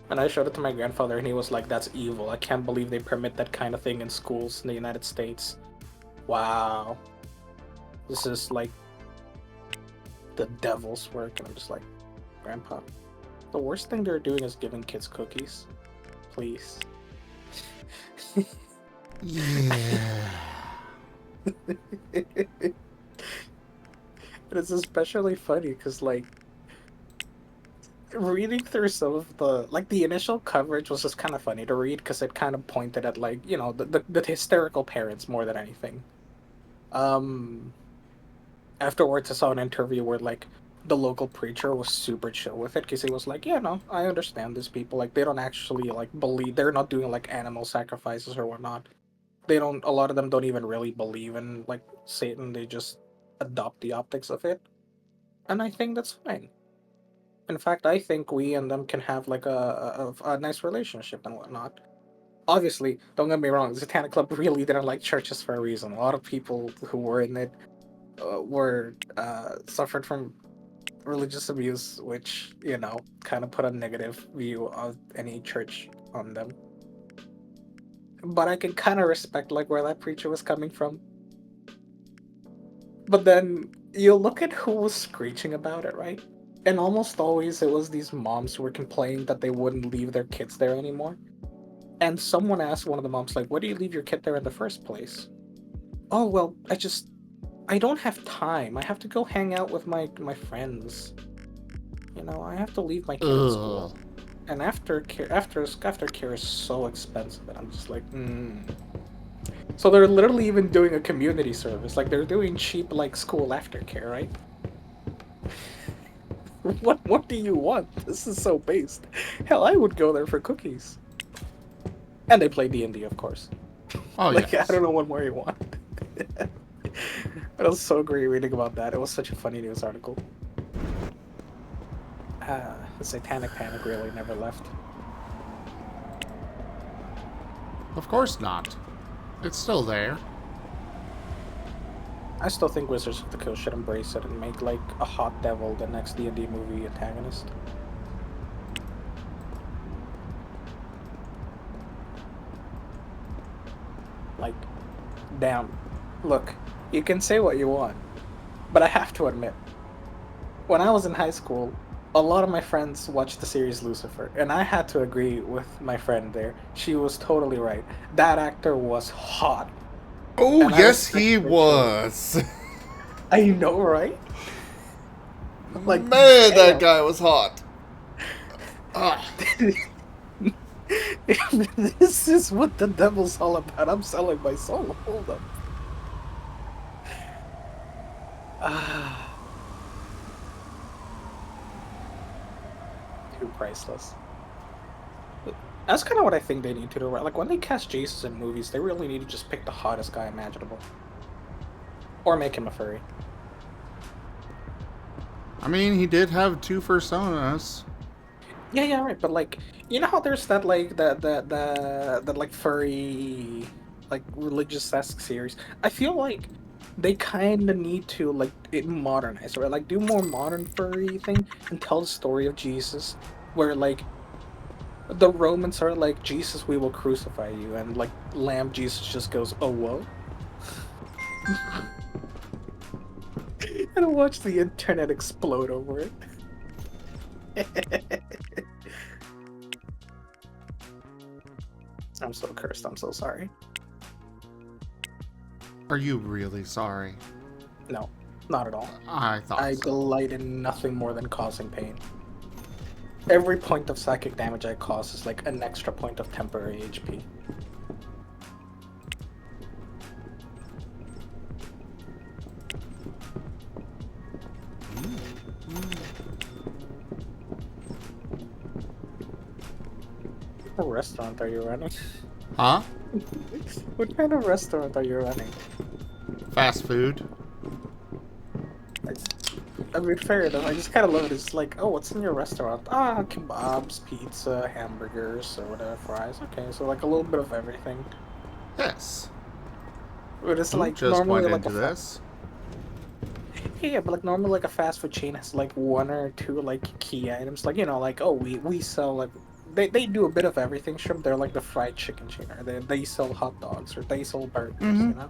And I showed it to my grandfather, and he was like, "That's evil. I can't believe they permit that kind of thing in schools in the United States. Wow, this is like the devil's work." And I'm just like, "Grandpa, the worst thing they're doing is giving kids cookies. Please." Yeah. It's especially funny because, like, reading through some of the initial coverage was just kind of funny to read because it kind of pointed at, like, the hysterical parents more than anything. Afterwards I saw an interview where, like, the local preacher was super chill with it because he was like, "Yeah, no, I understand these people. Like, they don't actually, like, believe. They're not doing, like, animal sacrifices or whatnot. A lot of them don't even really believe in, like, Satan. They just adopt the optics of it. And I think that's fine. In fact, I think we and them can have, like, a nice relationship and whatnot. Obviously, don't get me wrong, the Satanic Club really didn't like churches for a reason. A lot of people who were in it suffered from religious abuse, which, kind of put a negative view of any church on them. But I can kind of respect, like, where that preacher was coming from. But then you look at who was screeching about it, right? And almost always it was these moms who were complaining that they wouldn't leave their kids there anymore. And someone asked one of the moms, like, "Why do you leave your kid there in the first place?" "Oh, well, I don't have time. I have to go hang out with my friends. You know, I have to leave my kid at school. And aftercare is so expensive, and I'm just like, So they're literally even doing a community service. Like, they're doing cheap, like, school aftercare, right? What do you want? This is so based. Hell, I would go there for cookies. And they play D&D, of course. Oh, Like, yes. I don't know what more you want. It was so great reading about that. It was such a funny news article. The Satanic Panic really never left. Of course not. It's still there. I still think Wizards of the Coast should embrace it and make, like, a Hot Devil the next D&D movie antagonist. Like, damn. Look, you can say what you want, but I have to admit, when I was in high school, a lot of my friends watched the series Lucifer, and I had to agree with my friend there. She was totally right. That actor was hot. Oh, And I yes, respect he her too. was. I know, right? Like, Man, that damn. guy was hot. Ah. If this is what the devil's all about, I'm selling my soul. Hold up. Too priceless. That's kind of what I think they need to do, right? Like, when they cast Jesus in movies, they really need to just pick the hottest guy imaginable. Or make him a furry. I mean, he did have 2 personas. Yeah, right. But, like, you know how there's that, like, that like, furry, like, religious-esque series? I feel like they kind of need to, like, modernize, right? Like, do more modern furry thing and tell the story of Jesus, where, like, the Romans are like, Jesus, we will crucify you, and, like, Lamb Jesus just goes, oh, whoa? And watch the internet explode over it. I'm so cursed, I'm so sorry. Are you really sorry? No, not at all. I thought I so. delight in nothing more than causing pain. Every point of psychic damage I cause is like an extra point of temporary HP. What restaurant are you running? Huh? What kind of restaurant are you running? Fast food. I mean, fair enough. I just kind of love it. It's like, oh, what's in your restaurant? Ah, kebabs, pizza, hamburgers, or whatever, fries. Okay, so like a little bit of everything. Yes. But it's Who like just normally went like into a this. yeah, but like normally like a fast food chain has like 1 or 2 like key items. Like, you know, like, oh, we sell like they do a bit of everything. Sure, they're like the fried chicken chain, or they sell hot dogs, or they sell burgers. You know,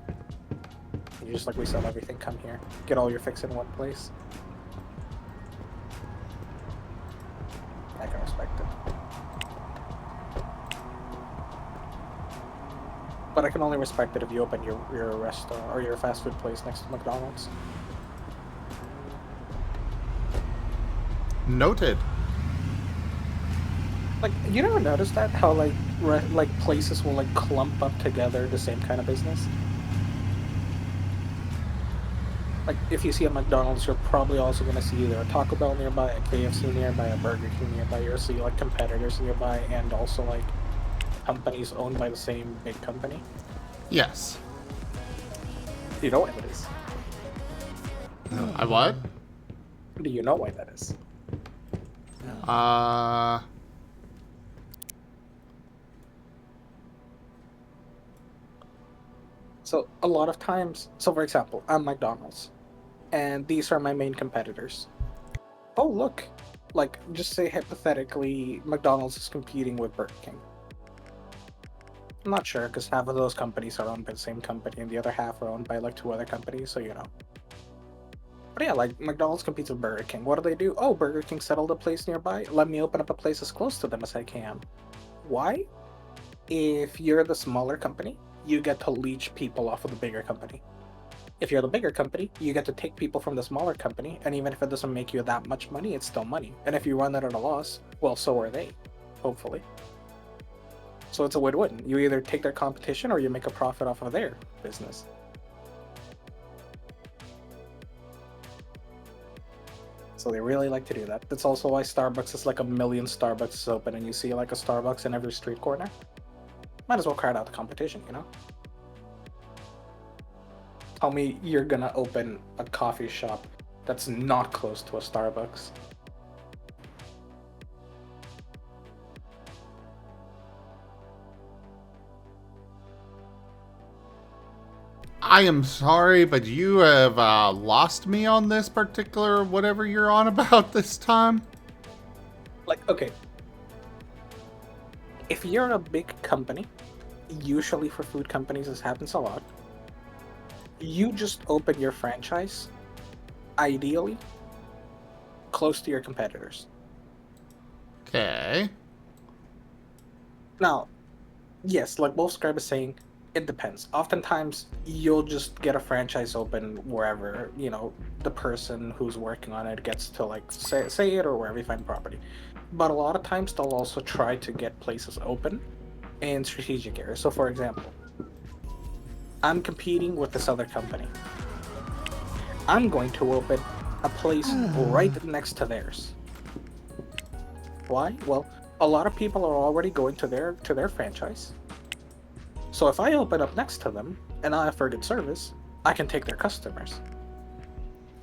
you're just like, we sell everything. Come here, get all your fix in one place. I can respect it. But I can only respect it if you open your restaurant or your fast food place next to McDonald's. Noted. Like, you never noticed that? How, like, like places will, like, clump up together the same kind of business? Like, if you see a McDonald's, you're probably also going to see either a Taco Bell nearby, a KFC nearby, a Burger King nearby. You'll see, like, competitors nearby, and also, like, companies owned by the same big company. Yes. Do you know why that is? I what? Do you know why that is? So, a lot of times, so for example, I'm McDonald's, and these are my main competitors. Oh, look, like, just say hypothetically, McDonald's is competing with Burger King. I'm not sure, because half of those companies are owned by the same company, and the other half are owned by, like, 2 other companies, so you know. But yeah, like, McDonald's competes with Burger King. What do? Oh, Burger King settled a place nearby. Let me open up a place as close to them as I can. Why? If you're the smaller company, you get to leech people off of the bigger company. If you're the bigger company, you get to take people from the smaller company, and even if it doesn't make you that much money, it's still money. And if you run it at a loss, well, so are they, hopefully. So it's a win-win. You either take their competition or you make a profit off of their business. So they really like to do that. That's also why Starbucks is like a million Starbucks open, and you see like a Starbucks in every street corner. Might as well crowd out the competition, you know? Tell me you're gonna open a coffee shop that's not close to a Starbucks. I am sorry, but you have lost me on this particular whatever you're on about this time. Like, okay. If you're a big company, usually for food companies this happens a lot, you just open your franchise, ideally, close to your competitors. Okay. Now, yes, like Wolfscribe is saying, it depends. Oftentimes, you'll just get a franchise open wherever, you know, the person who's working on it gets to, like, say it, or wherever you find property. But a lot of times, they'll also try to get places open in strategic areas. So, for example, I'm competing with this other company. I'm going to open a place right next to theirs. Why? Well, a lot of people are already going to their franchise. So if I open up next to them and I offer good service, I can take their customers.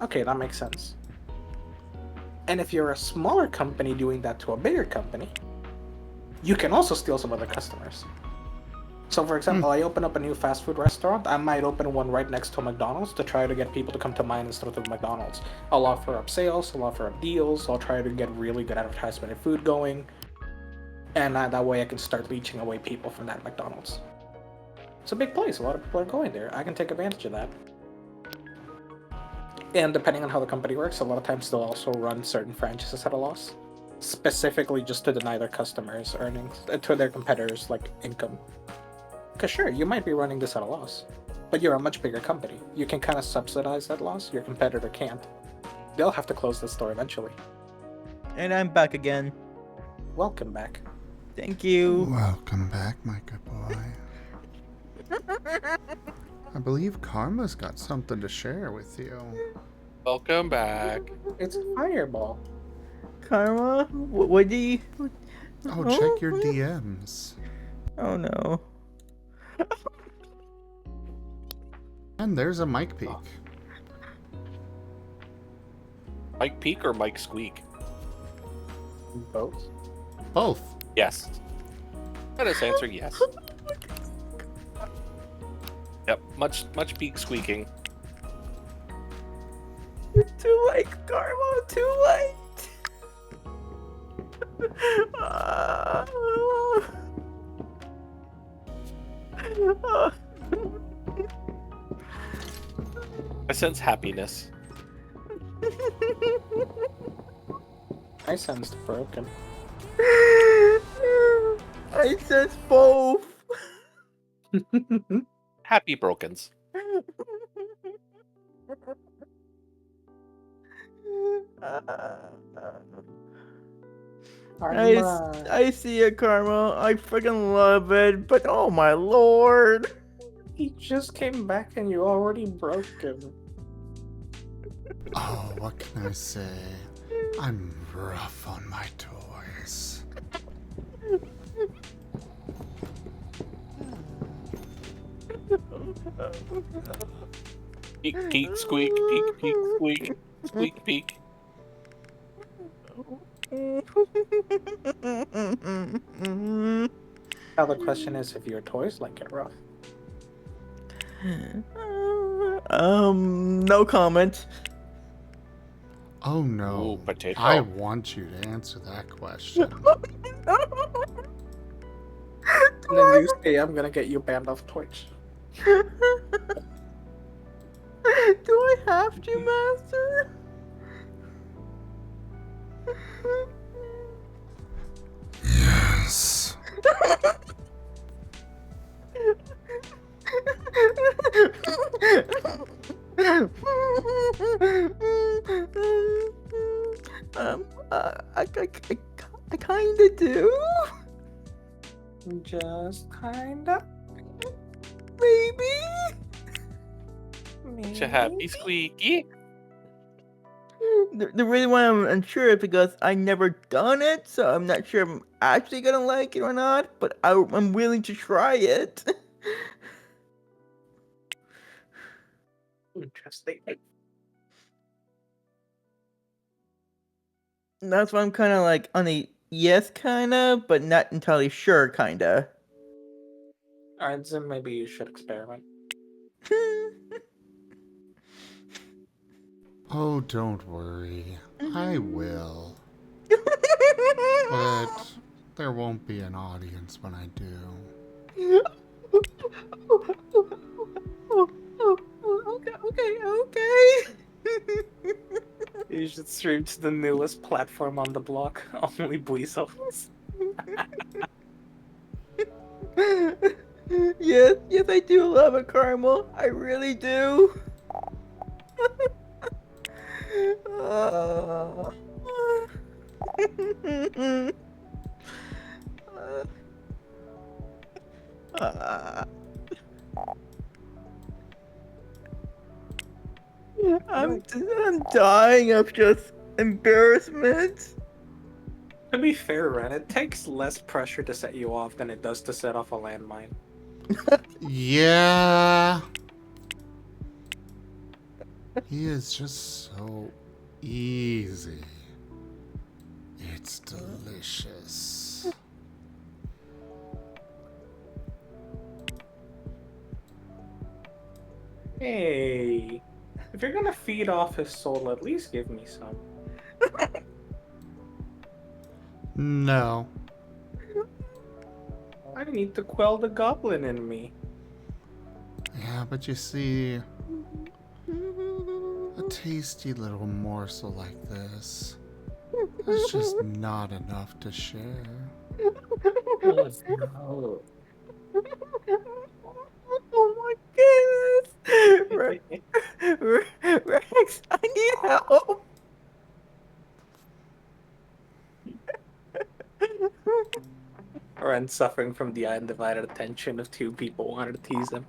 Okay, that makes sense. And if you're a smaller company doing that to a bigger company, you can also steal some other customers. So for example, I open up a new fast food restaurant, I might open one right next to a McDonald's to try to get people to come to mine instead of McDonald's. I'll offer up sales, I'll offer up deals, I'll try to get really good advertisement and food going, and that way I can start leeching away people from that McDonald's. It's a big place, a lot of people are going there, I can take advantage of that. And depending on how the company works, a lot of times they'll also run certain franchises at a loss, specifically just to deny their customers earnings, to their competitors, like, income. Because sure, you might be running this at a loss, but you're a much bigger company. You can kind of subsidize that loss, your competitor can't. They'll have to close the store eventually. And I'm back again. Welcome back. Thank you. Welcome back, my good boy. I believe Karma's got something to share with you. Welcome back. It's a fireball. Karma? What do you... Oh, check your DMs. Oh no. And there's a mic peek. Mike Peak or Mike Squeak? Both? Both. Yes. Let us answer yes. Yep, much peak squeaking. Too late, Karma, too late. I sense happiness. I sensed broken. I sense both. Happy brokens. I see it, Karma. I freaking love it, but oh my lord. He just came back and you already broke him. Oh, what can I say? I'm rough on my toys. Peek, peek, squeak, peek, peek, squeak, squeak, peek. Now the question is if your toys like it rough. No comment. Oh no. Ooh, potato. I want you to answer that question. And then you say I'm gonna get you banned off Twitch. Do I have to, Master? Yes. I kinda do. Just kinda. Maybe. It's a happy squeaky. The reason why I'm unsure is because I never done it, so I'm not sure if I'm actually gonna like it or not. But I'm willing to try it. Interesting. And that's why I'm kind of like on the yes, kinda, but not entirely sure, kinda. Alright, Zim, maybe you should experiment. Oh, don't worry. I will. But there won't be an audience when I do. Okay. You should stream to the newest platform on the block, only Buizos. Yes, I do love it, Caramel. I really do. I'm dying of just embarrassment. To be fair, Ren, it takes less pressure to set you off than it does to set off a landmine. Yeah. He is just so easy. It's delicious. Hey, if you're gonna feed off his soul, at least give me some. No. I need to quell the goblin in me. Yeah, but you see, a tasty little morsel like this is just not enough to share. No. Oh my goodness! Rex, I need help! Ren suffering from the undivided attention of two people wanting to tease him.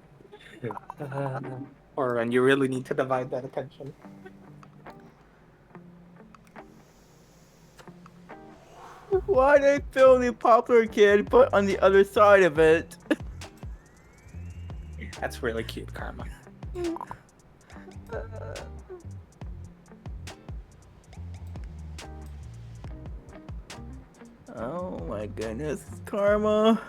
Or Ren, you really need to divide that attention. Why did I feel the popular kid put on the other side of it? That's really cute, Karma. Oh my goodness, Karma.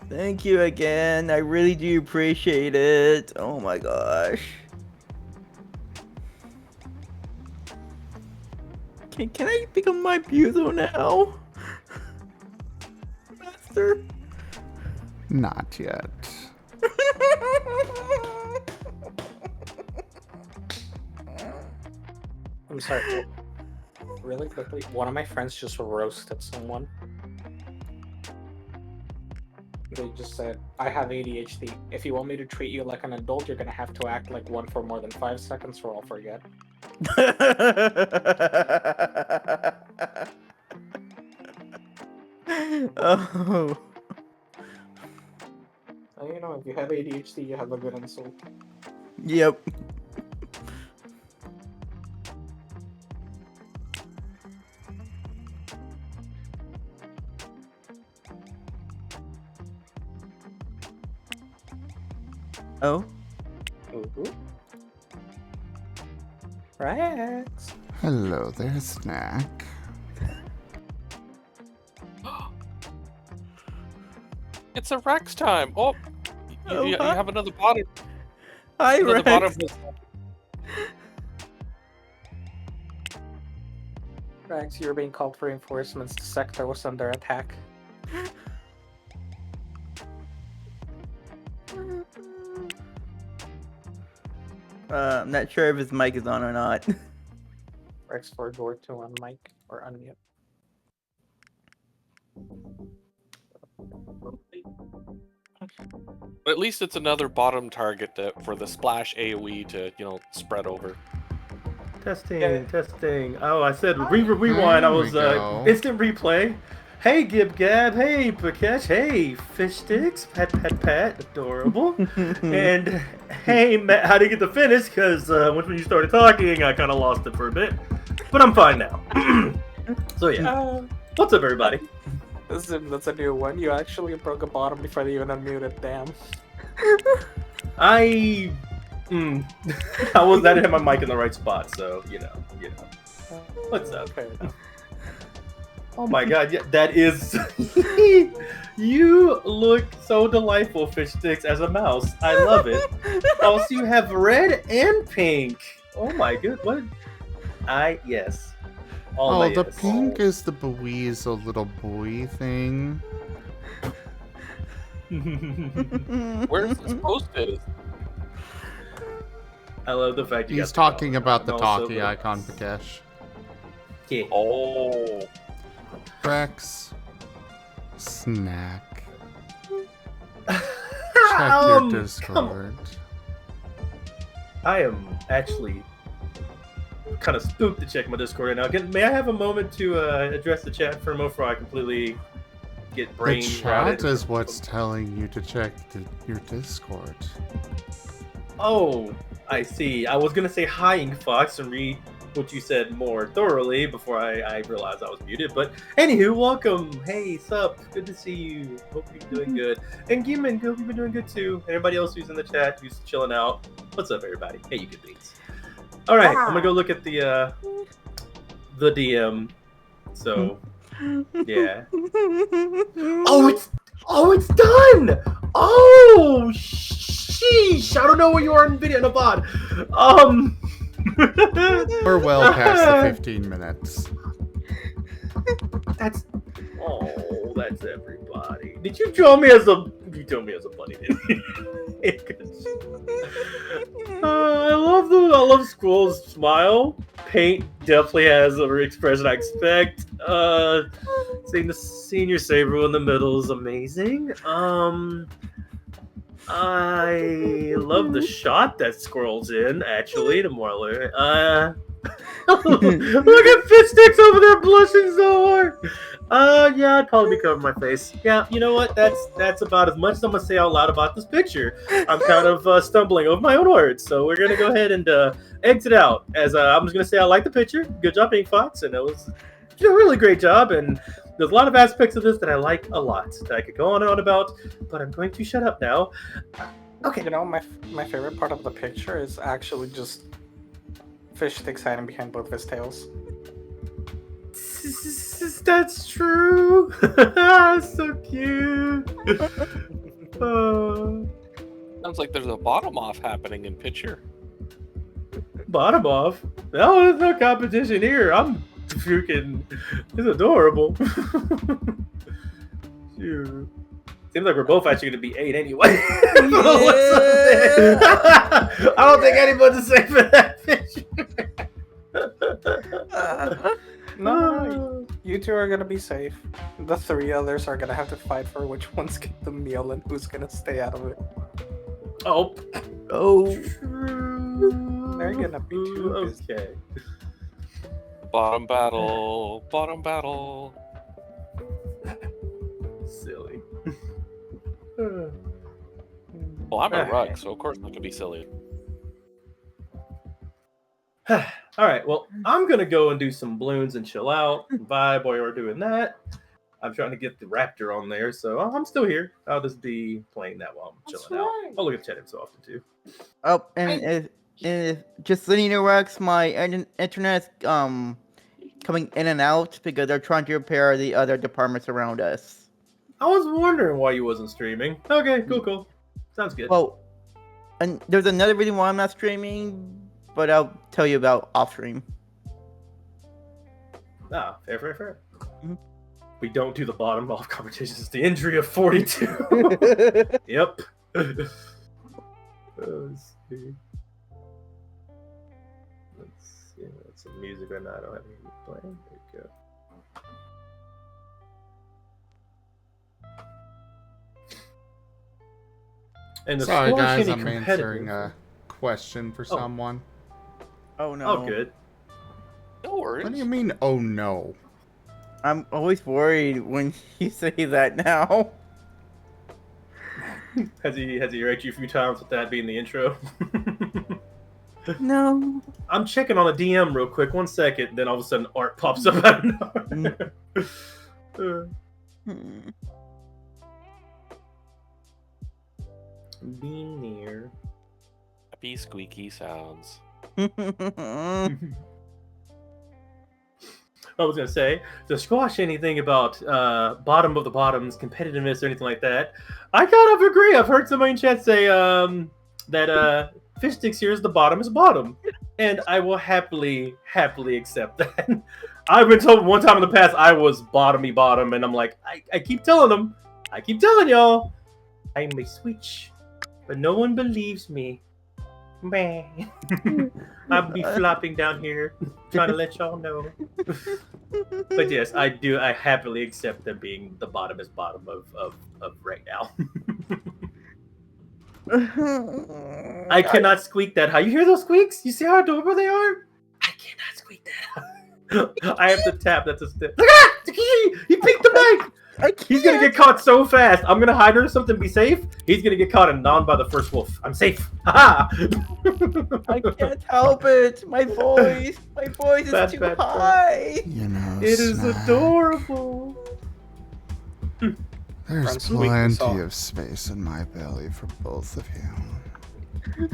Thank you again. I really do appreciate it. Oh my gosh. Can I become my Buzo now? Master? Not yet. I'm sorry. Really quickly, one of my friends just roasted someone. They just said, I have ADHD. If you want me to treat you like an adult, you're gonna have to act like one for more than 5 seconds or I'll forget. Oh. You know, if you have ADHD, you have a good insult. Yep. Oh. Ooh. Rex. Hello there, Snack. It's a Rex time. Oh, Oh, you hi. have another bottom. Hi, Another Rex. bottom. Rex, you're being called for reinforcements. The sector was under attack. I'm not sure if his mic is on or not. Rex forward to on mic or unmute. But at least it's another bottom target for the splash AoE to, spread over. Testing. Oh, I said rewind. I There we was go. instant replay. Hey, Gib Gab. Hey, Pakesh. Hey, Fish Sticks. Pat. Adorable. And hey, Matt, how did you get the finish? Because when you started talking, I kind of lost it for a bit. But I'm fine now. So, yeah. What's up, everybody? Zim, that's a new one. You actually broke a bottom before they even unmuted. Damn. I didn't have my mic in the right spot, so you know. What's up? Fair enough. Oh my god, yeah, that is. You look so delightful, Fish Sticks, as a mouse. I love it. Also, you have red and pink. Oh my god, what? Yes. All Oh, the yes. pink is the Buizo little boy thing. Where's this posted? I love the fact you He's got the talking color. about the And also talkie the- icon, Pakesh. Yeah. Oh. Rex. Snack. Check your Come Discord. I am actually kind of spooked to check my Discord right now. May I have a moment to address the chat for a moment before I completely get The brain chat rotted? is what's telling you to check your Discord. Oh, I see. I was gonna say hi, Ink Fox, and read what you said more thoroughly before I realized I was muted. But anywho, welcome. Hey, sup? Good to see you. Hope you're doing good. And Giman, hope you've been doing good too. And everybody else who's in the chat, who's chilling out. What's up, everybody? Hey, you good beats. All right, I'm gonna go look at the DM. So, yeah. Oh, it's done. Oh, sheesh. I don't know where you are in video in a pod. We're well past the 15 minutes. That's everybody. Did you draw me as a? You drew me as a bunny, didn't you? I love Squirrel's smile. Paint definitely has the expression I expect. Seeing the senior saber in the middle is amazing. I love the shot that Squirrel's in. Actually, the more I learn, look at Fish Sticks over there blushing so hard. Yeah, I'd probably be covering my face. Yeah, you know what? That's about as much as I'm gonna say out loud about this picture. I'm kind of stumbling over my own words, so we're gonna go ahead and exit out. As I'm just gonna say I like the picture. Good job, Ink Fox, and it was a really great job. And there's a lot of aspects of this that I like a lot that I could go on and on about, but I'm going to shut up now. Okay. You know, my favorite part of the picture is actually just Fish Sticks hiding behind both of his tails. That's true. So cute. Sounds like there's a bottom off happening in picture. Bottom off. No, there's no competition here. I'm freaking. It's adorable. Shoot. Seems like we're both actually going to be 8 anyway. I don't think anyone's safe for that picture. No, you two are gonna be safe. The 3 others are gonna have to fight for which ones get the meal and who's gonna stay out of it. Oh. True. They're gonna be too busy. Okay. Bottom battle. Bottom battle. Silly. Well, I'm a rug, so of course I'm gonna be silly. All right, well, I'm going to go and do some balloons and chill out, vibe while you're doing that. I'm trying to get the raptor on there, so I'm still here. I'll just be playing that while I'm chilling out. I'll look at chat so often, too. Oh, and if just letting you know, Rex, my internet's coming in and out because they're trying to repair the other departments around us. I was wondering why you wasn't streaming. Okay, cool. Sounds good. Well, and there's another reason why I'm not streaming, but I'll tell you about off stream. Ah, fair. Mhm. We don't do the bottom off competitions. It's the injury of 42. Yep. Let's see. That's some music right now. I don't have any playing. There you go. And the Sorry squash guys, any I'm competitive- answering a question for someone. Oh no. Oh, good. No worries. What do you mean, oh no? I'm always worried when you say that now. Has he wrecked you a few times with that being the intro? No. I'm checking on a DM real quick. 1 second. Then all of a sudden, art pops up out of nowhere. Being near. Happy squeaky sounds. I was gonna say, to squash anything about bottom of the bottoms, competitiveness, or anything like that, I kind of agree. I've heard somebody in chat say that fish sticks here is the bottom is bottom, and I will happily accept that. I've been told one time in the past I was bottomy bottom, and I'm like, I keep telling them, I keep telling y'all, I'm a switch, but no one believes me. Man, I'll be flopping down here, trying to let y'all know. But yes, I do. I happily accept them being the bottomest bottom of right now. I cannot squeak that high. You hear those squeaks? You see how adorable they are? I cannot squeak that high. I have to tap. That's a step. He peeked the mic. He's gonna get caught so fast. I'm gonna hide under something, be safe. He's gonna get caught and downed by the first wolf. I'm safe. Haha. I can't help it. My voice is Bad, too bad, high. You know, It is Snack, adorable. There's Friends, we plenty saw- of space in my belly for both of you.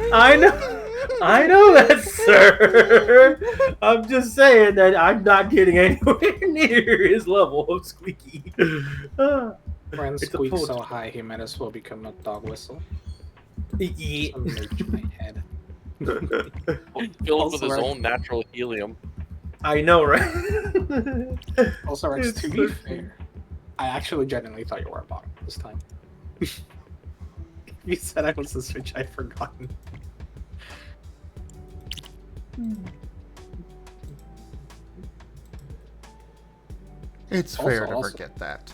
I know that, sir. I'm just saying that I'm not getting anywhere near his level of squeaky. Friends It's a squeak full- so high he might as well become a dog whistle. Yeah. Merge my head. Filled with his Also, own natural helium. I know, right? Also, Rex, It's to so be funny. fair, I actually genuinely thought you were a bottom this time. You said I was a switch, I'd forgotten. It's Also- fair to also- forget that.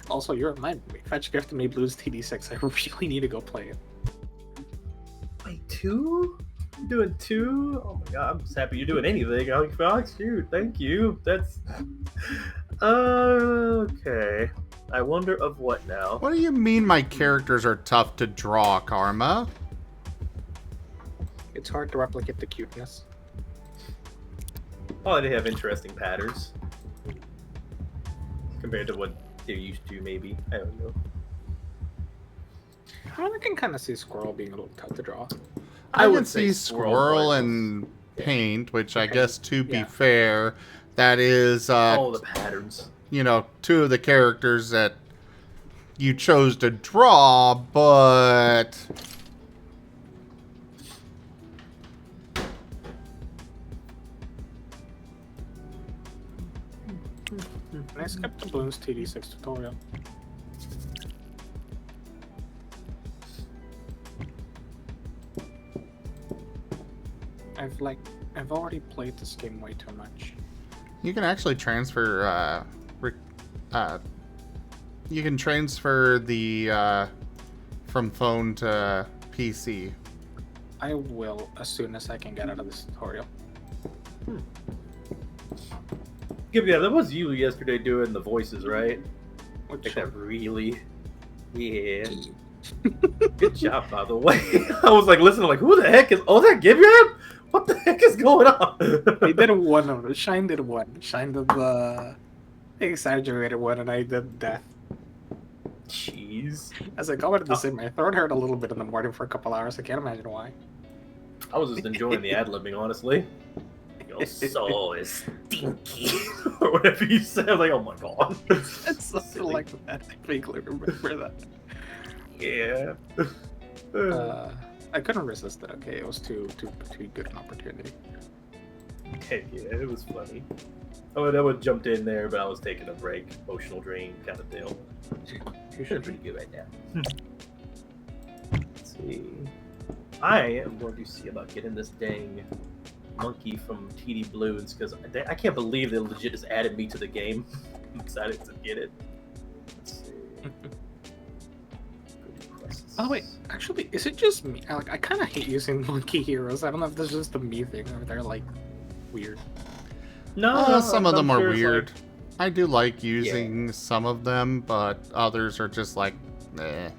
Also, you reminded me. Fetch gifted me Blues TD6. I really need to go play it. Wait, 2? You doing 2? Oh my god, I'm just happy you're doing anything. Alex Fox, shoot, thank you. That's okay. I wonder of what now? What do you mean my characters are tough to draw, Karma? It's hard to replicate the cuteness. Oh, they have interesting patterns compared to what they're used to. Maybe I don't know. I can kind of see Squirrel being a little tough to draw. I would can say see squirrel Squirrel versus- and Paint, which I Okay. guess, to be Yeah. fair, that is, All the patterns. you know, two of the characters that you chose to draw, but And I skipped the Bloons TD6 tutorial. I've already played this game way too much. you can actually transfer, you can transfer the, from phone to PC. I will as soon as I can get out of this tutorial. Yeah, that was you yesterday doing the voices, right? Which Like that really. Yeah. Good job, by the way. I was like listening, like, who the heck is? Oh, that Gibeon? What the heck is going on? he did one of it. Shine did one. Shine did the exaggerated one, and I did death. Jeez. As I commented this in, my throat hurt a little bit in the morning for a couple hours. I can't imagine why. I was just enjoying the ad libbing, honestly. Your soul is stinky, or whatever you said. I was like, oh my god. It's something like that. I vaguely remember that. Yeah. I couldn't resist it. Okay, it was too good an opportunity. Okay, yeah, it was funny. Oh, that one jumped in there, but I was taking a break, emotional drain kind of deal. You're doing pretty good right now. Let's see. I am going to see about getting this dang monkey from TD Balloons because I can't believe they legit just added me to the game. I'm excited to get it. Let's see. Good requests. By the way, actually, is it just me? I kind of hate using monkey heroes. I don't know if this is just a me thing or they're like weird. No, Some of them I'm are sure it's weird. like- I do like using some of them, but others are just like, eh.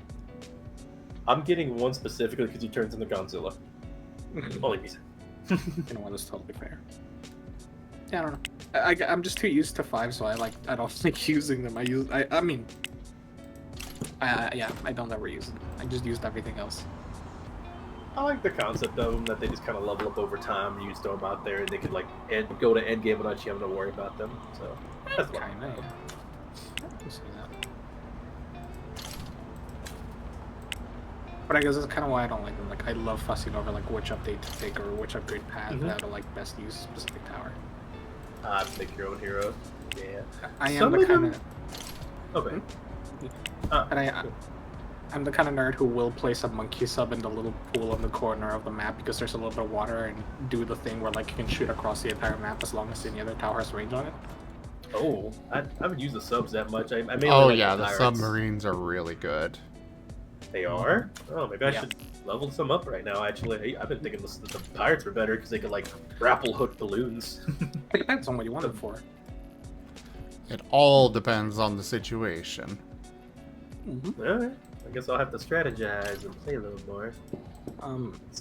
I'm getting one specifically because he turns into Godzilla. Only reason. You know what? That's totally fair. Yeah, I don't know. I'm just too used to 5, so I don't like using them. I mean, yeah, I don't ever use them. I just used everything else. I like the concept of them, that they just kind of level up over time. You just throw them out there, and they could like go to end game without you having to worry about them. So that's Kind fine. of. Yeah. I can see that. But I guess that's kind of why I don't like them. Like, I love fussing over like which update to take or which upgrade path how to like best use specific tower. Make your own hero. Yeah. I am Some the of them- kind of. Okay. And I'm the kind of nerd who will place a monkey sub in the little pool in the corner of the map because there's a little bit of water and do the thing where like you can shoot across the entire map as long as any other tower has range on it. Oh, I haven't used the subs that much. I mainly Oh like yeah, the pirates. submarines are really good. They are? Oh, maybe I Yeah. should level some up right now, actually. I've been thinking the pirates were better because they could, like, grapple hook balloons. It depends on what you want it for. It all depends on the situation. Alright. I guess I'll have to strategize and play a little more.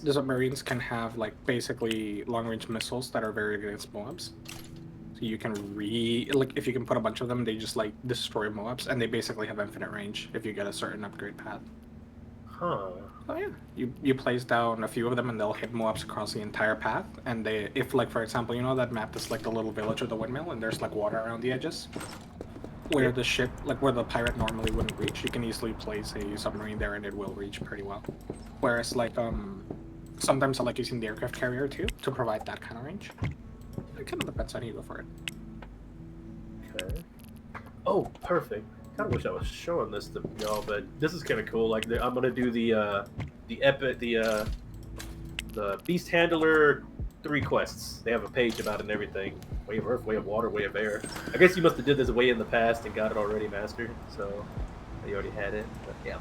The submarines can have like basically long-range missiles that are very good against MOABs. So you can like if you can put a bunch of them, they just like destroy MOABs, and they basically have infinite range if you get a certain upgrade path. Huh. Oh yeah, you place down a few of them and they'll hit MOABs across the entire path. And if like for example, you know that map that's like the little village or the windmill, and there's like water around the edges, where the ship, like where the pirate normally wouldn't reach, you can easily place a submarine there and it will reach pretty well. Whereas like sometimes I like using the aircraft carrier too to provide that kind of range. It kind of depends on you go for it. Okay. Oh, perfect. Kind of wish I was showing this to y'all, but this is kind of cool. Like, I'm gonna do the Beast Handler 3 quests. They have a page about it and everything. Way of Earth, Way of Water, Way of Air. I guess you must have did this way in the past and got it already mastered, so you already had it. But yeah,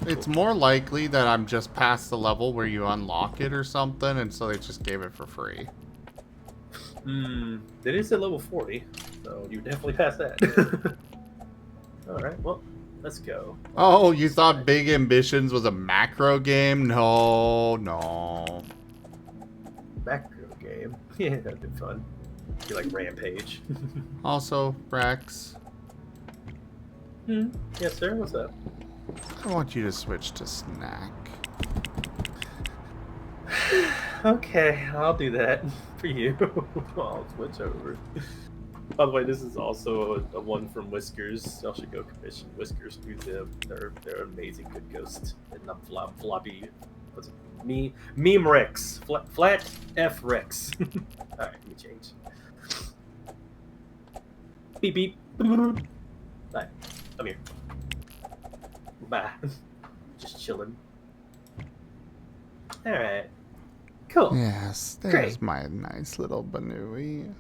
It's more likely that I'm just past the level where you unlock it or something, and so they just gave it for free. They did say level 40, so you definitely passed that. Alright, well, let's go. Oh, you thought Big Ambitions was a macro game? No. Macro game. Yeah, that'd be fun. Be like Rampage. Also, Rex, Yes, sir, what's up? I want you to switch to snack. Okay, I'll do that for you. I'll switch over. By the way, this is also a one from Whiskers. Y'all should go commission Whiskers through them. They're an amazing good ghost. And not floppy. What's it? Meme Rex. Flat F Rex. Alright, let me change. Beep beep. Alright, come here. Bye. Just chilling. Alright. Cool. Yes, there's Great. my nice little Banui.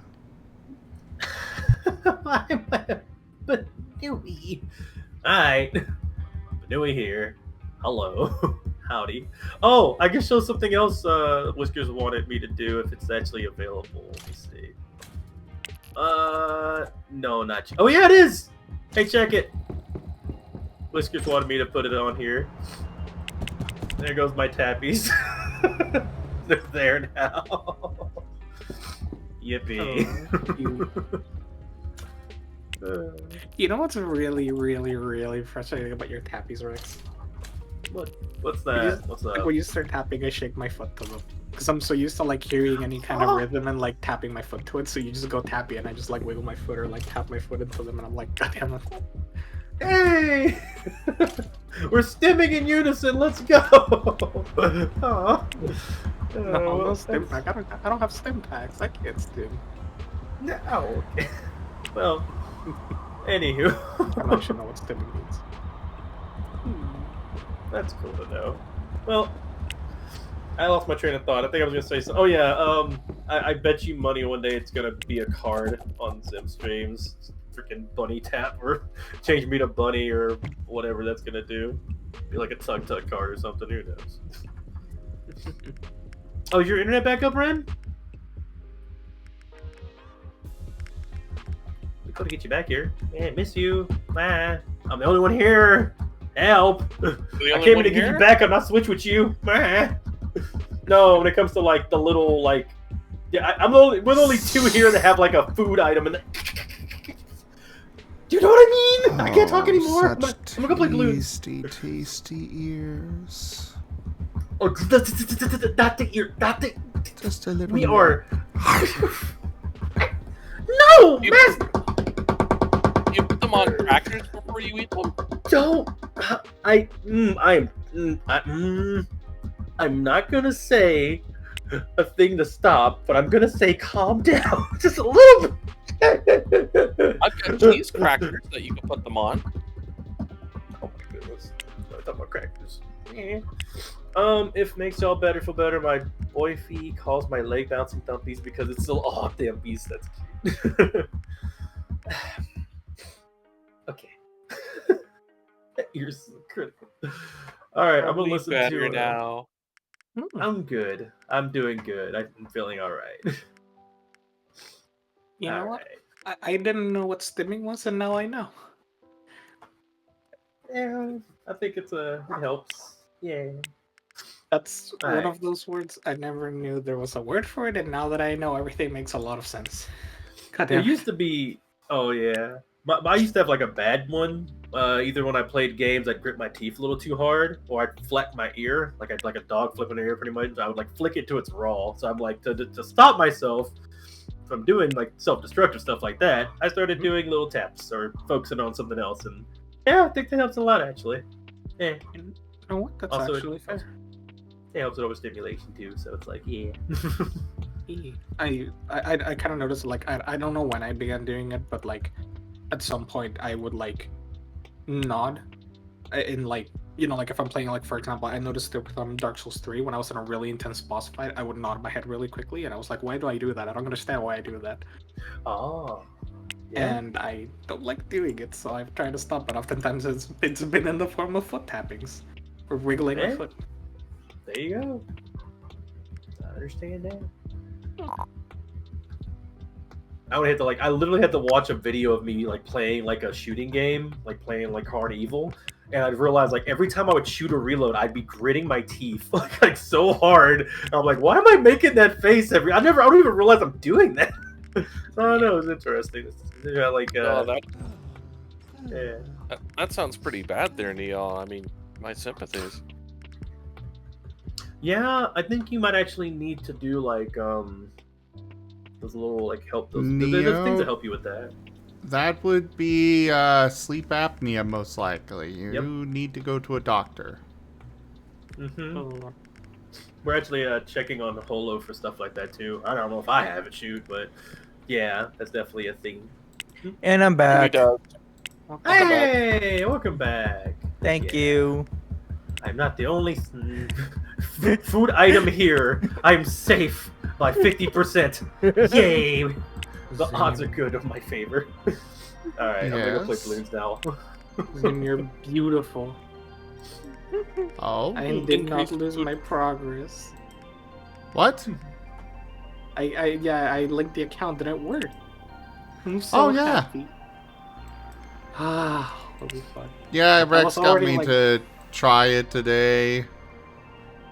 Banui. Alright. Banui here. Hello. Howdy. Oh, I can show something else Whiskers wanted me to do if it's actually available. Let me see. No, not you. Oh, yeah, it is! Hey, check it. Whiskers wanted me to put it on here. There goes my tappies. They're there now. Yippee. You know what's really, really, really frustrating about your tappies, Rex? What's that? What's Like that? when you start tapping, I shake my foot to them. Because I'm so used to like hearing any kind of rhythm and like tapping my foot to it, so you just go tappy and I just like wiggle my foot or like tap my foot into them and I'm like, God damn it. Hey! We're stimming in unison, let's go! Aw. No stim pack. I don't have stim packs. I can't stim. No. Well, anywho. I don't actually know what stimming means. That's cool to know. Well, I lost my train of thought. I think I was gonna say something. Oh yeah, I bet you money one day it's gonna be a card on Zim streams. Freaking bunny tap or change me to bunny or whatever that's gonna do. Be like a tug card or something. Who knows? Oh, is your internet back up, Ren? We gotta get you back here. Man, miss you. Ah, I'm the only one here. Help! I came in to get you back. I'm not switch with you. Ah. No, when it comes to like the little like, yeah, we're the only two here that have like a food item. And do you know what I mean? I can't talk anymore. I'm gonna go play balloons. Tasty ears. Oh, not the ear. Not the. Just a little. We are. No, man. You put them on crackers before you eat them. Don't. I'm not gonna say a thing to stop, but I'm gonna say calm down just a little bit. I've got cheese crackers that you can put them on. Oh my goodness. I'm talking about crackers. If makes y'all feel better, my boyfie calls my leg bouncing thumpies because it's still damn beast. That's cute. Okay. You're so critical. Alright, I'm gonna listen better to now. I'm good. I'm doing good. I'm feeling alright. You know what? I didn't know what stimming was, and now I know. Yeah, I think it helps. Yeah. That's one of those words I never knew there was a word for it, and now that I know, everything makes a lot of sense. God There damn. used to be. Oh yeah. I used to have like a bad one. Either when I played games, I'd grip my teeth a little too hard, or I'd fleck my ear, like I'd like a dog flipping an ear, pretty much. I would like flick it to its raw. So I'm like to stop myself from doing like self-destructive stuff like that. I started doing little taps or focusing on something else, and yeah, I think that helps a lot actually. Yeah. You know what? That's Also, actually fair. It helps with overstimulation too. So it's like yeah. I kind of noticed, like, I don't know when I began doing it, but like at some point I would like nod in, like, you know, like if I'm playing, like, for example, I noticed it with Dark Souls 3 when I was in a really intense boss fight, I would nod my head really quickly, and I was like, why do I do that? I don't understand why I do that. Oh. Yeah. And I don't like doing it, so I've tried to stop it. Oftentimes it's been in the form of foot tappings or wiggling my foot. There you go. I understand that. I would have to like. I literally had to watch a video of me like playing like a shooting game, like playing like Hard Evil, and I'd realize like every time I would shoot or reload, I'd be gritting my teeth like so hard. And I'm like, why am I making that face every? I don't even realize I'm doing that. I don't know. It's interesting. Yeah, like that yeah. That sounds pretty bad there, Neil. I mean, my sympathies. Yeah, I think you might actually need to do like those little like help those things that help you with that. That would be sleep apnea, most likely. You need to go to a doctor. Mm-hmm. We're actually checking on the Holo for stuff like that too. I don't know if I have it, shoot, but yeah, that's definitely a thing. And I'm back. Hey, welcome back. Thank you. I'm not the only food item here. I'm safe by 50%. Yay! The odds are good of my favor. Alright, I'm gonna go play balloons now. Zim, you're beautiful. Oh. I did not lose my progress. What? I linked the account and it worked. I'm so happy. Ah, that'll be fun. Yeah, Rex got me to try it today.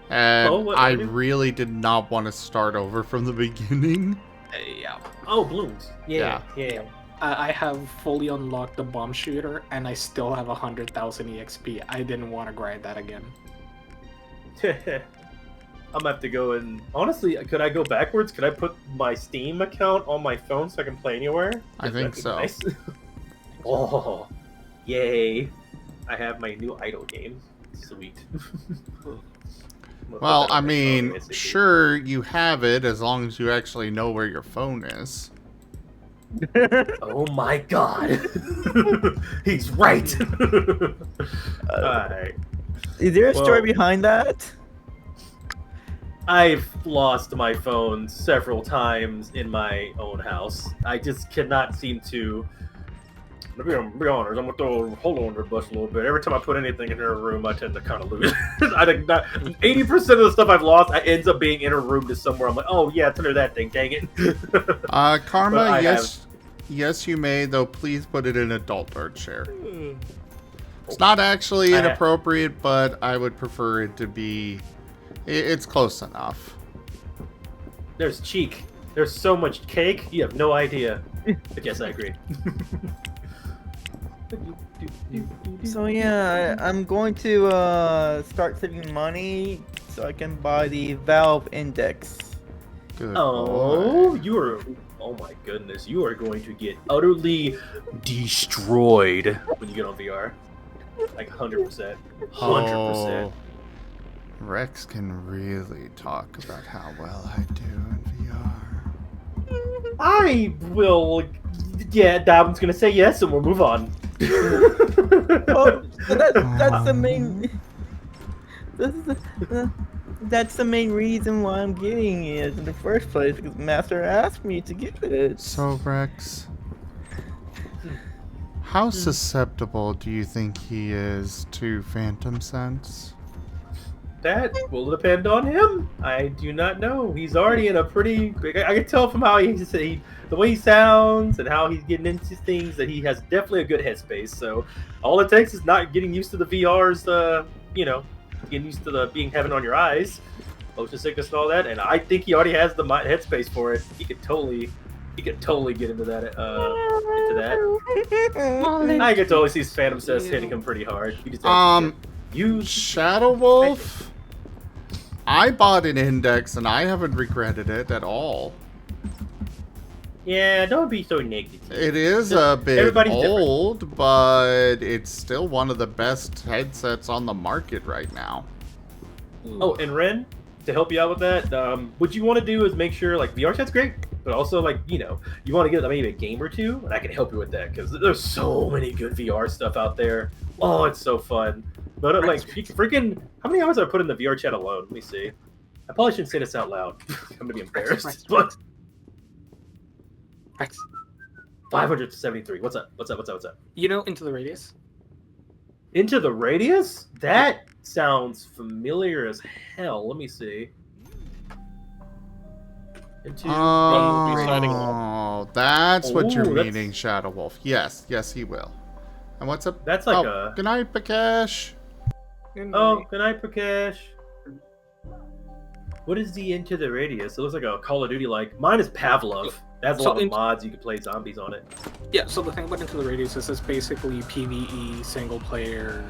And I really did not want to start over from the beginning. Yeah. Oh, balloons. Yeah. I have fully unlocked the bomb shooter, and I still have 100,000 EXP. I didn't want to grind that again. I'm gonna have to go and honestly, could I go backwards? Could I put my Steam account on my phone so I can play anywhere? I think so. Nice. Oh, yay! I have my new idle game. Sweet. Well, I mean, sure, you have it as long as you actually know where your phone is. Oh my god. He's right. Alright. Is there a story behind that? I've lost my phone several times in my own house. I just cannot seem to To be honest, I'm gonna throw hold on her bus a little bit. Every time I put anything in her room, I tend to kind of lose. I think that 80% of the stuff I've lost, ends up being in her room to somewhere. I'm like, oh yeah, it's under that thing. Dang it. Karma, yes, you may, though. Please put it in adult art share. It's not actually inappropriate, but I would prefer it to be. It's close enough. There's cheek. There's so much cake. You have no idea. But yes, I agree. So yeah, I'm going to start saving money so I can buy the Valve Index. Good Oh, boy. you are. Oh my goodness, you are going to get utterly destroyed when you get on VR. Like 100%. 100%. Oh, Rex can really talk about how well I do in VR. I will. Yeah, Dabin's gonna say yes, and we'll move on. Oh, so that's the main. That's the main reason why I'm getting it in the first place, because Master asked me to get it. So, Rex, how susceptible do you think he is to Phantom Sense? That will depend on him. I do not know. He's already in a pretty. I can tell from how the way he sounds and how he's getting into things that he has definitely a good headspace. So all it takes is not getting used to the VR's, getting used to the having on your eyes, motion sickness and all that. And I think he already has the headspace for it. He could totally get into that. I could totally see Phantom Sense hitting him pretty hard. He just use Shadow Wolf. I bought an Index and I haven't regretted it at all. Yeah, don't be so negative. It is a bit Everybody's old, but it's still one of the best headsets on the market right now. Oh, and Ren, to help you out with that, what you want to do is make sure, like, VR chat's great, but also, like, you want to get maybe a game or two, and I can help you with that, because there's so many good VR stuff out there. Oh, it's so fun. But, like, freaking, how many hours have I put in the VR chat alone? Let me see. I probably shouldn't say this out loud. I'm going to be embarrassed. But Rex, 573. What's up? you know Into the Radius? Into the Radius? That sounds familiar as hell. Let me see. Oh, that's what you're Ooh, that's- meaning, Shadow Wolf. Yes, he will. And what's up? That's like Good night, Prakash. Oh, good night, Prakash. What is the Into the Radius? It looks like a Call of Duty like. Mine is Pavlov. That's a lot of mods. You can play zombies on it. Yeah, so the thing about Into the Radius is it's basically PvE, single player,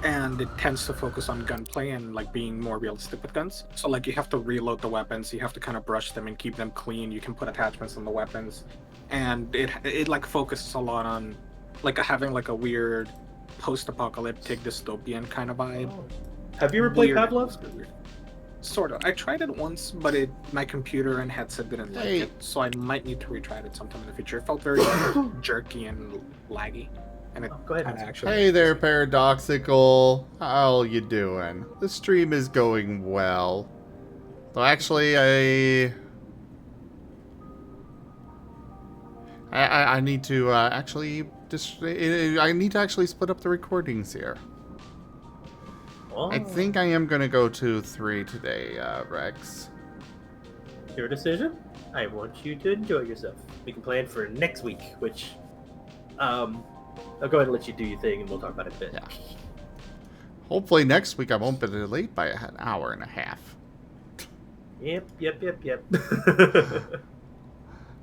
and it tends to focus on gunplay and like being more realistic with guns. So like you have to reload the weapons, you have to kind of brush them and keep them clean. You can put attachments on the weapons, and it like focuses a lot on like having like a weird post-apocalyptic dystopian kind of vibe. Have you ever played Weird. Pavlov? Sort of. I tried it once, but my computer and headset didn't like it, so I might need to retry it sometime in the future. It felt very jerky and laggy, and it go ahead. actually. Hey there, Paradoxical. How you doing? The stream is going well. Though actually, I need to actually I need to actually split up the recordings here. Oh, I think I am gonna go to 3 today, Rex. your decision. I want you to enjoy yourself. We can plan for next week, which I'll go ahead and let you do your thing, and we'll talk about it a bit. Yeah. Hopefully next week I won't be delayed by an hour and a half. Yep.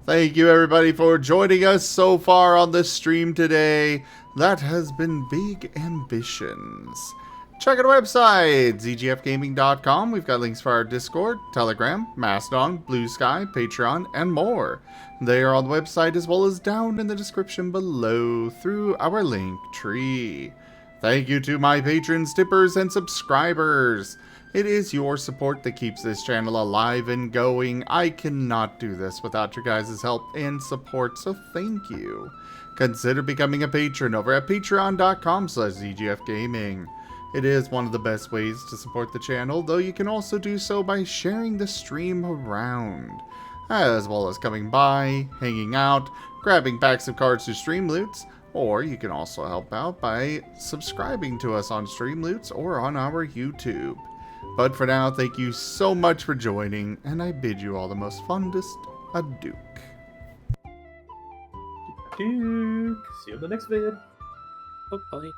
Thank you everybody for joining us so far on this stream today. That has been Big Ambitions. Check out our website, zgfgaming.com. We've got links for our Discord, Telegram, Mastodon, Blue Sky, Patreon, and more. They are on the website as well as down in the description below through our link tree. Thank you to my patrons, tippers, and subscribers. It is your support that keeps this channel alive and going. I cannot do this without your guys' help and support, so thank you. Consider becoming a patron over at patreon.com/zgfgaming. It is one of the best ways to support the channel, though you can also do so by sharing the stream around, as well as coming by, hanging out, grabbing packs of cards to stream loots, Or you can also help out by subscribing to us on Streamloots or on our YouTube. But for now, thank you so much for joining, and I bid you all the most fondest adieu. Duke. See you in the next vid. Bye-bye.